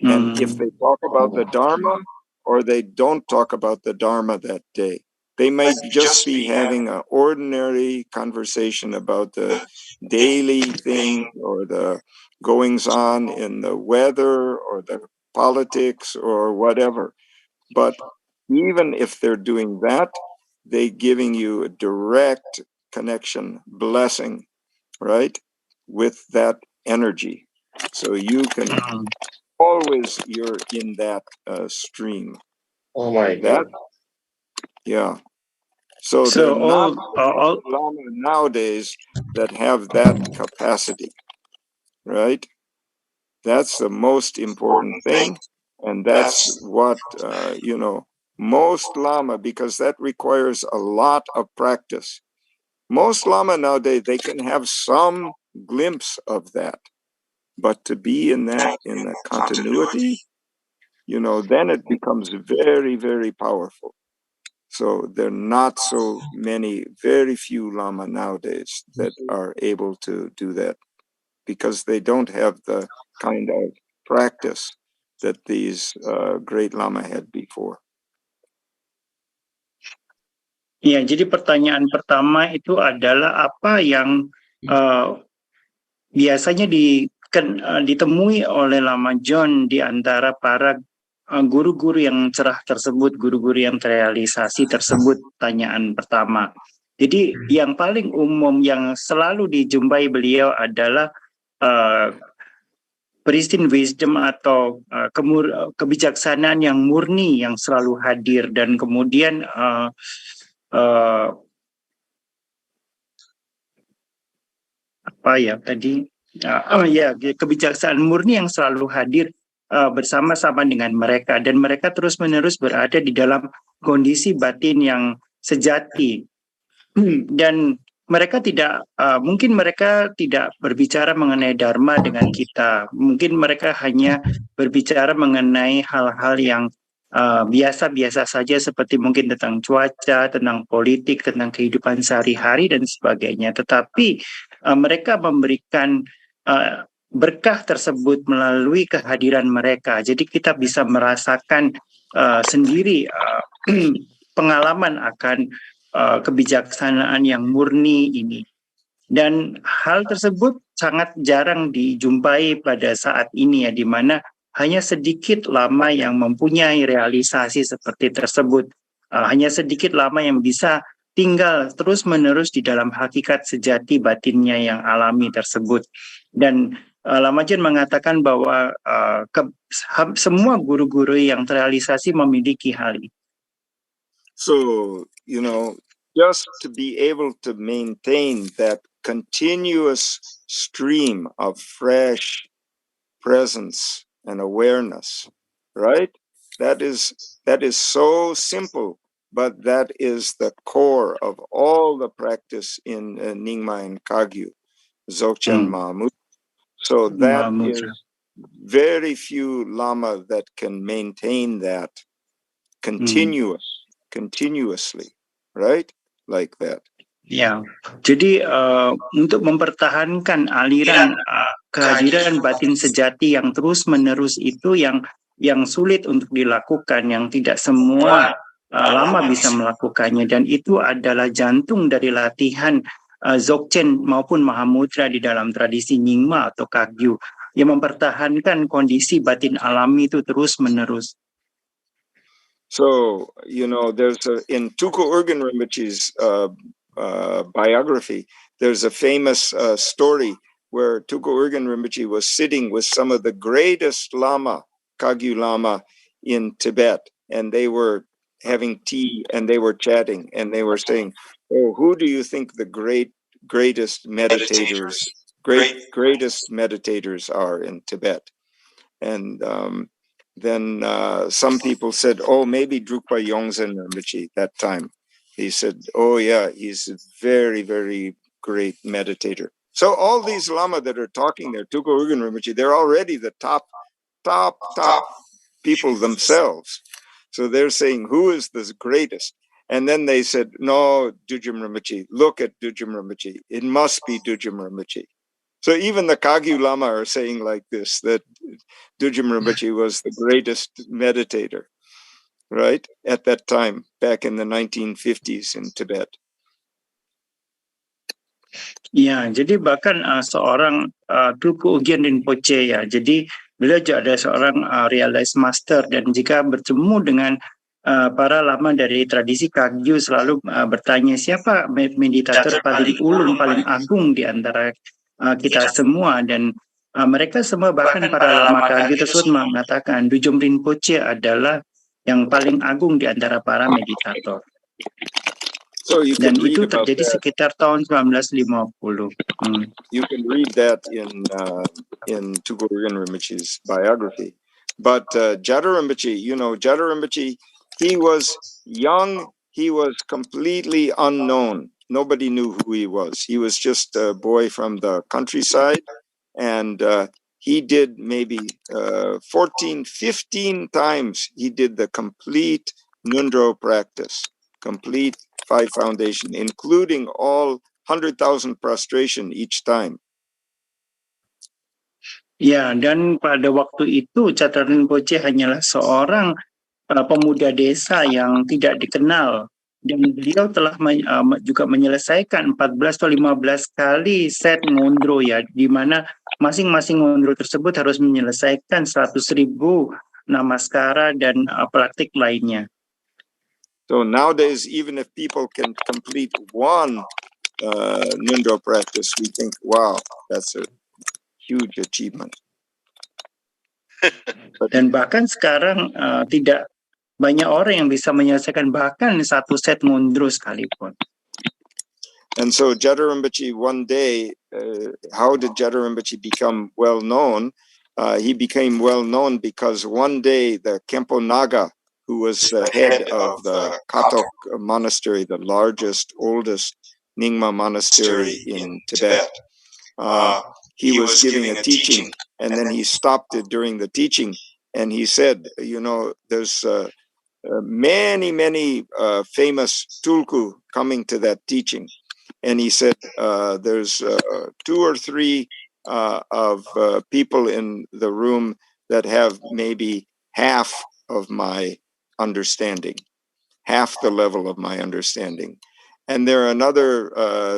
Speaker 3: And if they talk about the Dharma or they don't talk about the Dharma that day, they might just be having an ordinary conversation about the daily thing or the goings on in the weather or the politics or whatever. But even if they're doing that, they're giving you a direct connection, blessing, right, with that energy. So you can always, you're in that stream.
Speaker 4: Oh my
Speaker 3: That,
Speaker 4: God.
Speaker 3: yeah. So
Speaker 5: So
Speaker 3: they're not
Speaker 5: all
Speaker 3: Lama nowadays that have that capacity, right? That's the most important thing. And that's what, most Lama, because that requires a lot of practice. Most Lama nowadays, they can have some glimpse of that. But to be in the continuity, then it becomes very, very powerful. So there are not so many, very few Lama nowadays that are able to do that because they don't have the kind of practice that these great Lama had before.
Speaker 5: ya, jadi pertanyaan pertama itu adalah apa yang biasanya ditemui oleh Lama John di antara para guru-guru yang cerah tersebut, guru-guru yang terrealisasi tersebut, pertanyaan pertama. Jadi yang paling umum yang selalu dijumpai beliau adalah pristine wisdom atau kebijaksanaan yang murni yang selalu hadir, dan kemudian kebijaksanaan murni yang selalu hadir bersama-sama dengan mereka, dan mereka terus-menerus berada di dalam kondisi batin yang sejati. Dan mereka mungkin mereka tidak berbicara mengenai Dharma dengan kita. Mungkin mereka hanya berbicara mengenai hal-hal yang biasa-biasa saja, seperti mungkin tentang cuaca, tentang politik, tentang kehidupan sehari-hari dan sebagainya. Tetapi mereka memberikan berkah tersebut melalui kehadiran mereka. Jadi kita bisa merasakan sendiri pengalaman akan kebijaksanaan yang murni ini. Dan hal tersebut sangat jarang dijumpai pada saat ini, ya, di mana hanya sedikit Lama yang mempunyai realisasi seperti tersebut. Hanya sedikit Lama yang bisa tinggal terus-menerus di dalam hakikat sejati batinnya yang alami tersebut. Dan Lama John mengatakan bahwa semua guru-guru yang terrealisasi memiliki hal ini.
Speaker 3: So, just to be able to maintain that continuous stream of fresh presence and awareness, right? That is so simple, but that is the core of all the practice in Nyingma and Kagyu, Dzogchen Mahamudra. So that is very few Lama that can maintain that continuously, right? Like that.
Speaker 5: Ya, jadi untuk mempertahankan aliran kehadiran batin sejati yang terus-menerus itu yang sulit untuk dilakukan, yang tidak semua Lama bisa melakukannya, dan itu adalah jantung dari latihan Dzogchen maupun Mahamudra di dalam tradisi Nyingma atau Kagyu. yang mempertahankan kondisi batin alami itu terus-menerus.
Speaker 3: So, there's in Tuku Urgyen Rinpoche's biography, there's a famous story where Tuku Urgyen Rinpoche was sitting with some of the greatest Lama, Kagyu Lama, in Tibet, and they were having tea and they were chatting and they were saying, "Oh, who do you think the greatest meditators are in Tibet?" And then some people said, "Oh, maybe Drukpa Yongzen Rinpoche." That time, he said, "Oh yeah, he's a very, very great meditator." So all these Lama that are talking there, Tuku Urgyen Rinpoche, they're already the top people themselves. So they're saying, "Who is the greatest?" And then they said, "No, Dujum Rinpoche. Look at Dujum Rinpoche. It must be Dujum Rinpoche." So even the Kagyu Lama are saying like this, that Dujum Rinpoche was the greatest meditator, right? At that time, back in the 1950s in Tibet.
Speaker 5: Ya, jadi bahkan seorang Tuku Urgyen Rinpoche ya, jadi beliau juga ada seorang realized master, dan jika bertemu dengan para lama dari tradisi Kagyu selalu bertanya siapa meditator paling ulung, paling agung di antara kita semua, dan mereka semua bahkan para lama Kagyu tersebut mengatakan Dujum Rinpoche adalah yang paling agung di antara para meditator.
Speaker 3: So you
Speaker 5: Dan
Speaker 3: can read
Speaker 5: itu
Speaker 3: about
Speaker 5: terjadi
Speaker 3: that.
Speaker 5: sekitar tahun 1950.
Speaker 3: You can read that in Tuku Urgyen Rinpoche's biography. But Jada Rinpoche, Jada Rinpoche, he was young. He was completely unknown. Nobody knew who he was. He was just a boy from the countryside, and he did maybe 14, 15 times. He did the complete Nundro practice, complete 5 foundation, including all 100,000 prostration each time.
Speaker 5: Ya, dan pada waktu itu Catra Rinpoche hanyalah seorang pemuda desa yang tidak dikenal, dan beliau telah juga menyelesaikan 14 atau 15 kali set ngondro ya, di mana masing-masing ngondro tersebut harus menyelesaikan 100.000 namaskara dan praktik lainnya.
Speaker 3: So nowadays, even if people can complete one Nundro practice, we think, wow, that's a huge achievement.
Speaker 5: Dan bahkan sekarang tidak banyak orang yang bisa menyelesaikan bahkan satu set ngondro sekalipun.
Speaker 3: And so Jada Rinpoche one day, how did Jada Rinpoche become well known? He became well known because one day the Kempo Naga, who was the head of the Katok monastery, the largest, oldest Nyingma monastery in Tibet, he was giving a teaching, and then he stopped it during the teaching, and he said, there's many, many famous tulku coming to that teaching. And he said, there's 2 or 3 of people in the room that have maybe half of my understanding, half the level of my understanding. And there are another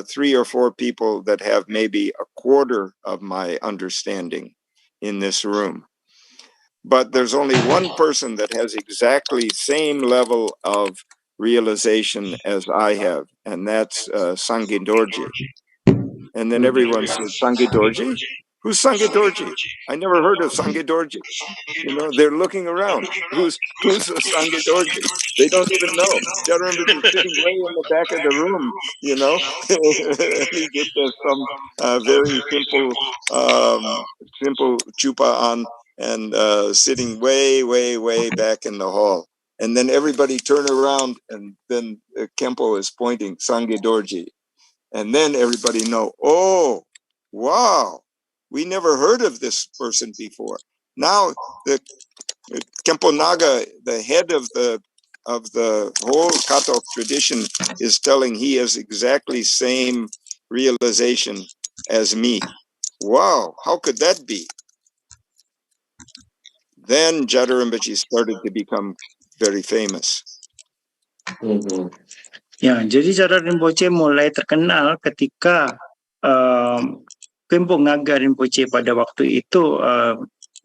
Speaker 3: 3 or 4 people that have maybe a quarter of my understanding in this room. But there's only one person that has exactly same level of realization as I have, and that's Sangye Dorje. And then everyone says, Sangye Dorje? Who's Sangye Dorje? I never heard of Sangye Dorje. They're looking around. Who's a Sangye Dorje? They don't even know. Jada Rinpoche is sitting way in the back of the room, and he just has some very simple chupa on, and sitting way, way, way back in the hall. And then everybody turn around, and then Kempo is pointing, Sangye Dorje. And then everybody know, oh, wow, we never heard of this person before. Now the Kempo Naga, the head of the whole Katok tradition, is telling he has exactly same realization as me. Wow, how could that be? Then Jada Rinpoche started to become very famous.
Speaker 5: Ya, jadi Catra Rinpoche mulai terkenal ketika Kempo Ngaga Rinpoche pada waktu itu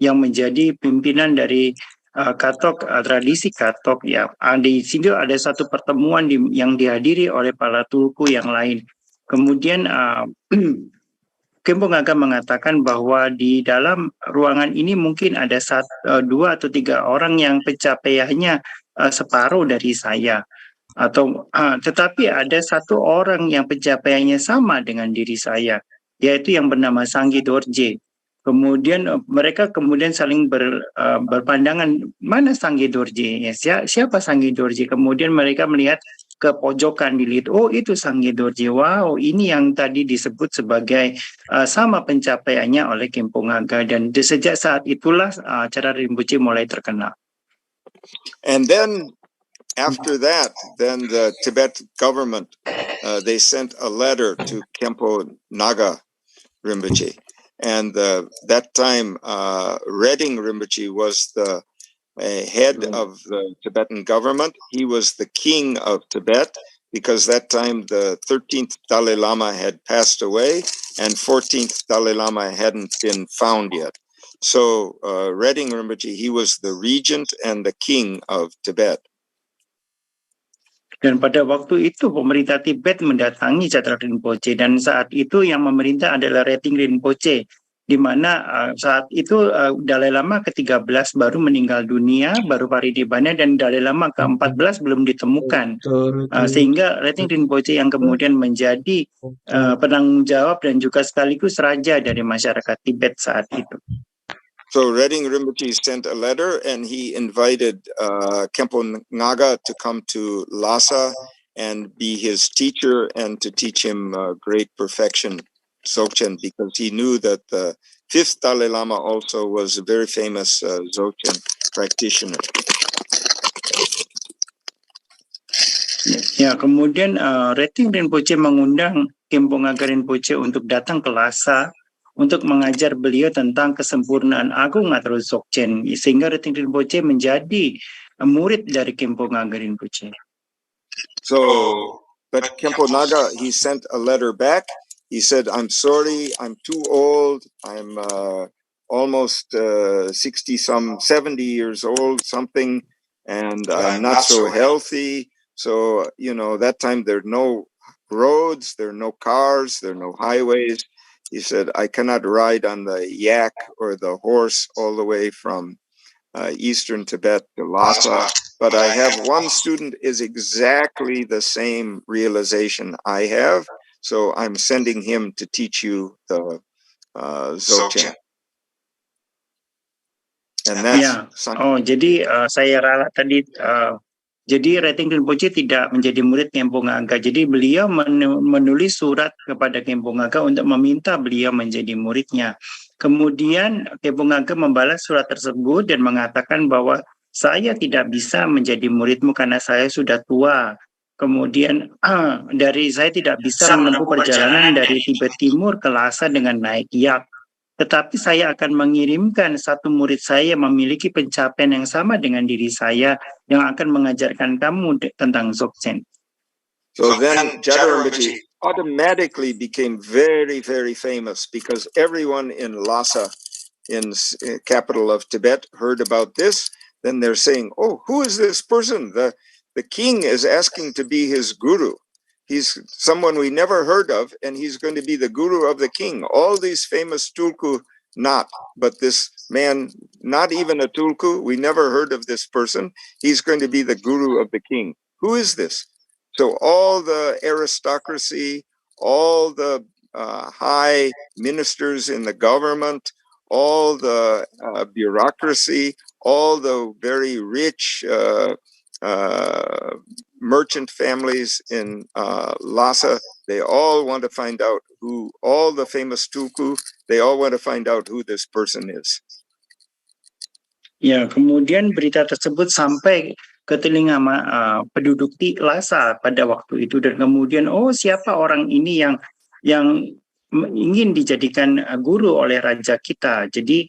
Speaker 5: yang menjadi pimpinan dari Katok, tradisi Katok ya. Di sini ada satu pertemuan yang dihadiri oleh para tulku yang lain. Kemudian Kempo Ngaga mengatakan bahwa di dalam ruangan ini mungkin ada 2 atau 3 orang yang pencapaiannya separuh dari saya. Tetapi ada 1 orang yang pencapaiannya sama dengan diri saya, yaitu yang bernama Sanggi Dorje. Kemudian mereka kemudian saling berpandangan, mana Sanggi Dorje? Ya, siapa Sanggi Dorje? Kemudian mereka melihat ke pojokan, dilihat, oh itu Sanggi Dorje. Wow, ini yang tadi disebut sebagai sama pencapaiannya oleh Kempo Ngaga, dan sejak saat itulah cara Rinpoche mulai terkenal.
Speaker 3: And then after that, then the Tibet government, they sent a letter to Kempo Naga Rinpoche. And that time, Redding Rinpoche was the head of the Tibetan government. He was the king of Tibet, because that time the 13th Dalai Lama had passed away and 14th Dalai Lama hadn't been found yet. So Redding Rinpoche, he was the regent and the king of Tibet.
Speaker 5: Dan pada waktu itu pemerintah Tibet mendatangi Catra Rinpoche, dan saat itu yang memerintah adalah Redding Rinpoche, di mana saat itu Dalai Lama ke-13 baru meninggal dunia, baru Parinibbana, dan Dalai Lama ke-14 belum ditemukan. Sehingga Redding Rinpoche yang kemudian menjadi penanggung jawab dan juga sekaligus raja dari masyarakat Tibet saat itu.
Speaker 3: So Redding Rinpoche sent a letter, and he invited Kempo Ngaga to come to Lhasa and be his teacher and to teach him great perfection, Dzogchen, because he knew that the 5th Dalai Lama also was a very famous Dzogchen practitioner.
Speaker 5: Ya, kemudian Redding Rinpoche mengundang Kempo Ngaga Rinpoche untuk datang ke Lhasa untuk mengajar beliau tentang kesempurnaan agung atau Dzogchen, sehingga Redding Rinpoche menjadi murid dari Kempo Ngaga Rinpoche.
Speaker 3: So, but Kempo Naga, he sent a letter back. He said, "I'm sorry, I'm too old. I'm almost 60-some, 70 years old, something, and I'm not so healthy. So, that time there are no roads, there are no cars, there are no highways." He said, "I cannot ride on the yak or the horse all the way from eastern Tibet to Lhasa, but I have one student is exactly the same realization I have, so I'm sending him to teach you the Dzogchen." And that's
Speaker 5: jadi saya ralat tadi. Jadi Redding Rinpoche tidak menjadi murid Kempo Ngaga. Jadi beliau menulis surat kepada Kempo Ngaga untuk meminta beliau menjadi muridnya. Kemudian Kempo Ngaga membalas surat tersebut dan mengatakan bahwa saya tidak bisa menjadi muridmu karena saya sudah tua. Kemudian saya tidak bisa menempuh perjalanan dari Tibet Timur ke Lhasa dengan naik yak. Tetapi saya akan mengirimkan satu murid saya yang memiliki pencapaian yang sama dengan diri saya, yang akan mengajarkan kamu tentang Dzogchen.
Speaker 3: So then Jadar Rinpoche automatically became very, very famous, because everyone in Lhasa, in capital of Tibet, heard about this. Then they're saying, "Oh, who is this person? The king is asking to be his guru. He's someone we never heard of, and he's going to be the guru of the king." All these famous tulku, not, but this man, not even a tulku, we never heard of this person. He's going to be the guru of the king. Who is this? So all the aristocracy, all the high ministers in the government, all the bureaucracy, all the very rich merchant families in Lhasa, they all want to find out who, all the famous tulku, they all want to find out who this person is.
Speaker 5: Ya, kemudian berita tersebut sampai ke telinga penduduk di Lhasa pada waktu itu, dan kemudian siapa orang ini yang ingin dijadikan guru oleh raja kita. Jadi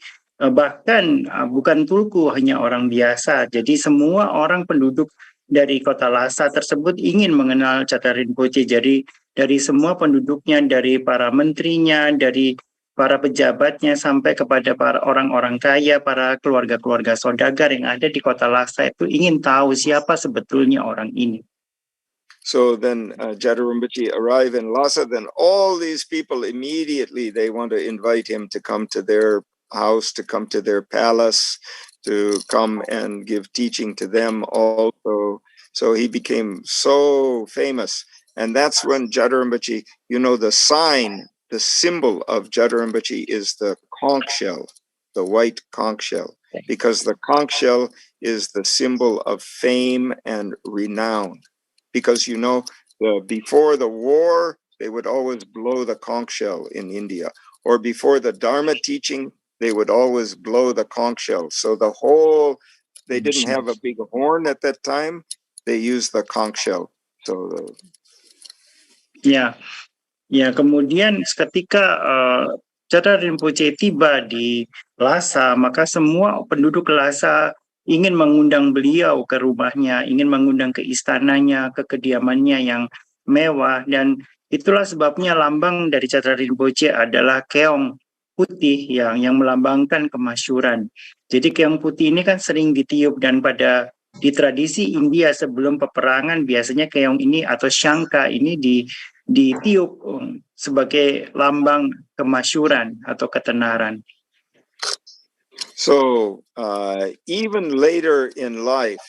Speaker 5: bahkan bukan tulku, hanya orang biasa. Jadi semua orang penduduk dari kota Lhasa tersebut ingin mengenal Catra Rinpoche. Jadi dari semua penduduknya, dari para menterinya, dari para pejabatnya sampai kepada para orang-orang kaya, para keluarga-keluarga saudagar yang ada di kota Lhasa itu ingin tahu siapa sebetulnya orang ini.
Speaker 3: So then Jada Rinpoche arrived in Lhasa, then all these people immediately, they want to invite him to come to their house, to come to their palace, to come and give teaching to them also. So he became so famous. And that's when Jada Rinpoche, you know, the sign, the symbol of Jada Rinpoche is the conch shell, the white conch shell, because the conch shell is the symbol of fame and renown. Because, you know, before the war, they would always blow the conch shell in India. Or before the Dharma teaching, they would always blow the conch shell. So they didn't have a big horn at that time. They used the conch shell. So
Speaker 5: Ya, kemudian ketika Jada Rinpoche tiba di Lhasa, maka semua penduduk Lhasa ingin mengundang beliau ke rumahnya, ingin mengundang ke istananya, ke kediamannya yang mewah, dan itulah sebabnya lambang dari Jada Rinpoche adalah keong putih yang melambangkan kemasyhuran. Jadi keong putih ini kan sering ditiup, dan di tradisi India sebelum peperangan biasanya keong ini atau shangka ini ditiup sebagai lambang kemasyhuran atau ketenaran.
Speaker 3: So even later in life,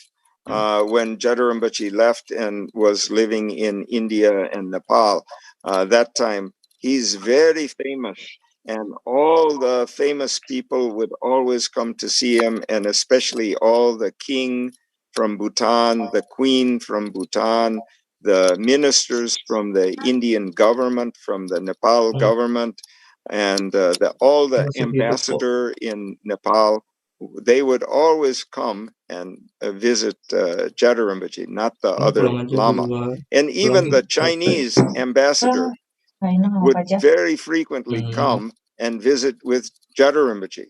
Speaker 3: when Jada Rinpoche left and was living in India and Nepal, that time he's very famous, and all the famous people would always come to see him, and especially all the king from Bhutan, the queen from Bhutan, the ministers from the Indian government, from the Nepal government, and all the ambassador in Nepal, they would always come and visit Jada Rinpoche, not the other Lama. And even the Chinese ambassador would very frequently come and visit with Jada Rinpoche.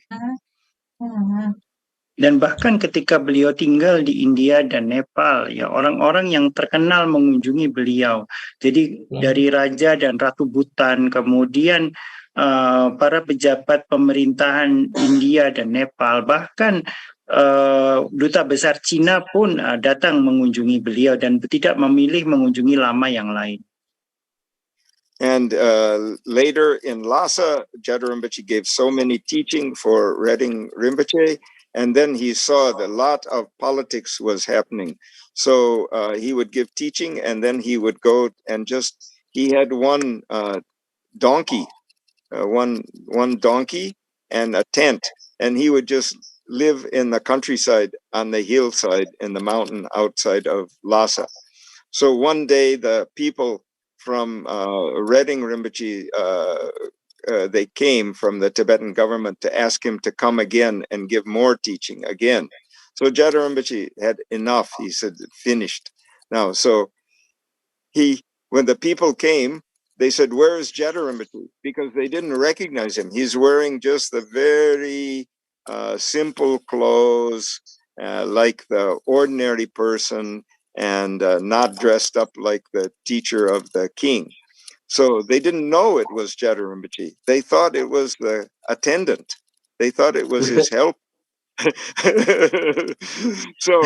Speaker 5: Dan bahkan ketika beliau tinggal di India dan Nepal, ya orang-orang yang terkenal mengunjungi beliau. Jadi dari raja dan ratu Bhutan, kemudian para pejabat pemerintahan India dan Nepal, bahkan duta besar Cina pun datang mengunjungi beliau dan tidak memilih mengunjungi lama yang lain.
Speaker 3: And later in Lhasa, Jada Rinpoche gave so many teaching for Redding Rinpoche, and then he saw that a lot of politics was happening. So he would give teaching, and then he would go and he had one donkey, one donkey and a tent, and he would just live in the countryside on the hillside in the mountain outside of Lhasa. So one day the people from Redding Rinpoche, they came from the Tibetan government to ask him to come again and give more teaching again. So Jada Rinpoche had enough. He said, finished. Now, so when the people came, they said, where is Jada Rinpoche? Because they didn't recognize him. He's wearing just the very simple clothes, like the ordinary person, and not dressed up like the teacher of the king. So they didn't know it was Jada Rinpoche. They thought it was the attendant. They thought it was his help. So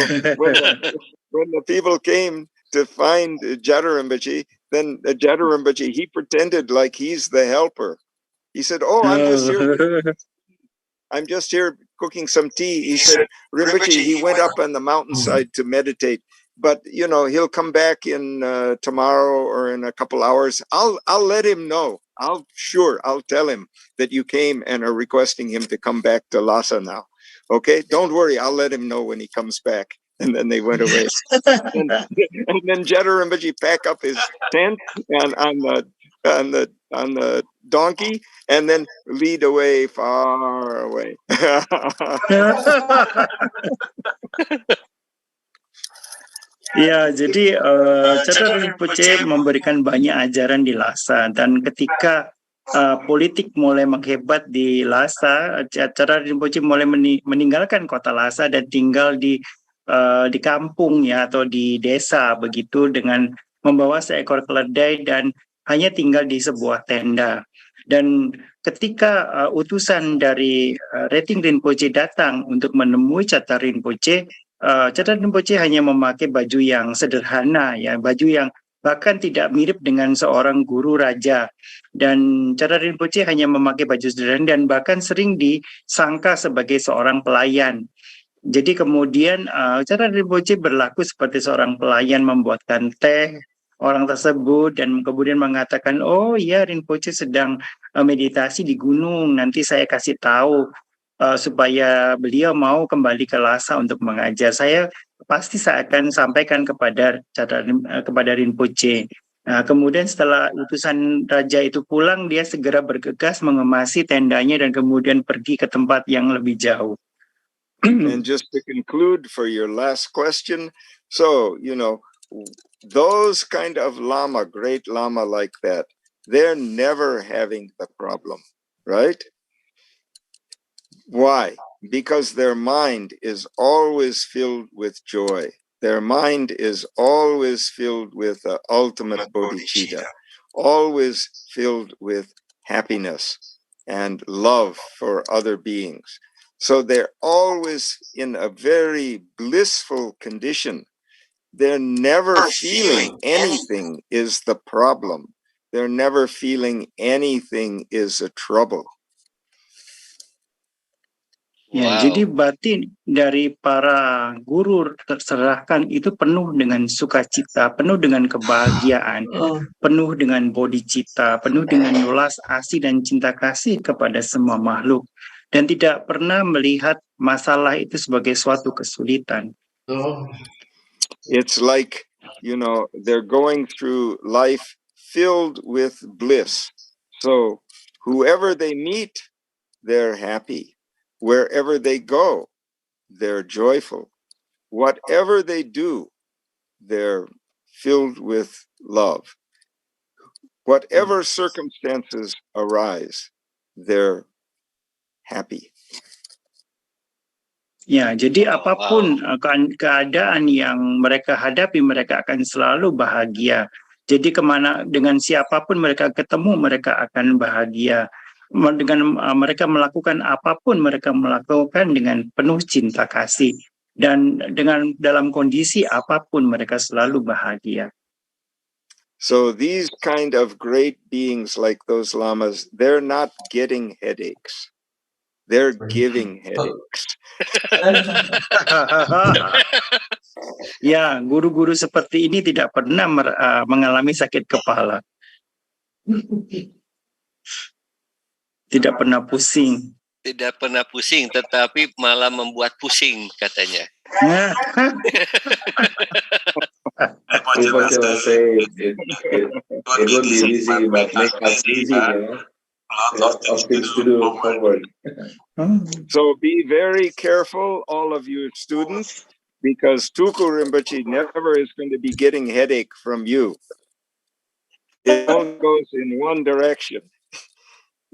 Speaker 3: when the people came to find Jada Rinpoche, then Jada Rinpoche, he pretended like he's the helper. He said, oh, I'm just here cooking some tea. He said, Rinpoche, he went up on the mountainside to meditate, but he'll come back in tomorrow or in a couple hours. I'll let him know. I'll tell him that you came and are requesting him to come back to Lhasa now. Okay, don't worry. I'll let him know when he comes back. And then they went away. and then Jada Rinpoche pack up his tent and on the donkey, and then lead away far away.
Speaker 5: Ya, jadi Jada Rinpoche memberikan banyak ajaran di Lhasa, dan ketika politik mulai menghebat di Lhasa, Jada Rinpoche mulai meninggalkan kota Lhasa dan tinggal di kampung ya, atau di desa begitu, dengan membawa seekor keledai dan hanya tinggal di sebuah tenda. Dan ketika utusan dari Rating Rinpoche datang untuk menemui Chata Rinpoche, Chata Rinpoche hanya memakai baju yang sederhana, ya, baju yang bahkan tidak mirip dengan seorang guru raja. Dan Chata Rinpoche hanya memakai baju sederhana dan bahkan sering disangka sebagai seorang pelayan. Jadi kemudian Chata Rinpoche berlaku seperti seorang pelayan, membuatkan teh orang tersebut dan kemudian mengatakan, oh ya, Rinpoche sedang meditasi di gunung, nanti saya kasih tahu supaya beliau mau kembali ke Lhasa untuk mengajar. Saya akan sampaikan kepada kepada Rinpoche. Nah, kemudian setelah utusan raja itu pulang, dia segera bergegas mengemasi tendanya dan kemudian pergi ke tempat yang lebih jauh.
Speaker 3: And just to conclude for your last question, so, those kind of Lama, great Lama like that, they're never having the problem, right? Why? Because their mind is always filled with joy. Their mind is always filled with ultimate bodhicitta, always filled with happiness and love for other beings. So they're always in a very blissful condition. They're never feeling anything is the problem. They're never feeling anything is a trouble.
Speaker 5: Ya,
Speaker 6: Wow.
Speaker 5: jadi batin dari para guru terserahkan itu penuh dengan sukacita, penuh dengan kebahagiaan, penuh dengan bodhicitta, penuh dengan welas asih dan cinta kasih kepada semua makhluk, dan tidak pernah melihat masalah itu sebagai suatu kesulitan.
Speaker 3: It's like, they're going through life filled with bliss. So whoever they meet, they're happy. Wherever they go, they're joyful. Whatever they do, they're filled with love. Whatever circumstances arise, they're happy.
Speaker 5: Ya, jadi apapun keadaan yang mereka hadapi, mereka akan selalu bahagia. Jadi dengan siapapun mereka ketemu, mereka akan bahagia. Dengan mereka melakukan apapun, mereka melakukan dengan penuh cinta kasih. Dan dalam kondisi apapun, mereka selalu bahagia.
Speaker 3: So these kind of great beings like those lamas, they're not getting headaches. They're giving headaches.
Speaker 5: Ya, guru-guru seperti ini tidak pernah mengalami sakit kepala. Tidak pernah pusing.
Speaker 6: Tidak pernah pusing, tetapi malah membuat pusing katanya.
Speaker 1: People just say it would be easy, but make us easy, Lot of things to do forward.
Speaker 3: So be very careful, all of you students, because Tuku Rinpoche never is going to be getting headache from you. It only goes in one direction.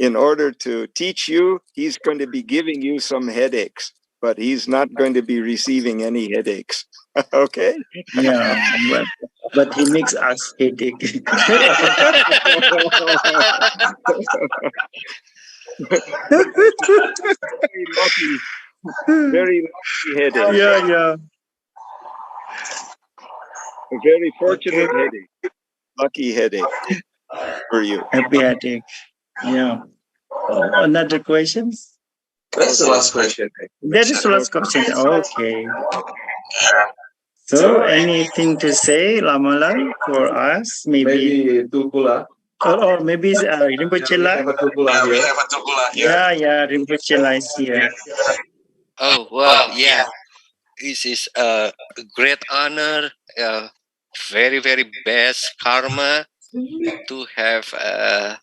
Speaker 3: In order to teach you, he's going to be giving you some headaches, but he's not going to be receiving any headaches. Okay?
Speaker 5: Yeah, but he makes us headache.
Speaker 3: Very lucky headache.
Speaker 5: Yeah.
Speaker 3: A very fortunate headache. Lucky headache for you.
Speaker 5: Happy headache. Yeah. Another questions?
Speaker 1: That's the last question.
Speaker 5: That is the last question. Okay. So, anything to say, Lamala, for us?
Speaker 1: Maybe Tukula.
Speaker 5: Or maybe Rinpoche
Speaker 1: We have a Tukula here.
Speaker 5: Yeah, Rinpoche is here.
Speaker 6: Oh, wow, yeah. This is a great honor, very, very best karma to have a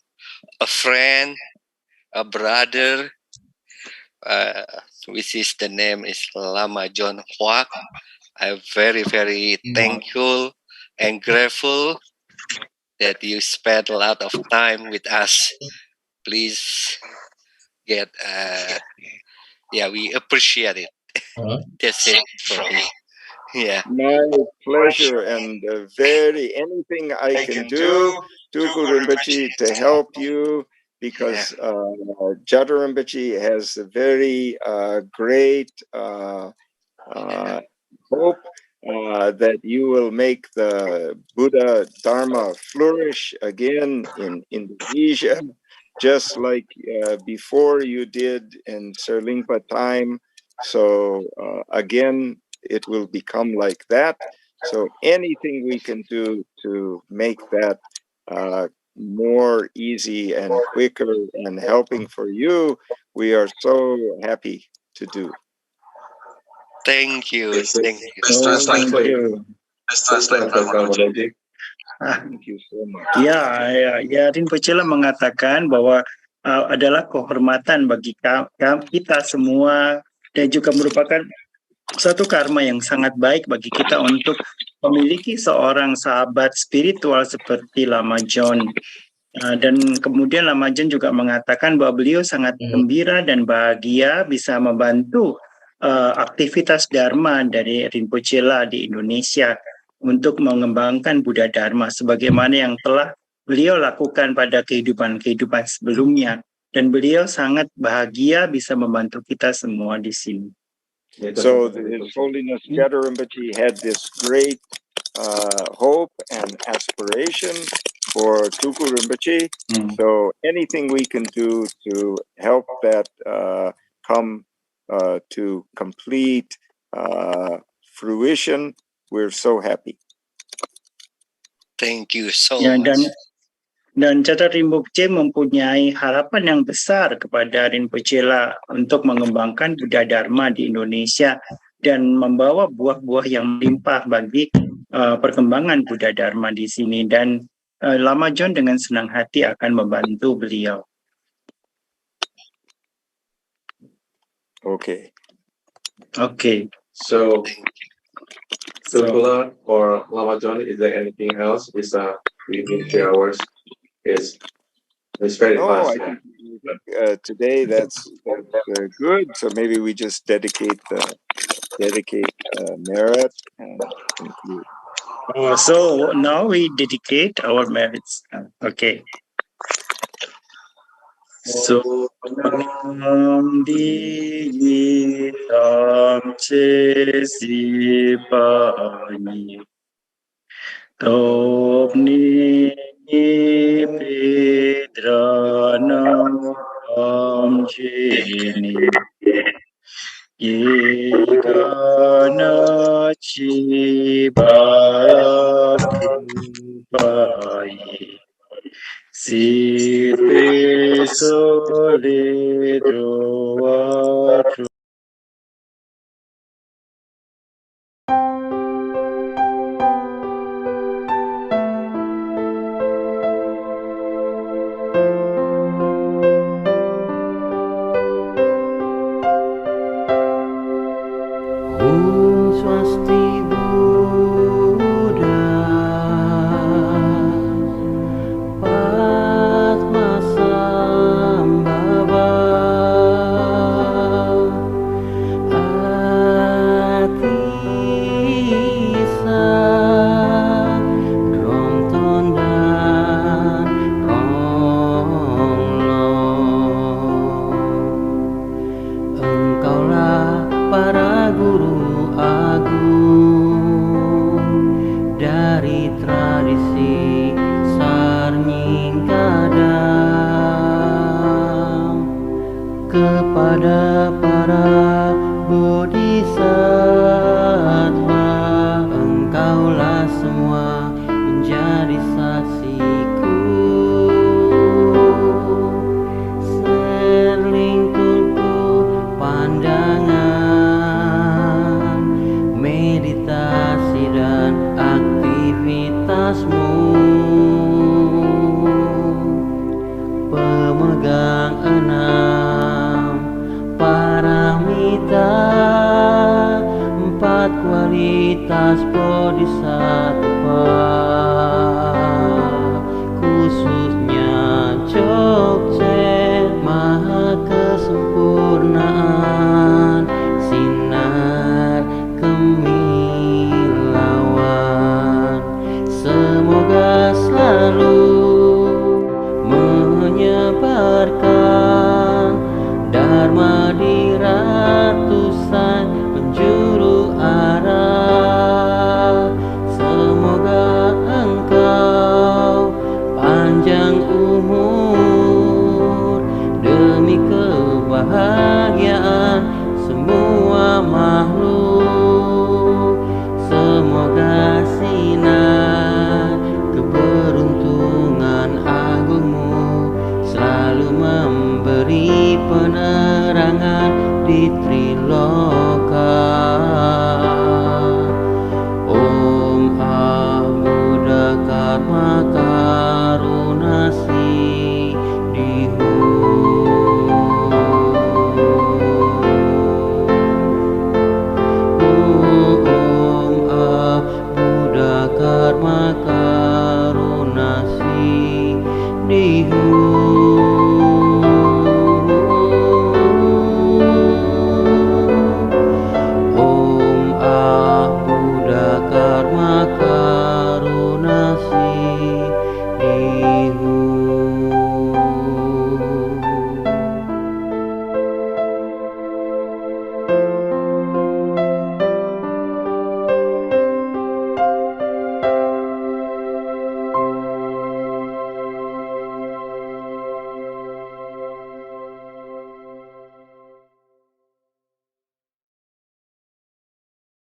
Speaker 6: friend, a brother, which is the name is Lama John Hoag. I'm very, very thankful and grateful that you spent a lot of time with us. Please get, we appreciate it. That's it for me. Yeah.
Speaker 3: My pleasure, and anything I can do, Tuku Rinpoche, to help you, because Jata Rinpoche has a very great hope that you will make the Buddha Dharma flourish again in Indonesia, just like before you did in Serlingpa time. So again, it will become like that. So anything we can do to make that more easy and quicker and helping for you, we are so happy to do.
Speaker 6: Thank you. Thank you.
Speaker 4: Let's translate for you.
Speaker 5: Let's
Speaker 4: translate Dharmadesana.
Speaker 3: Thank you so much.
Speaker 5: Ya, Rinpoche mengatakan bahwa adalah kehormatan bagi kita semua dan juga merupakan satu karma yang sangat baik bagi kita untuk memiliki seorang sahabat spiritual seperti Lama John. Dan kemudian Lama John juga mengatakan bahwa beliau sangat gembira dan bahagia bisa membantu aktivitas Dharma dari Rinpoche di Indonesia untuk mengembangkan Buddha Dharma sebagaimana yang telah beliau lakukan pada kehidupan sebelumnya, dan beliau sangat bahagia bisa membantu kita semua di sini.
Speaker 3: So His Holiness Jata Rinpoche had this great hope and aspiration for Tuku Rinpoche. So anything we can do to help that come to complete fruition, we're so happy.
Speaker 6: Thank you so
Speaker 5: Ya,
Speaker 6: much.
Speaker 5: Dan Jata Rinpoche mempunyai harapan yang besar kepada Rinpoche untuk mengembangkan Buddha Dharma di Indonesia dan membawa buah-buah yang melimpah bagi perkembangan Buddha Dharma di sini. Dan Lama John dengan senang hati akan membantu beliau.
Speaker 3: Okay.
Speaker 4: So, Tuku or Lama John, is there anything else? Is within 3 hours? It's very fast.
Speaker 3: I think today that's good. So maybe we just dedicate merit and conclude.
Speaker 5: So now we dedicate our merits. Okay. So Nam Di Tam Che Si Pa Ni Top Ni Pedrana Am Che Ni Yegana Chi Barak Pai Si Pe Sole Droa kepada para bodhisattva, engkaulah semua menjadi saksiku. Selingkuhku pandangan, meditasi dan aktivitasmu, pemegang paramita, 4 kualitas bodhisattva, khususnya Jogje, maha kesempurnaan, sinar gemilang.
Speaker 7: Dharma